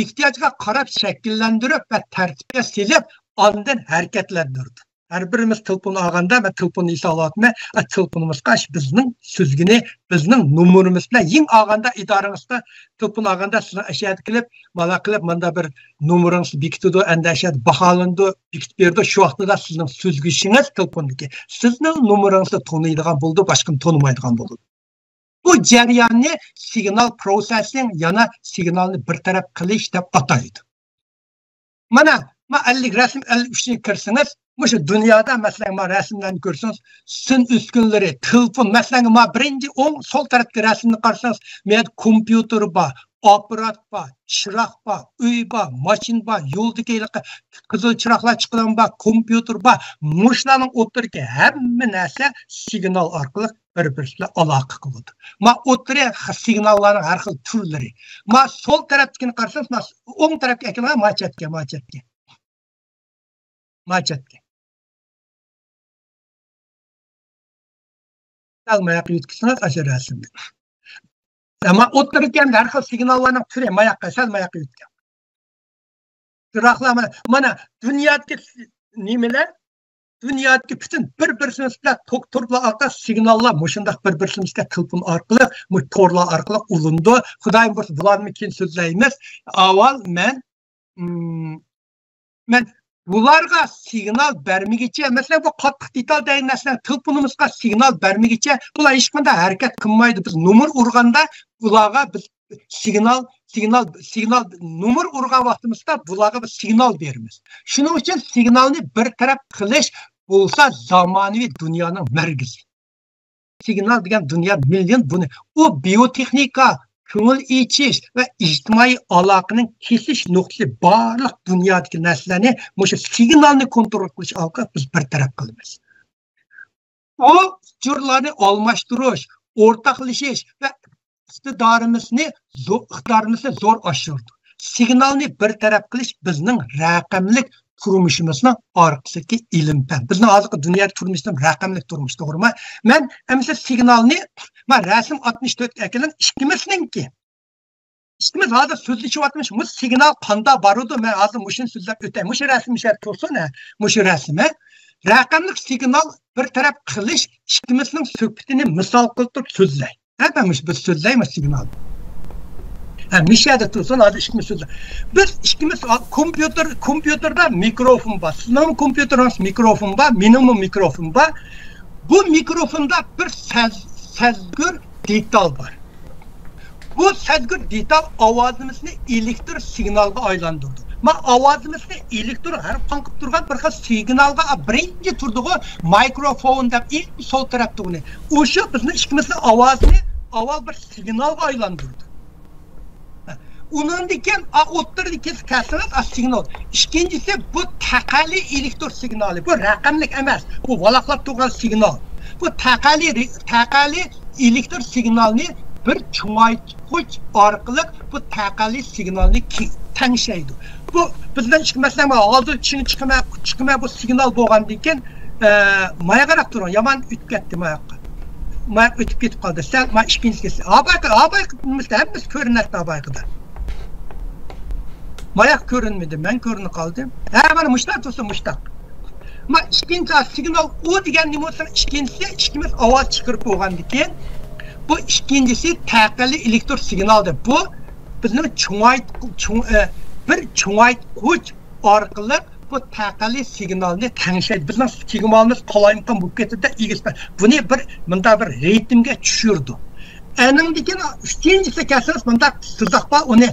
ehtiyojga qarab shakllantirib va tartibga solib, ondan harakatlantirdi. Har birimiz telefon olganda, men telefonni esolatma, telefonimizga bizning so'zgini, bizning nomerimiz bilan yeng olganda idorangizda telefon olganda sizning ashad qilib, mana qilib menda bir nomeringiz bekitdi, endi ashad baholandi, bekitib berdi. Shu vaqtda sizning so'zgishingiz telefonniki, sizning nomeringizni taniydigan bo'ldi, boshqani tanimaydigan bo'ldi. Bu jarayonni signal processing yana signalni bir taraf qilish deb ataydi. Mana 50 rasm 53 ni kirsangiz, o'sha dunyoda masalan rasmlarni ko'rsangiz, sin uskunlari, telefon, masalan birinchi sol tarafga rasmni qarasangiz, men kompyuter bor, apparat bor, chiroq bor, uy bor, mashin bor, yo'ldagi qizil chiroqlar chiqqan bor, kompyuter bor. Mushlarning o'tirgan hamma narsa signal orqali bir-biri bilan aloqa qiladi. O'tira signallarning har xil turlari. Sol tarafdagini qarasangiz, o'ng tarafga ekan, machatga. Salmayoq yutkisiniz asharasini. Ama o'tirgan har xil signallarning turi mayoqqa, salmayoqqa yutgan. Chiroqlar mana dunyodagi nimalar dünyadaki bütün bir-birimizle torlar arka signallar muşundaq bir-birimizle telefon arkalı, torlar arkalı ulundu. Xudayım bularını kim sözleyimiz. Aval men bularga signal vermegiçe, mesela bu qattiq detal degan narsalar telefonimizga signal vermegiçe bular hech qanday harakat qilmaydi. Biz nomer urganda bularga biz signal nomer urgan vaqtimizda bularga biz signal beramiz. Shuning uchun signalni bir taraf qilish bo'lsa zamonaviy dunyoning markazi. Signal degan dunyo million buni. U biotexnika, ko'ngil ichish va ijtimoiy aloqaning kesish nuqtasi barliq dunyodagi narsalarni o'sha signalni kontrol qilish orqali biz bir taraf qilamiz. O jurlarni almashtirish, o'rtaqlashish va iqtidorimizni zo'r oshirdi. Signalni bir taraf qilish bizning raqamlik turmushimizning orqasidagi ilm-fan. Bizning hozirgi dunyoda turmushimiz raqamlik turmush, to'g'rimi? Men hamsa signalni men rasm 64 ekilan ikkimizningki. İşimiz hozir so'zlashyapmiz. Bu signal qanda borudi? Men hozir mushuni so'zlab o'tay. Mushu rasm ishar tursin, mushu rasmi. Raqamlik signal bir taraf qilish ikkimizning suhbatini misol qilib so'zlay. Biz so'zlaymiz signal. Mishada tursin, hozir ikkimiz so'zlay. Biz ikkimiz kompyuterda mikrofon bor. Sizning kompyuteringiz mikrofon bor, mening mikrofon bor. Bu mikrofonda bir sezgir detal bor. Bu sezgir detal ovozimizni elektr signalga aylantirdi. Men ovozimizni elektr har qanqib turgan bir xil signalga birinchi turdigo mikrofon deb ilk sol tarafda uni. O'sha bizning ikkimizning ovozini avval bir signalga aylantirdi. Undan keyin o'ttirdagi kasrat signal. Ikkinchisi bu taqali elektr signali. Bu raqamlik emas. Bu valaqlab turgan signal. Bu taqali elektr signalni bir cho'ngaytgich orqali bu taqali signalni tangshaydi. Bu bizdan chiqmasdan hozir chiqmay bu signal bo'lgandan keyin maya qarab turing. Yomon o'tib ketdi mayaqqa. Mayak o'tib ketib qoldi. Sen ma ikkinchisi. Abayqimizda hammasi ko'rinadi abayqida. Mayak ko'rinmadi, men ko'rinib qoldim. Mana mushtaq tursin, mushtaq. Ma ikkinchi signal o degan nima bo'lsa, ikkimiz ovoz chiqarib bo'lgandan keyin bu ikkinchisi taqali elektr signaldir. Bu bizning bir cho'ngaytgich orqali bu taqali signalni tangshaydi. Bizning signalimiz qolayimqon bo'lib ketdi, egizpa. Buni bunda bir ritmga tushirdi. Andan keyin ikkinchisi kasras bunda sizaqpa uni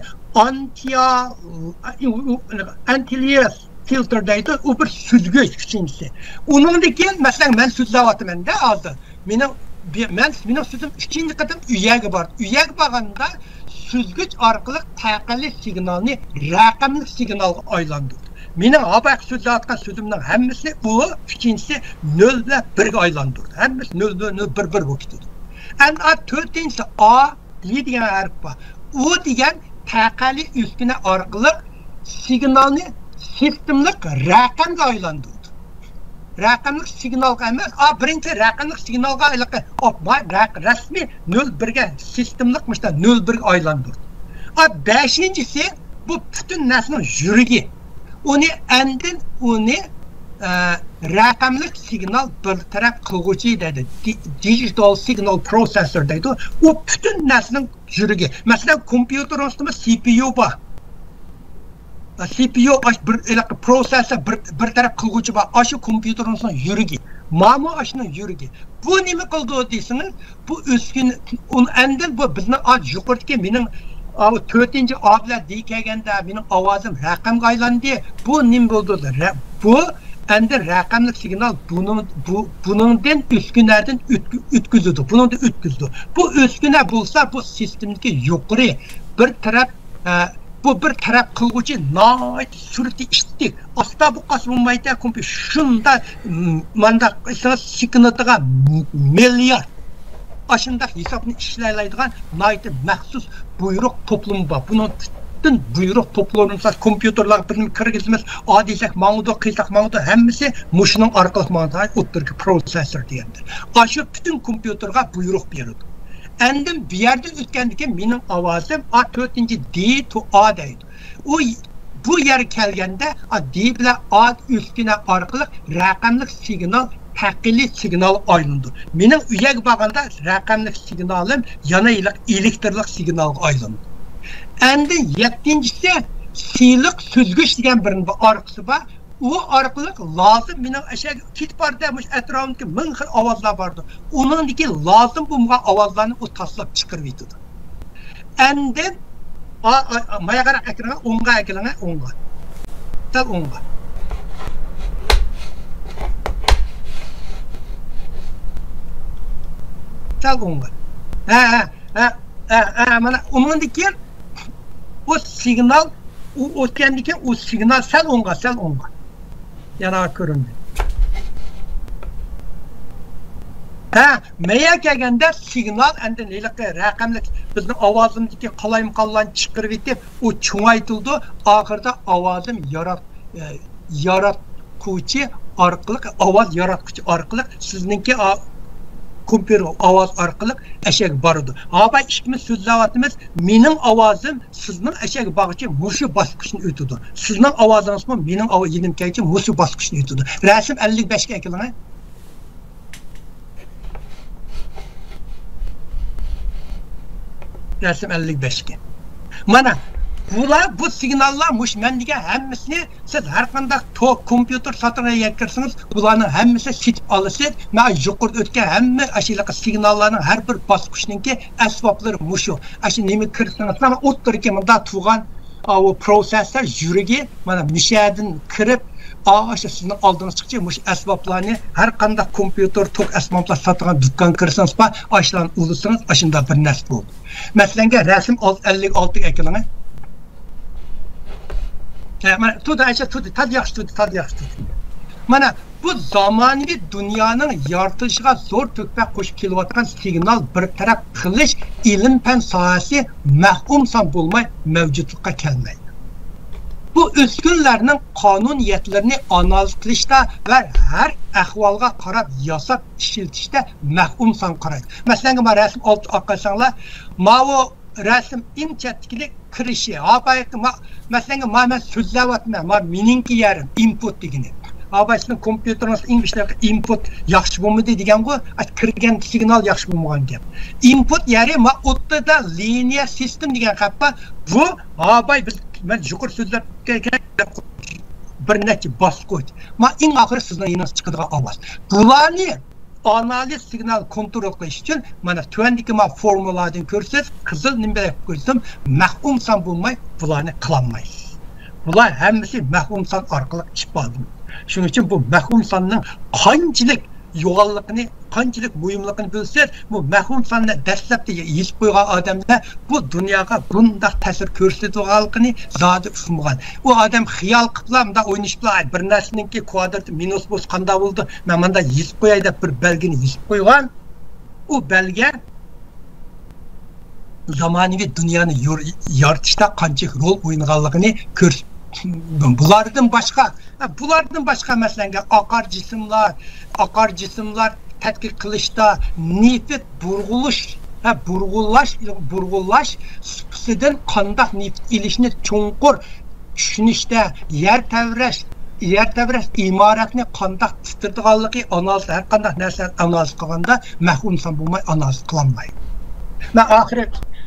anti-alias filter deydi. U bir süzgüç üçüncüsü. Onun keyin mesela men so'zlayapman da hozir. Mening so'zim ikkinchi qatim uyaga bordi. Uyaga borganda süzgüç orqali taqali signalni raqamli signalga aylantirdi. Mening abaq so'zlayotgan so'zimning hammasi u ikkinchisi 0 bilan 1 ga aylantirdi. Hammasi 0 0 1 1 bo'lib ketdi. Ana to'rtinchisi A degan harf bor. U degan taqali uskuna orqali signalni sistemlik raqamga aylantirdi. Raqamlik signalga emas, birinchi raqamlik signalga rasmiy 0 ga sistemlikmişda 0 ga aylantirdi. Beshinchisi bu butun narsaning yuragi. Uni raqamlik signal bir taraf qilguvchi deydi. Digital signal processor deydi. U butun narsaning yuragi. Masalan, kompyuterimizda CPU bor. CPU bir processor bir taraf qilguvchi bor. Shu kompyuterimizning yuragi. Mana shuning yuragi. Bu nima qildi deysiniz? Bu o'skin undan bu bizning yuqoridagi mening 4-chi oblar deyilganda mening ovozim raqamga aylandi. Bu nima bo'ldi? Bu endi raqamlik signal buningdan uskunadan o'tkazdi. Buningda o'tkazdi. Bu uskuna bo'lsa bu sistemdagi yuqori bir taraf bu bir taraf qilguvchi noit surati ishtik. Asta bu qasmmayda kompyuter shunda manda sekundga milliard aşında hesabını işləyiləydiğən naiti məxsus buyruq toplumu var. Bunun bütün buyruq toplumunuzda kompüterlər birini kirgizməz, adilsək mağudu, qıysaq mağudu, həmmisi muşunun arqalıq mağudu, oturki prosesör deyəndir. Aşı bütün kompüterға buyruq verirdi. Endim bir yerden ötkəndikən mənim avazım A4-ci D to A deydi. O bu yer kelgende diple ad üstüne arkalık rakamlık signal haqqili signal aylandı. Mening uyga baganda raqamlik signalim yana elektrlik signal aylandı. Endi 7-si siylik süzgüç degan bir arqısı var. O arqılık lazım mening aşağı kit bardamış etrafındaki ming xil ovozlar bardı. Onundaki lazım bo'lgan ovozlarni o taslab chiqarib yetdi. Endi maya qara ekranga o'ngga Tal o'ngga. Tal o'ngga. Mana onundaki o signal o o'tgandiki o signal sal o'ngga. Yana ko'rindi. Maya kelganda signal endi neliqi raqamlik bizning ovozimizdagi qalayim-qalan chiqarib etib, o cho'ngaytildi. Oxirida ovozim yaratuvchi orqali ovoz yaratuvchi orqali sizningki kompüter ovoz orqali ashak bordi. Haba ikkimiz so'zlayapmiz. Mening ovozim sizning ashak bag'chi mushu bosqichni o'tdi. Sizning ovozingiz ham mening ovozimga mushu bosqichni o'tdi. Rasm 55 ga ekiling. Rasm 55 ga. Mana bu signallar mush mendiga hammasini siz har qanday kompüter satına yetkirsiz, bularning hammasi sitib olasiz. Men yuqorida o'tgan hamma ashiliq signallarning har bir bosqichningki asboblari mushu. Ashi nima kirsangiz, mana o'ttirga bunda tug'an o prosessor yurigi mana mishadin kirib aşağı sizin aldığınız çıkıcı muş asbablarını her qanday kompüter tok asbablar satılan dükkan kırsanız ba aşılan ulusanız aşında bir nesip oldu. Mesela resim 56 ekranı. Tudu Ayşe tudu tad yaxşı. Mana bu zamanıvi dünyanın yaratılışına zor tökbek koşup kilovatkan signal bir taraf kılış ilim pen sahası mahkumsan bulmay mevcutluğa kelmeydi. Bu üskünlerinin kanuniyetlerini analiz qilishda ve her ahvalga qarab yasab işiltishda mahkumsan qaraydi. Mesela ma resim alt aqasanlar, ma o resim imchatlikli kirişi, mesela men so'zlayapman, meningki yerim input degani. Abasının kompüteriniz İngilizce input yaxşı bo'lmadi degan-ku, kirgan signal yaxşı bo'lmagan gap. Input yeri ma o'tda linear system degan gap bor. Bu abay biz men yuqori so'zlab bir necha bosqich. Ma eng oxiri sizning yingiz chiqadigan ovoz. Bularni analiz signal kontrol qilish uchun mana tuvandagi ma formuladan ko'rsiz, qizil nimba ko'rsam, mahkumsan bo'lmay bularni qilolmaysiz. Bular hammasi mahkumsan orqali chiqib qoldi. Shuning uchun bu mahkumsanning qanchalik yo'g'onligini, qanchalik muhimligini bilsiz, bu mahkumsanni dastlabda yezib qo'ygan odamlar bu dunyoga bunday ta'sir ko'rsatganligini zodi tushunmagan. U odam xiyol qiliblar, o'ynashiblar, bir narsaningki kvadrati minus bo'lsa qanday bo'ldi, men menda yezib qo'yay deb bir belgini yezib qo'ygan. U belga zamonaviy dunyoni yaratishda qancha rol o'ynaganligini ko'rsatdi. Bulardan başka mesela akar cisimler tədqiq qilishda nefret burgulaş süpsiden qandaq nefret ilişini çonqur tushunishda yer tavrash imoratni qandaq titirdiganligi analiz har qanday narsani analiz qilganda mahkumsan bo'lmay analiz qilolmaydi.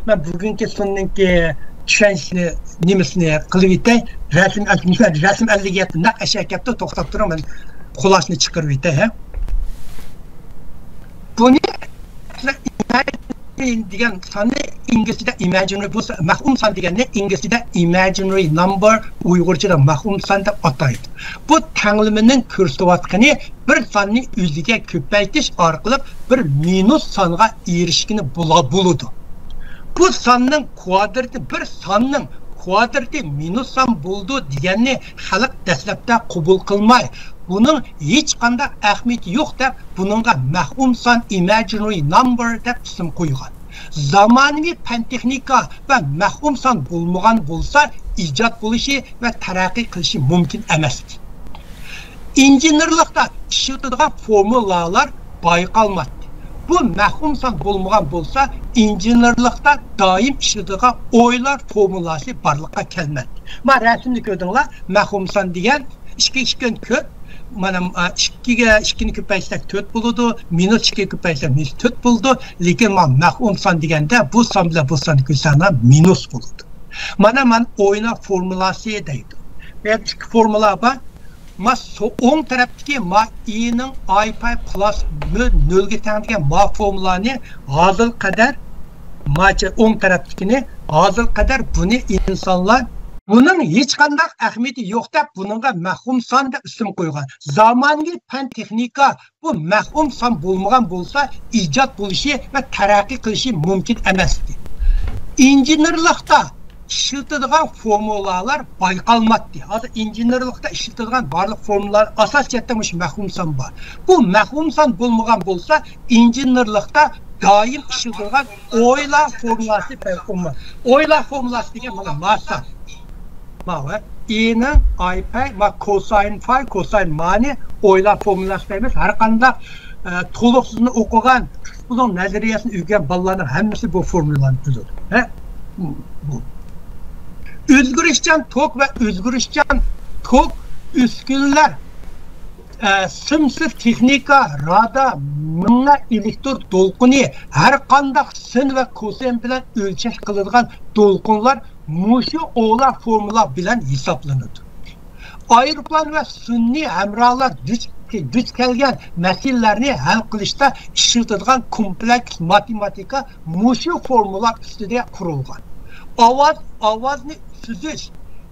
Men bugungi sonninki tushunishni nimasini qilib etay, resim 57 naq ashakatda to'xtab turaman, xulosaini chiqarib etay. Buni degan sonni inglizchada imaginary bo'lsa, mahkumsan deganni inglizchada imaginary number, uyg'urchada mahkumsan deb ataydi. Bu tanglimining ko'rsatayotgani bir sonni o'ziga ko'paytirish orqali bir minus songa erishishni bo'ladi. Bu sonning kvadrati bir sonning kvadrati minus son bo'ldi deganni xalq dastlabda qabul qilmay, buning hech qanday ahamiyati yo'q deb buningga mahkum son imaginary number deb ism qo'ygan. Zamonaviy fan texnika va mahkum son bo'lmagan bo'lsa, ijod bo'lishi va taraqqiy qilishi mumkin emas. İnjenerlikda ishlatiladigan formulalar bayqalmadi. Bu bu məhumsan bolmagan bolsa, injenerlikdə daim işlediğin oylar formulası barlıqqa kelmedi. Ma rəsmini gördünlər, məhumsan deyən 2 köp, mana 2-ni köpəysək 4 buludu, minus 2 köpəysək minus 4 buldu, lekin məhumsan deyəndə bu san bilə bu san kösəna minus buludu. Mana mən oyna formulası deydi. Və 2 formula var. Ma oң tərəfdəki ma i'nin i pay plus 0-ga təң degan ma formulanı hazır qədər oң tərəfdəkini hazır qədər bunu insanlar bunun heç qandaq əhəmiyyəti yox deb bununğa məhum san deb isim qoyğan. Zamangi fən texnika bu məhum san bolmagan bolsa icad buluşı və tərəqqi qilishi mümkün emasdi. İnjenerlikdə işletilen formulalar bayqalmadı. Hazır injenerlikdə işletilen barlıq formulalar asas yetmiş məhumsan var. Bu məhumsan bulmagan bolsa injenerlikdə daim işletilen oyla formulası olmaz. Oyla formulası degan mana masa. Var. i'nin i pay ma cosine phi cosine mani oyla formulası deymiz. Har qanday to'liq sizni o'qigan, bunun nazariyasini o'rgangan bolalarning hammasi bu formulani biladi. Bu Özgürüşcan tok ve özgürüşcan tok üskünler sımsız texnika, rada, mınla elektr dolquni her qandaq sin ve kosen bilen ölçeş kılıngan dolqunlar muşu oğlar formula bilen hesaplanır. Aeroplan ve sunni hamralar duch kelgan məsələlərini həll qilishda işletilen kompleks matematika muşu formula üstüde kurulgan. Avazını süzüş,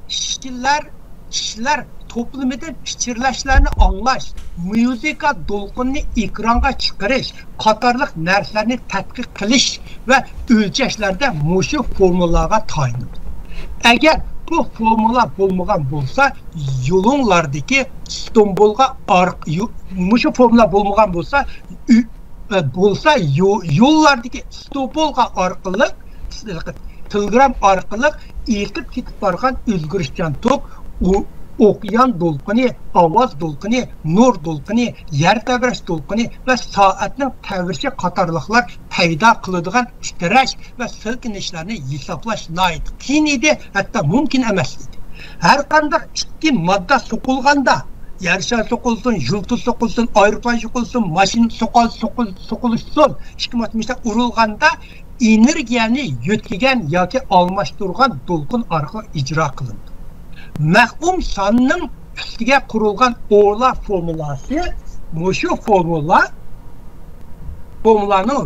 kişiler toplumdan fikirləşlərini anlaş, müzika dolqununu ekranga çıxarış, qatarlıq nərsələrini tədqiq qilish və ölçəşlərdə muşu formulaga tayindir. Əgər bu formula bolmagan bolsa, yolunlardakı İstanbulga muşu formula bolmagan bolsa, yollardakı İstanbulga arqılı Telegram arqılıq eqib ketib barğan özgürüşcan tok, oqyan dolquni, avaz dolquni, nur dolquni, yer təvrəş dolquni və saatning təvrişi qatarlıqlar payda qıladigan titreş və silkinishlarni hesaplash nəhayət qiyin idi, hətta mümkün emas idi. Hər qandaq ikki modda soqulğanda, yer şar soqulsun, yulduz soqulsun, aeroplan soqulsun, maşin soqulsun, ikki matmışda urulğanda energiyani yötkigen yoki almashtirgan dolqun orqali ijro qilindi. Məhum sanning ustiga qurilgan o'rlar formulasi, mushu formulaning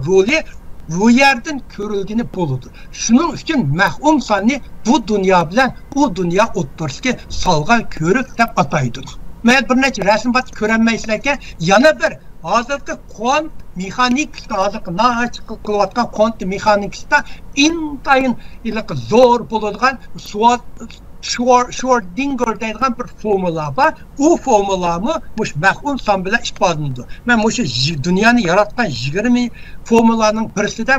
roli bu yerdan ko'rilgani bo'ladi. Shuning uchun məhum sanni bu dunyo bilan u dunyo o'rtasiga solgan ko'rik deb ataydi. Men bir necha rasm bat ko'ranmaysizlarga yana bir hozirgi kvant mexanikada hozirgi naach qilayotgan kvant mexanikada intayin zo'r bo'ladigan Schrödinger deydigan bir formula var. O formulami mush məhum san bilan ifodalanadi. Men mush dunyoni yaratgan 20 formulaning birisida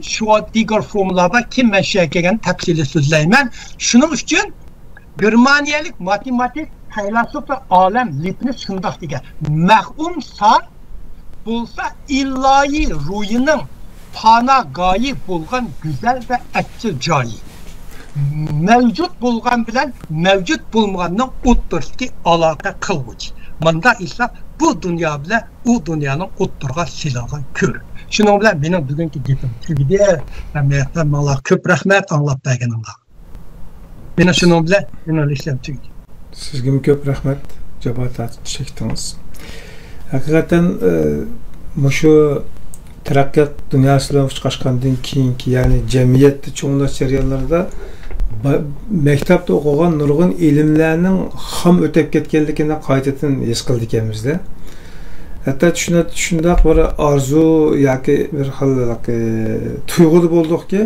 Schrödinger formula var. Kim məşəyə kelgan təfsili so'zlayman. Shuning uchun Germaniyalik matematik faylasuf ve alem Leibniz shundoq degan. Məhum san bo'lsa illahi ruhining panagayi bo'lgan go'zal va achchiq joyi. Mevcut bulgan bilen mevcut bulmaganın o'ttirishga aloqa qiluvchi. Manda esa bu dunyo bilan u dunyoning o'ttirga silagan ko'rib. Shuning bilan mening bugungi gapim tugadi. Hammaga mallar ko'p rahmat anglab berganingizga. Meni shuning bilan yo'nalishim tugadi. Sizga ko'p rahmat javob chekdingiz. Haqiqatan mushu taraqqiyot dunyosidan chiqashgandan keyingi, ya'ni jamiyatda cho'nglash jarayonlarida maktabda o'qigan nurg'un ilmlarning ham o'tib ketganligini qaytadan his qildik ekanmizda. Hatto shundoq bir orzu yoki bir xil tuyg'u bo'ldikki,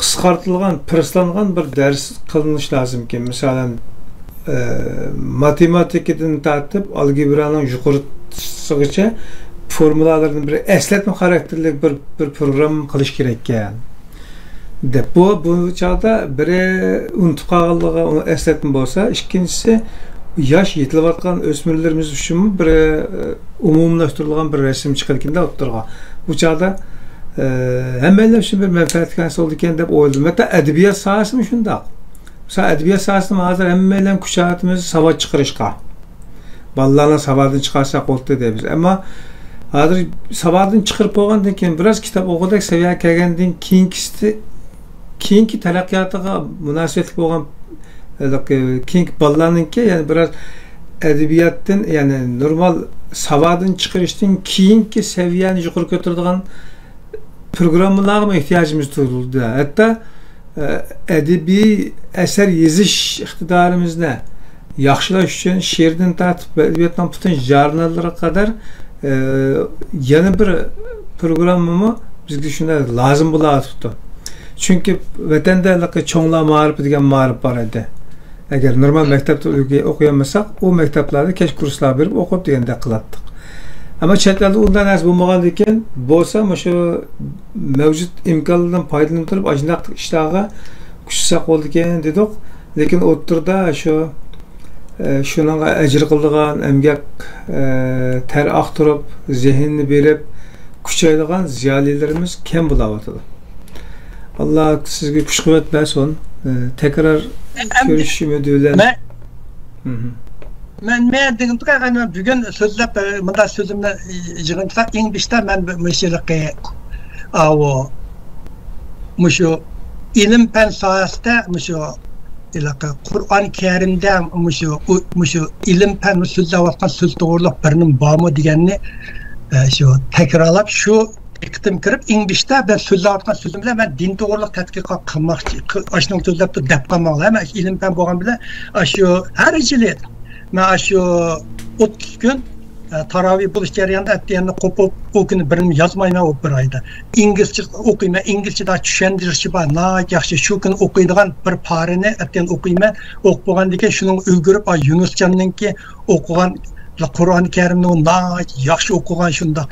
qisqartirilgan, pirslangan bir dars qilinish lozimki, masalan, matematikadan tortib algebraning yuqorisigacha formulalarni bir eslatma xarakterli bir program qilish kerak ekan. Deb bu chog'da biri unutib qolganligi uni eslatma bo'lsa, ikkinchisi yosh yetilayotgan o'smirlarimiz uchun bir umumlashtirilgan bir rasm chiqarganda o'ttirgan. Bu çağda hammalar shu bir manfaatga oldu ekan deb o'yladim. Hatta adabiyot sohasimi shundoq. Mesela adabiyot sohasini hozir hammalar kushatimiz savod chiqarishga. Balalarni savodini chiqarsak bo'ldi deymiz. Ammo hozir savodini chiqarib bo'lgandan keyin biroz kitob o'qidik, saviyaga kelgandan keyingi taraqqiyotiga munosabatli bo'lgan keyingi balalarningki, ya'ni biroz adabiyotdan, ya'ni normal savodini chiqarishdan keyingi saviyani yuqori ko'taradigan programmalarga ehtiyojimiz tug'ildi. Hatta adabiy asar yozish iqtidorimizni yaxshilash uchun she'rdan tortib adabiyotning butun jurnallariga qadar yana bir programmami bizga shunday lozim bo'layotibdi. Chunki vatanda cho'nglar ma'rifi degan ma'rif bor edi. Agar normal maktabda o'qiganmasak, u maktablarda kech kurslar berib o'qib degandek qilardik. Ama chet elda undan narsa bo'lmagandan keyin bo'lsa, shu mavjud imkonlardan foydalanib turib, ajnaq ishlarga kuchsak bo'ldi ekan dedik. Lekin o'tirda shunga ajr qiladigan, emgak ter aqtirib, zehnni berib, kuchaydigan ziyolilarimiz kam bo'layotdi. Allah sizga kuch-quvvat bersin. Tekrar görüşümü diyorlar. Ben dedim ki bugün sözlep, bunda sözümle yığıntıda en başta ben mesela şu ilim fen sahasında Kur'an-ı Kerim'de şu ilim fen sözle vaktan söz doğruluk birinin bağımı diyenini şu tekrarlayıp şu iktim kirib eng başta ben sözlayotgan sözümle ben din to'g'riliq tadqiqot qilmoqchi ashuni so'zlab turib deb qolmoqlar. Men ilm fan bo'lgan bilan shu har yili men shu 30 kun taravih bo'lish jarayonida atdiyanni qo'pib o kuni birini yozmayman o bir oyda. İngilizce o'qiyman, inglizchada tushuntirishchi bor. Yaxshi shu kun o'qiydigan bir parini atdiyan o'qiyman. O'qib bo'lgandan keyin shuni ulgurib Yunusjonninki o'qigan Kur'an-ı Kerim'de yaxshi o'qigan shunda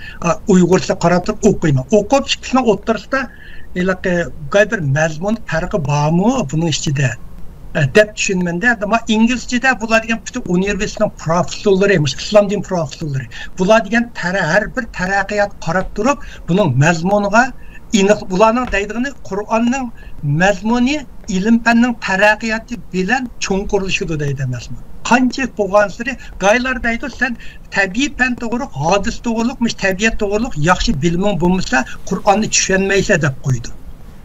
Uyg'urcha qarab turib o'qiyman. O'qib chiqishni o'ttirishda bir mazmun farqi bormi buning ichida deb tushunmanda. Ammo inglizchada bular degan butun universitetning professorlari, islom din professorlari, bular degan har bir taraqqiyot qarab turib buning mazmuniga aniq bularning deydigini Qur'onning mazmuni ilm fanning taraqqiyoti bilan cho'nqirilishidi deydi mazmun. Qancha bo'lgansiri gaylar deydi sen tabiiy fan to'g'ri, hodis to'g'riliq, tabiat to'g'riliq yaxshi bilming bo'lmasa Qur'onni tushunmaysa deb qo'ydi.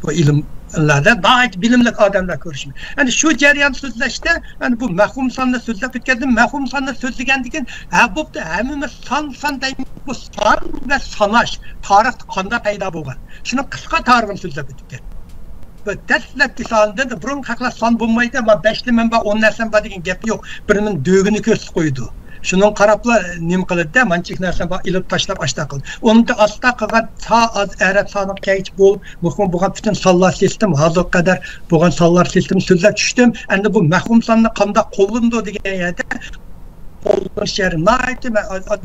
Bu ilmlarda doit bilimli odamlar ko'rishmi. Yani shu jarayon so'zlashda, yani bu mahfum sonda so'zlab ketgandim, mahfum sonda so'zlagandan keyin bo'pti, hammamiz son deymiz. Bu son va sanash tarixda qanday paydo bo'lgan. Shuni qisqa tarixini so'zlab o'tgan. Dastlabki sonda burun haqlar son bo'lmaydi, ama 5li men va 10 narsam bor degan gap yo'q. Birining dögini ko'rsatib qo'ydi. Şunun qarablar nim qildi, manchik narsa bor, ilib tashlab ashta qildi. Uni da asta qilgan az arab soni qaytib bo'lib, muhim bo'lgan bütün sonlar sistem hozir qadar bo'lgan sonlar sistemi so'zlab tushdim. Endi bu mahfum sonni qanday qo'llandi degan yerda qo'llanishlar nayt,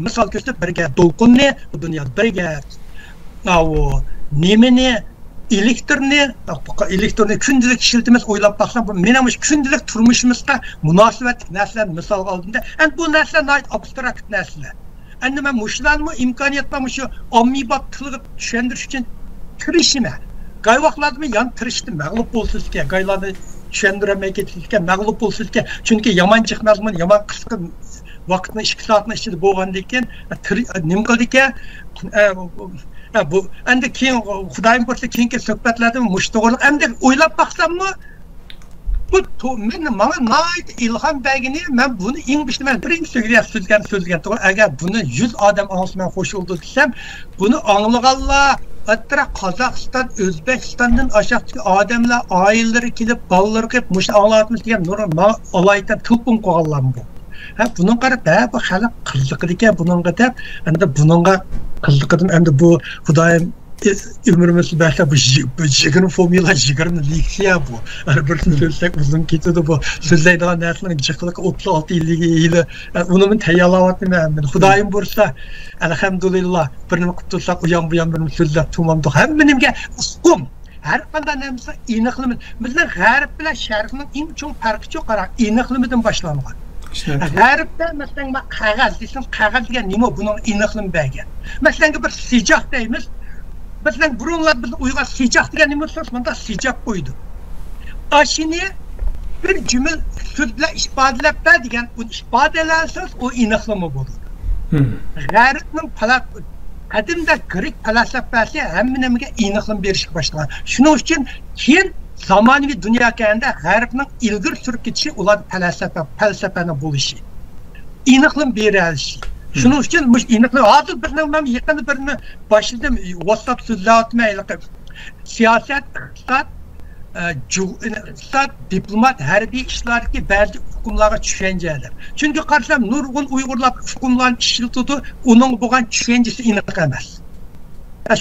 misol ko'rsatib birga to'lqinni bu dunyoda birga nimani elektrni kundilik ishlatimiz o'ylab baxsam, bu men kundilik turmushimizga munosabatli narsalar misol oldimda. Endi bu narsalar abstrakt narsalar. Endi men mushlarni imkoniyatlarni shu ommabop tilga tushuntirish uchun tirishman. Qay vaqtlarda yan tirishdim, mag'lub bo'lsizga, qaylarni tushuntirmay ketishga, mag'lub bo'lsizga. Chunki yomon chiqmazman, yomon qisqa vaqtni 2 soatning ichida bo'lgandan keyin nim qildik-a bu endi keyin Xudoyim ko'rsa keyingi suhbatlarda mush to'g'riliq endi o'ylab baxsammi bu menga ilhom bergani men buni eng birinchi so'zgan to'g'ri agar buni 100 odam olsa qo'shildi desam buni anglaganlar hatta Qozog'iston, O'zbekistondan aşağıdaki odamlar oilalari kelib bolalar kelib mush anglatmiz degan normal olaydan to'pun qo'yganlar bu. Bunun qarab bu xalq qiziqdiga buningga deb endi buningga qiziqdim endi bu Xudoyim ömrümüzü belki bu 20 formula 20 leksiya bu. Bir so'zsak uzun ketadi bu. So'zlaydigan narsaning jiqliq 36 yili uni tayyorlayapman men. Xudoyim bo'lsa alhamdulillah birini qilib tursak u ham bu ham birini so'zlab tamomda hammanimga usqum. Har qanday narsa aniqlimiz. Bizlar g'arb bilan sharqning eng chong farqi shu qarang aniqlimidan boshlangan. G'arbda masalan qog'oz desam qog'oz degan nima buning aniqlimi bergan. Masalan bir sijoq deymiz. Bizden burunlar biz uygar sıcak diye ne söz bunda sıcak koydu. Aşını bir cümle sözle ifadelep diyen o ifadeler söz o iniqlama olur. G'arbning qadimda Grek falsafasi hammaga iniqlim berishga boshlagan. Shuning uchun keyin zamonaviy dunyo kelganda G'arbning ilgir surib ketishi ular falsafani bo'lishi. Iniqlim berishi. Shuning uchun mush iniqlim hozir men yaqin birini boshladim WhatsApp so'zlayotmayli. Siyosat, iqtisod, diplomat, harbiy ishlardagi ba'zi hukmlarga tushunchalar. Chunki qarasam nurg'un Uyg'urlar hukmlarni ishlatadi, uning bo'lgan tushunchasi aniq emas.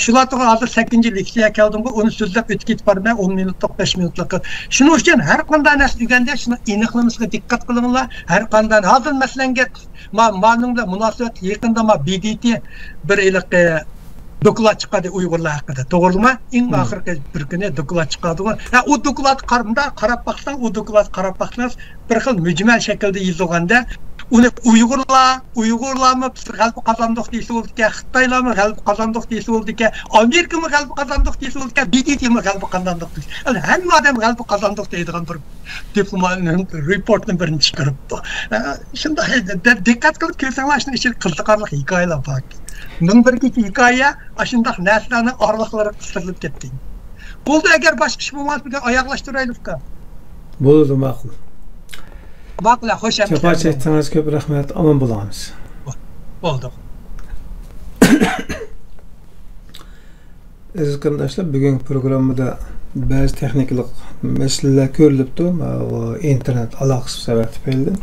Shularga hozir 8-leksiya keldim, uni so'zlab o'tib ketib bormay 10 minutlik, 5 minutlik. Shuning uchun har qanday narsa deganda shuni aniqlamasiga diqqat qilinglar. Har qanday hozir masalanga ma'lumlar munosabat yaqinda BDT bir iliq doklad chiqadi Uyg'urlar haqida. To'g'rimi? Eng oxirgi bir kuni doklad chiqadi. O doklad qarab baqsang, o doklad qarab baqsangiz bir xil mujmal shaklda yozilganda uni Uyg'urlarmi g'alaba qozondiq deysa bo'ldi-ki, Xitoylarmi g'alaba qozondiq deysa bo'ldi-ki, Amerikami g'alaba qozondiq deysa bo'ldi-ki, BDTmi g'alaba qozondiq deysa. Hamma odam g'alaba qozondiq deydigan bir diplomatning reportni birini chiqaribdi. Shunday diqqat qilib ko'rsanglar, shuni ichida qiziqarli hikoyalar bor. Bunun bir hikoya, aşındaq narsalarning orliqlari qistirilib ketdi. Bo'ldi, agar boshqa ish bo'lmasa, bir oyoqlashtiraylik. Bo'ldi, ma'qul. Ma'qul, xo'sh. Javob aytsangiz ko'p rahmat, omon bo'lamiz. Bo'ldi. Aziz qarindoshlar, bugungi programmada ba'zi texnik masalalar ko'rilibdi va internet aloqasi sabab tufayli.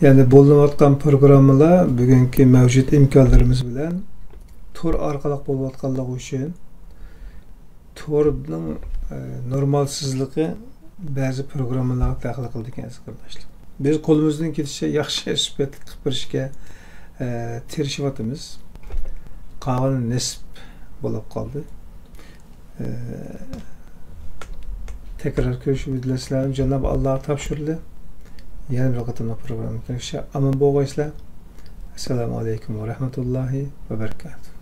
Yani bo'layotgan programmalar bugungi mavjud imkonlarimiz bilan tor orqali bo'layotganligi uchun torning normalsizligi ba'zi programmalarga daxl qildi ekan qardoshlar. Biz qo'limizdan ketishicha yaxshi sifatli qilib berishga tirishyapmiz. Qolgan nisb bo'lib qoldi. Tekrar görüşüp dilersizler. Cenab-ı Allah'a topşirildi. Yeni bir katılma programı. Aman bu Esselamu Aleyküm ve Rahmetullahi ve Berekatuhu.